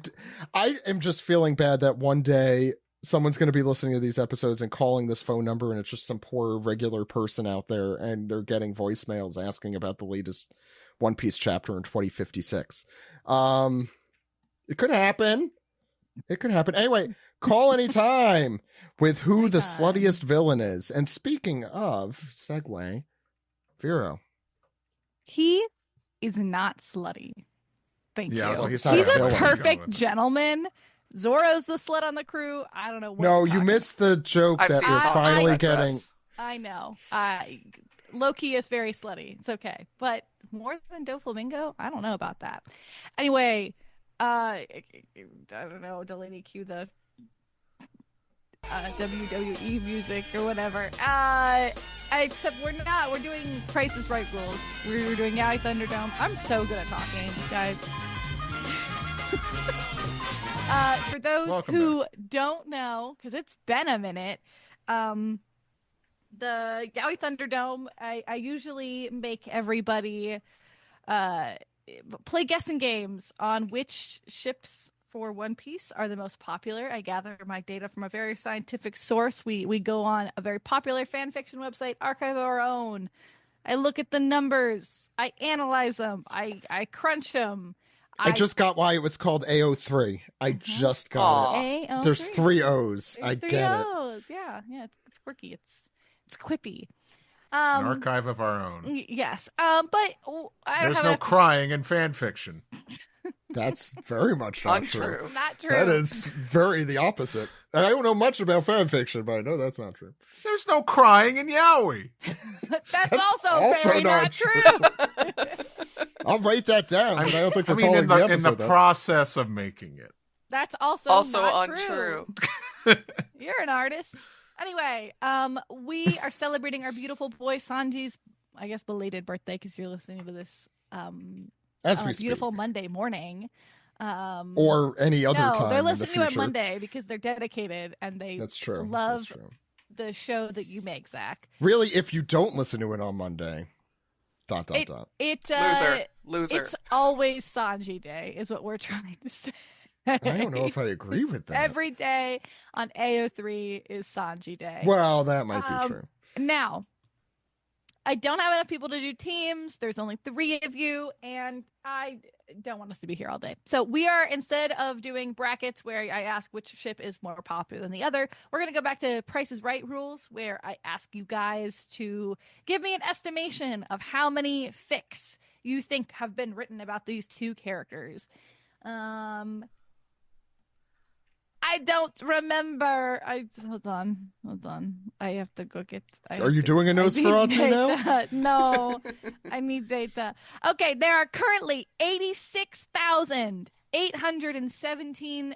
am just feeling bad that one day someone's going to be listening to these episodes and calling this phone number, and it's just some poor regular person out there, and they're getting voicemails asking about the latest One Piece chapter in 2056. It could happen, It could happen. Anyway, call anytime with who the Anytime. sluttiest villain is. And speaking of segue, Vero. He is not slutty. Thank Yeah, I was you. about to He's say, not He's a a villain. perfect gentleman. Zorro's the slut on the crew. I don't know what No, we're you talking missed the joke I've that seen we're Sanji finally in that getting. dress. I know. Loki is very slutty. It's okay. But more than Doflamingo? I don't know about that. Anyway, I don't know. Delaney, cue the WWE music or whatever. Except we're not. We're doing Price is Right rules. We're doing Yaoi Thunderdome. I'm so good at talking, guys. For those Welcome who don't know, because it's been a minute, the Yaoi Thunderdome, I usually make everybody play guessing games on which ships for One Piece are the most popular. I gather my data from a very scientific source. We go on a very popular fan fiction website, Archive of Our Own. I look at the numbers. I analyze them. I crunch them. I just got why it was called AO3. I just got Aw. it. A-O-3. There's 3 O's. There's I three get it. O's. Yeah, it's quirky. It's quippy. An archive of our own. Yes. But I don't There's have no enough- crying in fan fiction. That's very much not Untrue. true. It's not true. That is very the opposite. And I don't know much about fan fiction, but I know that's not true. There's no crying in Yaoi. That's also also very not not true. I'll write that down. But I don't think we're I mean, calling in the the episode that. process of making it. That's also not untrue. You're an artist. Anyway, we are celebrating our beautiful boy Sanji's, I guess, belated birthday because you're listening to this As on we a speak. beautiful Monday morning. Or any other no, time they're in the listening to future. it Monday because they're dedicated and they That's true. love That's true. the show that you make, Zach. Really, if you don't listen to it on Monday, ... Loser. It's always Sanji Day, is what we're trying to say. I don't know if I agree with that. Every day on AO3 is Sanji Day. Well, that might be true. Now, I don't have enough people to do teams. There's only 3 of you, and I don't want us to be here all day. So we are, instead of doing brackets where I ask which ship is more popular than the other, we're going to go back to Price is Right rules, where I ask you guys to give me an estimation of how many fics you think have been written about these 2 characters. I don't remember. Hold on. I have to go get. Are you doing a Nosferatu now? No, I need data. Okay, there are currently 86,817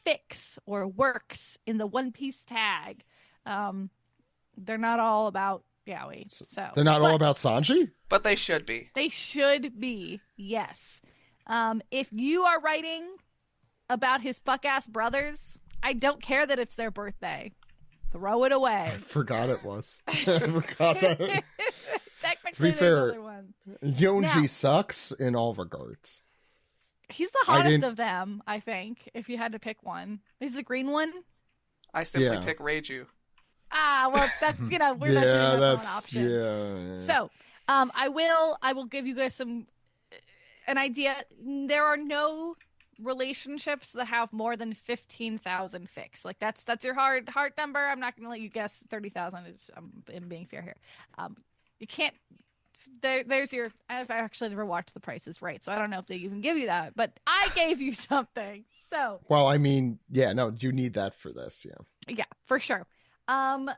fics or works in the One Piece tag. They're not all about Yaoi, so They're not all about Sanji? But they should be. They should be, yes. If you are writing about his fuck-ass brothers, I don't care that it's their birthday. Throw it away. I forgot it was. I forgot that. Technically, To be there's fair, other one. Yonji Now- sucks in all regards. He's the I hottest didn't- of them, I think, if you had to pick one. He's the green one? I simply Yeah. pick Reiju. Ah, well, that's, we're not saying Yeah, that's one that's option. yeah. So, I will give you guys an idea. There are no relationships that have more than 15,000 fics. Like that's your hard number. I'm not going to let you guess 30,000. I'm being fair here. You can't. There's your. I've actually never watched The Price is Right, so I don't know if they even give you that. But I gave you something. So Well, I mean, yeah, no, you need that for this, yeah. yeah, for sure. I'm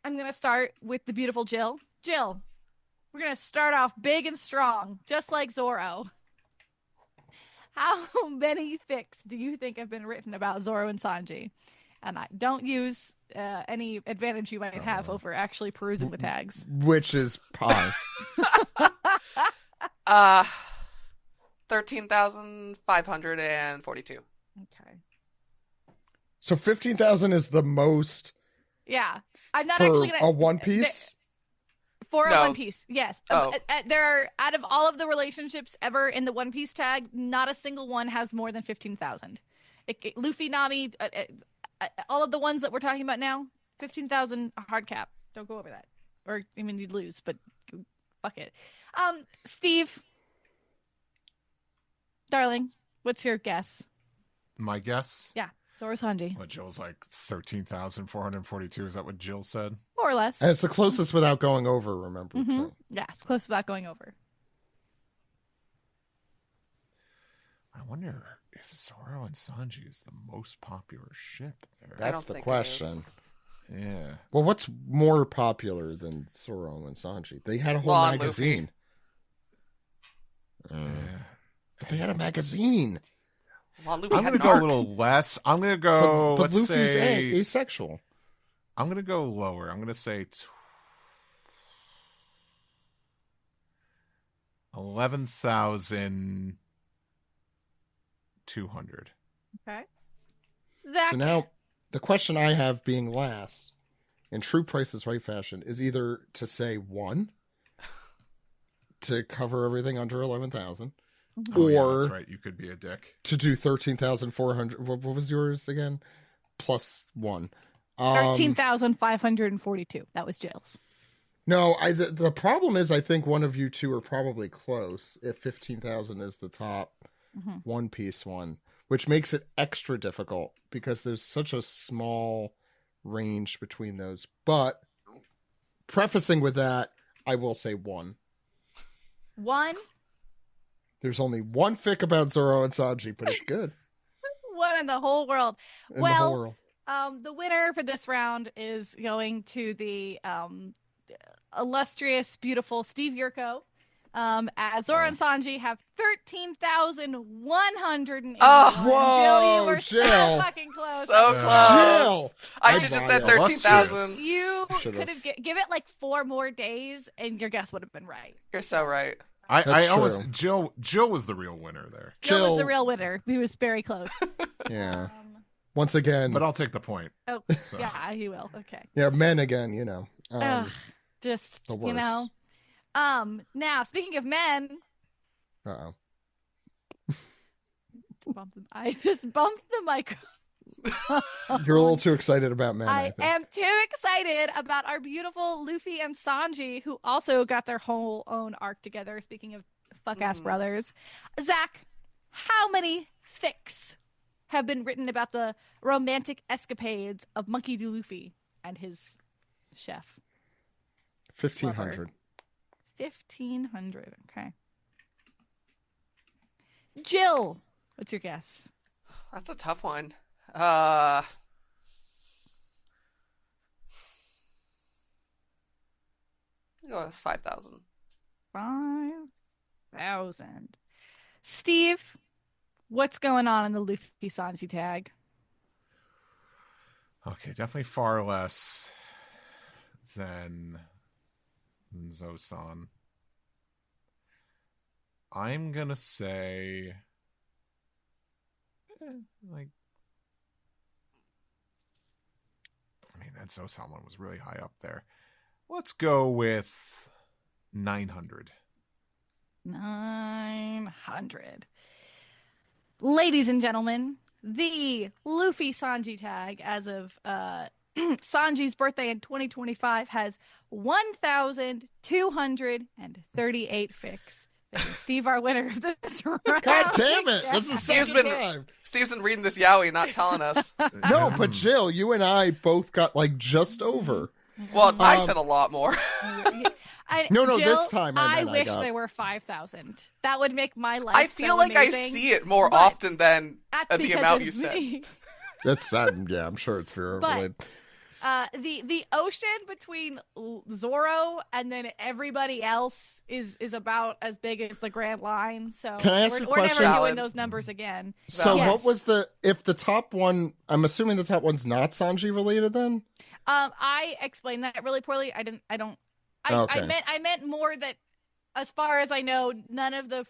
gonna start with the beautiful Jill. Jill, we're gonna start off big and strong, just like Zorro. How many fics do you think have been written about Zorro and Sanji? And I don't use any advantage you might have over actually perusing the tags. Which is pi. 13,542. Okay. So 15,000 is the most Yeah, I'm not for actually gonna a One Piece? For No. a One Piece, yes. Oh. There are, out of all of the relationships ever in the One Piece tag, not a single one has more than 15,000. Luffy, Nami, all of the ones that we're talking about now, 15,000 hard cap. Don't go over that. Or, I mean, you'd lose, but fuck it. Steve, darling, What's your guess? My guess? Yeah, Zoro Sanji. What, Jill's like 13,442? Is that what Jill said? More or less. And it's the closest without going over, remember? Mm-hmm. So. Yeah, it's close without going over. I wonder if Zoro and Sanji is the most popular ship there. That's the question. Yeah. Well, what's more popular than Zoro and Sanji? They had a whole Well, magazine. Yeah. But they had a magazine. Well, Luffy I'm had going to an go arc. a little less. I'm going to go, But let's Luffy's say... asexual. I'm going to go lower. I'm going to say 11,200. Okay. Zach. So now, the question I have being last, in true Price is Right fashion, is either to say 1 to cover everything under 11,000, Oh, yeah, or that's right. You could be a dick. to do 13,400. What was yours again? Plus 1. 13,542. That was Jill's. No, the problem is I think one of you two are probably close if 15,000 is the top One Piece one, which makes it extra difficult because there's such a small range between those. But prefacing with that, I will say 1. 1? There's only one fic about Zoro and Sanji, but it's good. 1 in the whole world. In the whole world. The winner for this round is going to the illustrious, beautiful Steve Yurko. As Zoro and Sanji have 13,180. Oh, whoa, Jill, you were Jill. so fucking close. So close. Jill! I should have said Vile. 13,000. You Should've. could have give it like 4 more days, and your guess would have been right. You're so right. I That's almost true. Jill was the real winner there. Jill was the real winner. He was very close. Yeah. Once again. But I'll take the point. Oh, So. yeah, he will. Okay. Yeah, men again, you know. Ugh, just, the you know. worst. Now, speaking of men, Uh-oh. I just bumped the mic. You're a little too excited about men, I I think. am too excited about our beautiful Luffy and Sanji, who also got their whole own arc together. Speaking of fuck-ass brothers. Zach, how many fics have been written about the romantic escapades of Monkey D. Luffy and his chef? 1,500. 1,500. Okay. Jill, what's your guess? That's a tough one. Go with 5,000. 5,000. Steve, what's going on in the Luffy Sanji tag? Okay, definitely far less than Zosan. I'm gonna say, like, I mean, that Zosan one was really high up there. Let's go with 900. 900. Ladies and gentlemen, the Luffy Sanji tag as of Sanji's birthday in 2025 has 1,238 fics. Steve, our winner of this round. God damn it! This is the second time. Steve's been reading this Yaoi, not telling us. No, but Jill, you and I both got like just over. Well, I said a lot more. No, Jill, this time I wish got... there were 5,000. That would make my life I feel so like amazing. I see it more but often than that's the because amount of you said. me. That's sad. Yeah, I'm sure it's fair. But the ocean between Zoro and then everybody else is about as big as the Grand Line. So Can I ask we're a question? never doing Valid. those numbers again. So Yes. what was if the top one, I'm assuming the top one's not Sanji related then? I explained that really poorly. Okay. I meant more that, as far as I know, none of the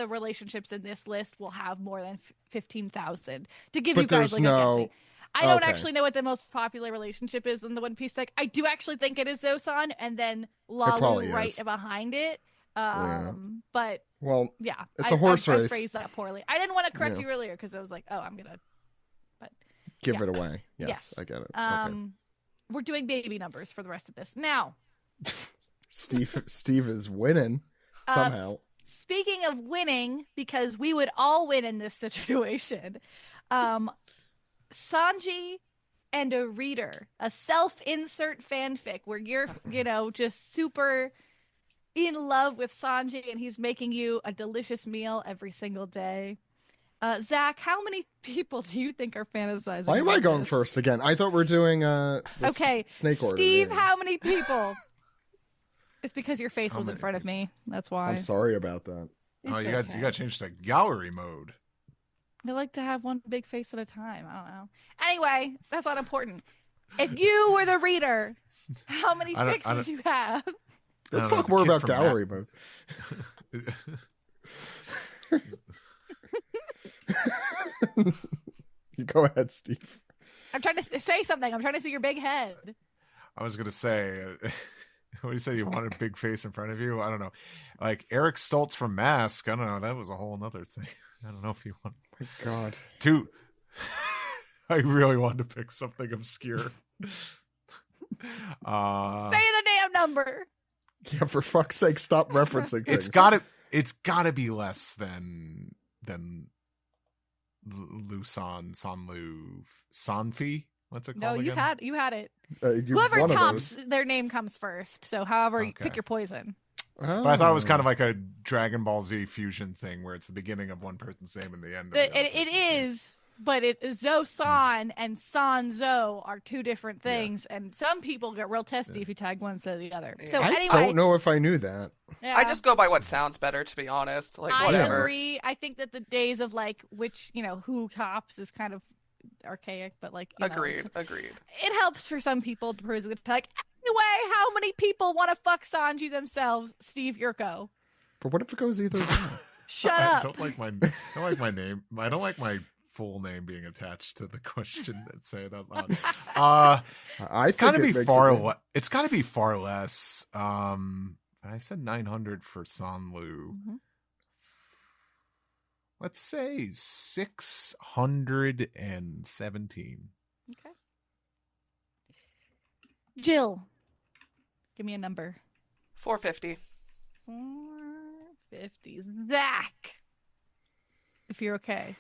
relationships in this list will have more than 15,000 to give But you guys there's like a no- guessing. I don't Okay. actually know what the most popular relationship is in the One Piece deck. I do actually think it is Zosan and then probably Lalu right is. behind it. Yeah. But Well, yeah, it's a horse I race. phrased that poorly. I didn't want to correct Yeah. you earlier because I was like, oh, I'm gonna. give Yeah. it away. Yes, Yes. I get it. We're doing baby numbers for the rest of this now. Okay. Steve is winning somehow. speaking of winning, because we would all win in this situation, Sanji and a reader, a self-insert fanfic where you're, just super in love with Sanji and he's making you a delicious meal every single day. Zach, how many people do you think are fantasizing? Why am I about going this? first again? I thought we're doing Okay, snake order. Steve, yeah. how many people? It's because your face How was in many front of me. That's why. I'm sorry about that. Oh, It's you got okay. to change to gallery mode. I like to have one big face at a time. I don't know. Anyway, that's not important. If you were the reader, how many fics would you have? Let's don't know, talk the more kid about from gallery mode. You go ahead, Steve. I'm trying to say something. I'm trying to see your big head. I was gonna say, what do you say? You wanted a big face in front of you? I don't know. Like Eric Stoltz from Mask. I don't know. That was a whole nother thing. I don't know if you want My God. to. I really wanted to pick something obscure. Say the damn number. Yeah, for fuck's sake, stop referencing things. It's gotta be less than Lusan Sanlu Sanfi. What's it No, called? you again? had it. You- Whoever one of tops, those. their name comes first. So, however, you Okay. pick your poison. Oh. But I thought it was kind of like a Dragon Ball Z fusion thing, where it's the beginning of one person's name and the end. Of the other It person's name. is, but Zo-san and Sanzo are two different things, and some people get real testy if you tag one instead of the other. So I anyway, don't know if I knew that. yeah. I just go by what sounds better, to be honest. Like, I whatever. agree. I think that the days of like which who tops is kind of archaic, but like Agreed. it helps for some people to prove it. Like anyway, how many people want to fuck Sanji themselves? Steve Yurko, But what if it goes either way? shut I up. don't like my name. I don't like my full name being attached to the question that say it out loud. I think Gotta it be makes far. it- It's got to be far less. I said 900 for Sanlu. Mhm. Let's say 617. Okay. Jill, give me a number. 450. 450. Zach, if you're okay,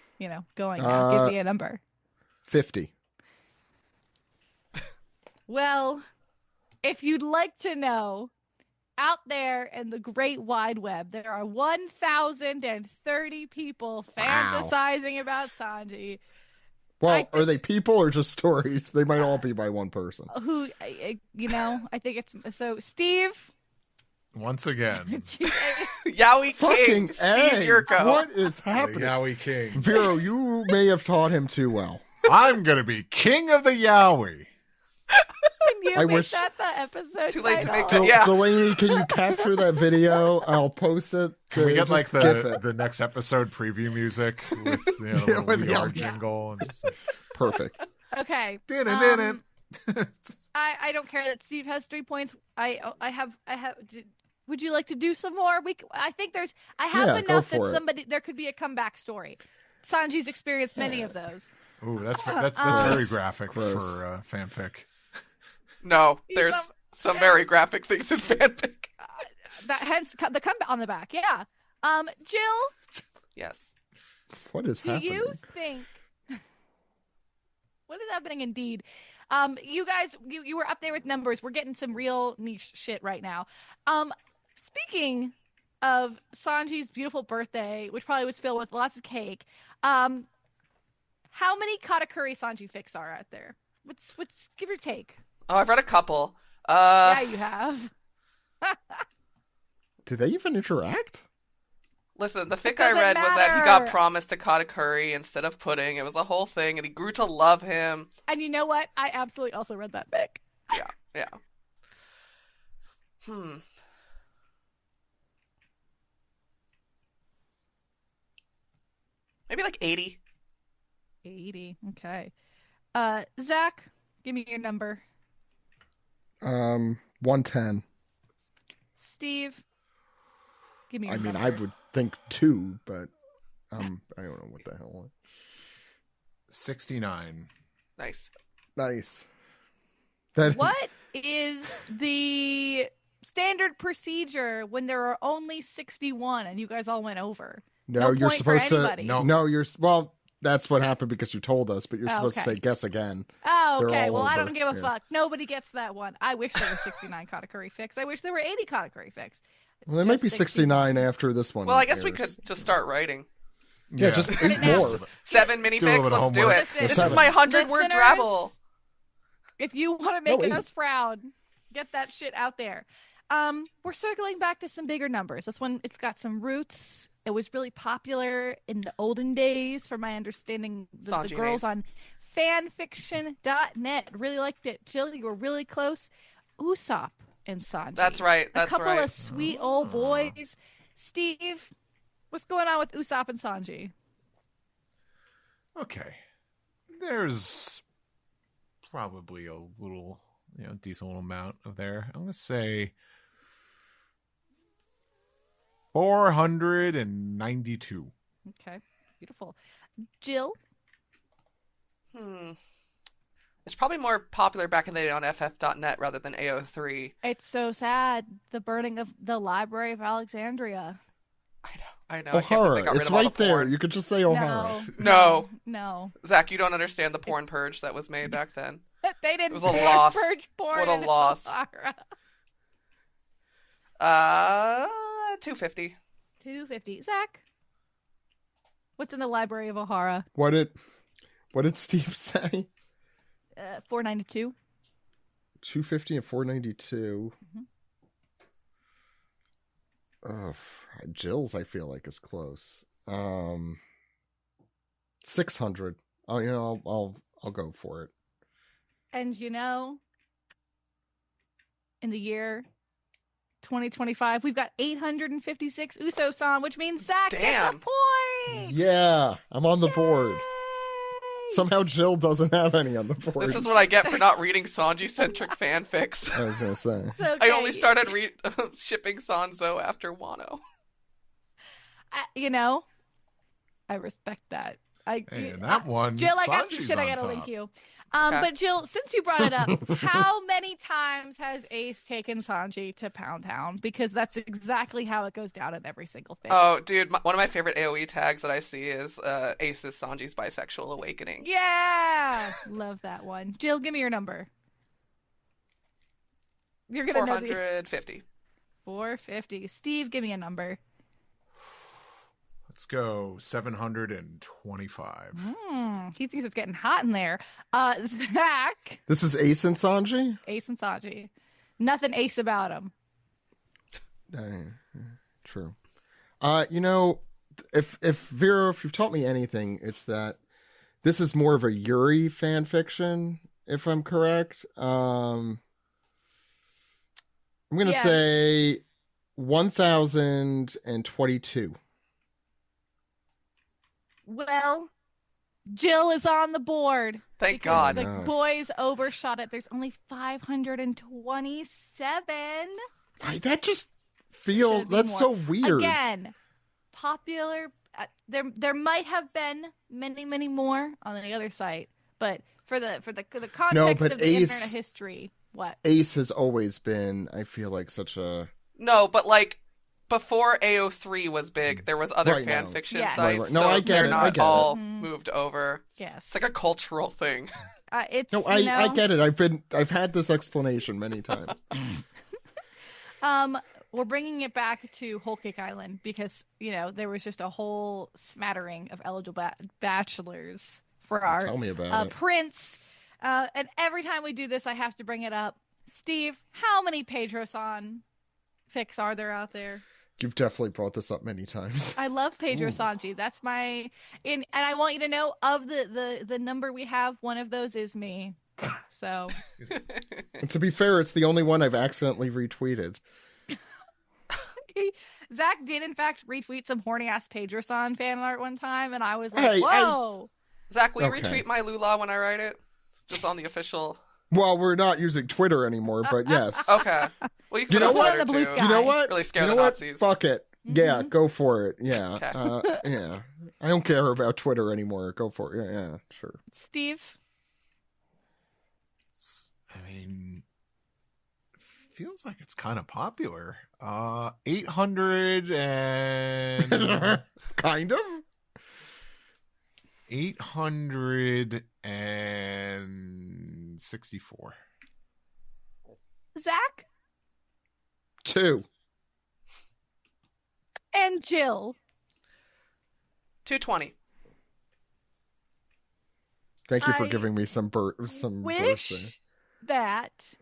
going now, give me a number. 50. Well, if you'd like to know, out there in the great wide web, there are 1,030 people fantasizing about Sanji. Well, are they people or just stories? They might all be by one person. Who, I think it's so. Steve, Once again, Yaoi Fucking King, Steve A! Yurko. What is the happening? Yaoi King. Vero, you may have taught him too well. I'm gonna be king of the Yaoi. can you I make wish- that the episode Too late to title? make that. Yeah. Delaney, can you capture that video? I'll post it. Can we get Just like GIF it. the next episode preview music with Yeah, with the the- jingle and just Perfect. Okay. didn't. I don't care that Steve has 3 points. I have. Would you like to do some more? I think I have Yeah, go enough that for it. there could be a comeback story. Sanji's experienced many of those. Ooh, that's very Gross. graphic Gross. for fanfic. No, He's there's a- some very graphic things in fanfic. That hence the comeback on the back. Yeah. Jill, Yes. What is do happening? you think? What is happening? Indeed. You guys, you were up there with numbers. We're getting some real niche shit right now. Speaking of Sanji's beautiful birthday, which probably was filled with lots of cake, how many Katakuri Sanji fics are out there? What's give or take? Oh, I've read a couple. Yeah, you have. Do they even interact? Listen, the fic doesn't I read was that he got matter. promised a Katakuri instead of pudding. It was a whole thing, and he grew to love him. And you know what? I absolutely also read that fic. Yeah. Maybe like 80. 80. Okay. Zach, give me your number. 110. Steve, give me your I mean, number. I would think 2, but I don't know what the hell. 69. Nice. Nice. That What is the standard procedure when there are only 61 and you guys all went over. No, you're point for supposed to. anybody. No, well, that's what happened because you told us, but you're supposed to Okay. say guess again. Oh, They're okay. all Well, I over. don't give a Yeah. fuck. Nobody gets that one. I wish there was 69 katakuri fix. I wish there were 80 katakuri fix. It's Well, there might just be 69 after this one. Well, I guess we airs. could just start writing. Yeah, just Put it 8 now. more. 7 minifigs. Do a little Let's do homework. it. Listen, This is 7. my 100-word Listeners, drabble. If you want to make No, 8. us proud, get that shit out there. We're circling back to some bigger numbers. This one, it's got some roots. It was really popular in the olden days, from my understanding. The Sanji girls days. on fanfiction.net really liked it. Jill, you were really close. Usopp and Sanji. That's right. A That's couple right. of sweet old boys. Steve, what's going on with Usopp and Sanji? Okay. There's probably a little, decent little amount of there. I'm going to say 492. Okay, beautiful. Jill? It's probably more popular back in the day on FF.net rather than AO3. It's so sad. The burning of the Library of Alexandria. I know. I can't believe they O'Hara. got rid It's of all right the there. porn. You could just say O'Hara. No. No. Zach, you don't understand the porn purge that was made back then. They didn't It was a loss. purge porn. What a in loss. O'Hara. 250. 250. Zach? What's in the Library of O'Hara? What did Steve say? 492. 250 and 492. Mhm. Jill's, I feel like, is close. 600. Oh, I'll go for it. And in the year 2025, we've got 856 Uso-san, which means Zach gets a Damn. point. Yeah, I'm on the board. Yay! Somehow Jill doesn't have any on the board. This is what I get for not reading Sanji-centric fanfics. I was gonna say. It's okay. I only started shipping Sanzo after Wano. I respect that. Hey, and that one, Jill, I got some Sanji's shit I on gotta top. link you. Okay. But Jill, since you brought it up, how many times has Ace taken Sanji to Pound Town? Because that's exactly how it goes down in every single thing. Oh, dude, one of my favorite AoE tags that I see is Ace's Sanji's bisexual awakening. Yeah, love that one. Jill, give me your number. You're gonna know the 450. 450. Steve, give me a number. Let's go 725. He thinks it's getting hot in there. Zach, This is Ace and Sanji? Ace and Sanji. Nothing Ace about him. True. If Vero, if you've taught me anything, it's that this is more of a Yuri fan fiction, if I'm correct. I'm gonna Yes. say 1022. Well, Jill is on the board. Thank because God. The No. boys overshot it. There's only 527. That just Should be that's more. so weird. Again, popular. There might have been many, many more on the other site, but for the context but of the Ace- internet history, what? Ace has always been, I feel like, such a No, but like before AO3 was big, there was other Right, fan no. fiction Yes. sites. Right. No, so I get they're it, not I get it. all Mhm. moved over. Yes, It's like a cultural thing. it's no. I get it. I've had this explanation many times. We're bringing it back to Whole Cake Island because there was just a whole smattering of eligible bachelors for our Tell me about it. prince. And every time we do this, I have to bring it up. Steve, how many Pedro-san fics are there out there? You've definitely brought this up many times. I love Pedro Sanji. That's and I want you to know of the number we have, one of those is me. So And to be fair, it's the only one I've accidentally retweeted. Zach did in fact retweet some horny ass Pedro-san fan art one time, and I was like, Hey, whoa. Zach, will you Okay. retweet my Lula when I write it? Just on the official. Well, we're not using Twitter anymore, but yes. Okay. Well, you can You put know it on what? Twitter The blue too. sky. You know what? Really scare you know the what? Nazis. Fuck it. Yeah, Mhm. go for it. Yeah. Okay. Yeah. I don't care about Twitter anymore. Go for it. Yeah, sure. Steve, I mean, feels like it's kind of popular. 800 and Kind of. 864. Zach 2. and Jill. 220. Thank you for I giving me some birthday. Wish that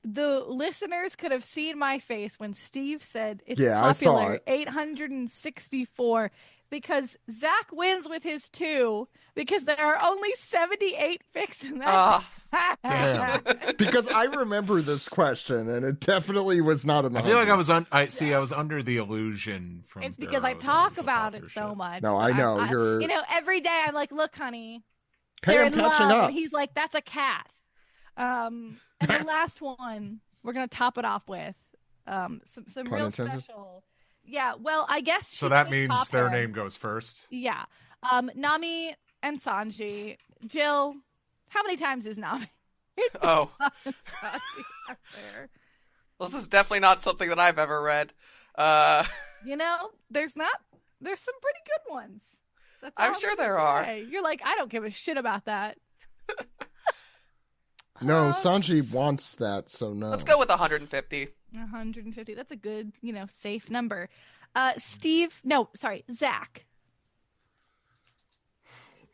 the listeners could have seen my face when Steve said it's Yeah, I saw popular it. 864 because Zach wins with his 2 because there are only 78 fics in that. Damn. Because I remember this question, and it definitely was not in the. I feel like I hundreds. was I was under the illusion from. It's because I Vero that talk was a about it popular so show. much. No, that I know, you're- You know, every day I'm like, look, honey, Hey, they're I'm in catching love. up. And he's like, that's a cat. And the last one, we're gonna top it off with some Pun real intended. special. Yeah, well, I guess So she that could means top their him. name goes first. Yeah, Nami and Sanji. Jill, how many times is Nami? Oh, and Sanji up there? well, this is definitely not something that I've ever read. You know, there's some pretty good ones. That's all I'm sure gonna there are. say. You're like, I don't give a shit about that. No, Uh, Sanji wants that, so no. Let's go with 150. 150. That's a good, safe number. Zach.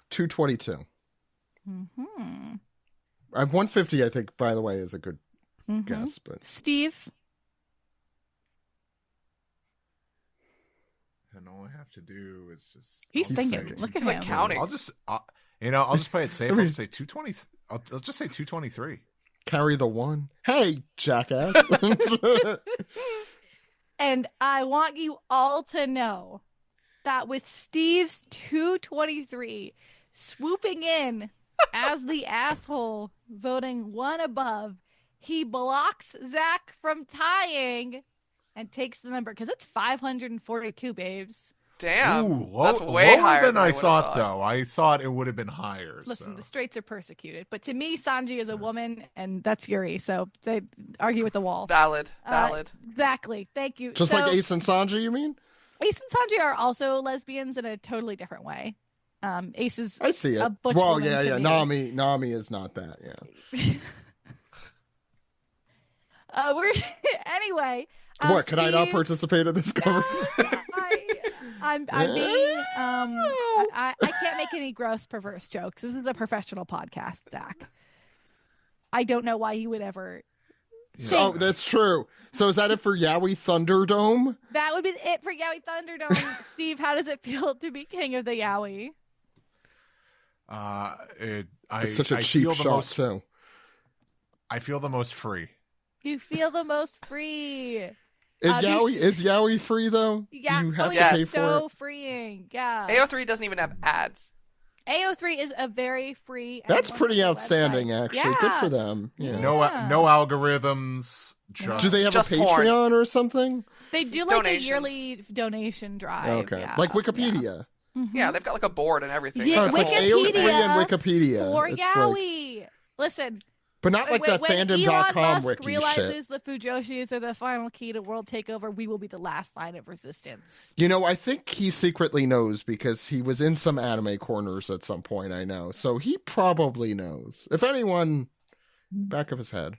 222. Mm-hmm. 150, I think, by the way, is a good Mm-hmm. guess, but Steve. And all I have to do is just. He's He's thinking. thinking. Look at He's him. like counting. I'll just play it safe. I'll just say 220. I'll just say 223. carry the 1. Hey, jackass. And I want you all to know that with Steve's 223 swooping in as the asshole, voting 1 above, he blocks Zach from tying and takes the number because it's 542, babes. Damn. Ooh, That's way lower higher than I would've thought, though. I thought it would have been higher. Listen, so. the straights are persecuted, but to me, Sanji is a woman, and that's Yuri. So they argue with the wall. Valid. Exactly. Thank you. Just So, like Ace and Sanji, you mean? Ace and Sanji are also lesbians in a totally different way. Ace is I see it. a butch Well, woman yeah, to yeah. me. Nami is not that, yeah. We're anyway. What, can I not Steve- participate in this conversation? I'm being I can't make any gross perverse jokes. This is a professional podcast, Zach. I don't know why you would ever Oh, that's true. So is that it for Yaoi Thunderdome? That would be it for Yaoi Thunderdome. Steve, how does it feel to be king of the Yaoi? It's such a I cheap feel the shot, most, too. I feel the most free. You feel the most free. Is you Yaoi free, though? Yeah, Do you have to yes. pay for so it? freeing. Yeah. AO3 doesn't even have ads. AO3 is a very free. and That's pretty wonderful outstanding, website. actually. Good Yeah. for them. Yeah. No algorithms. Just, Do they have Just a porn. Patreon or something? They do like Donations. a yearly donation drive. Okay. yeah. Like Wikipedia. Yeah. Yeah, they've got like a board and everything. Yeah, Oh, it's like AO3 and Wikipedia. For It's like, Yaoi. Listen, but not like that when Elon fandom.com Musk wiki realizes shit. the Fujoshis are the final key to world takeover, we will be the last line of resistance. You know, I think he secretly knows because he was in some anime corners at some point, I know. So he probably knows. If anyone, back of his head.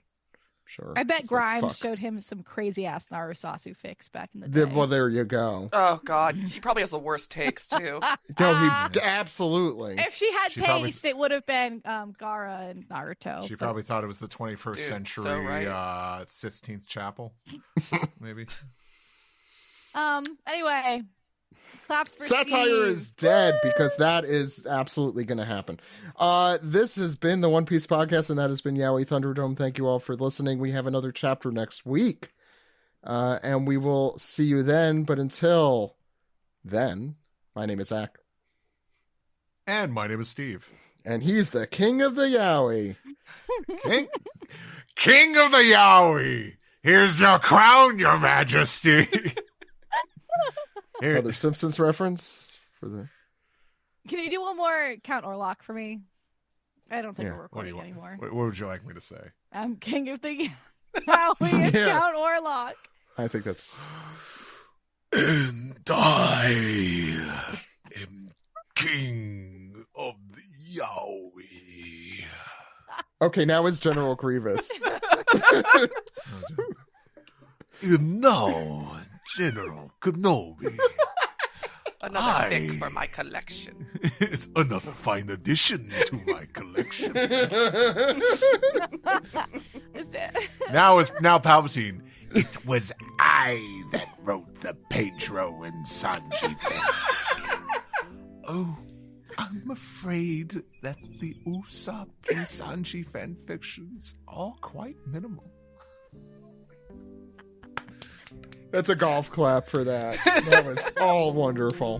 Sure. I bet It's like, Grimes fuck. showed him some crazy ass Narusasu fix back in the day. Well, there you go. Oh god, he probably has the worst takes too. No, he absolutely. If she had She taste, probably- it would have been Gara and Naruto. She but- probably thought it was the 21st Dude, century so right. Sistine Chapel, maybe. Anyway, claps for Satire Steve. is dead because that is absolutely going to happen. This has been the One Piece podcast, and that has been Yaoi Thunderdome. Thank you all for listening. We have another chapter next week, and we will see you then. But until then, my name is Zach, And my name is Steve. and he's the king of the Yaoi. King of the Yaoi. Here's your crown, your majesty. Here, Another Simpsons reference for the. Can you do one more Count Orlok for me? I don't think Yeah, we're what do recording you want? anymore. What would you like me to say? I'm king of the. Yaoi is Yeah. Count Orlok. I think that's. And I am king of the Yaoi. Okay, now it's General Grievous. And now, General Kenobi. Another pick for my collection. It's another fine addition to my collection. Is it? Now Palpatine. It was I that wrote the Pedro and Sanji fanfic. Oh, I'm afraid that the Usopp and Sanji fanfictions are quite minimal. That's a golf clap for that. That was all wonderful.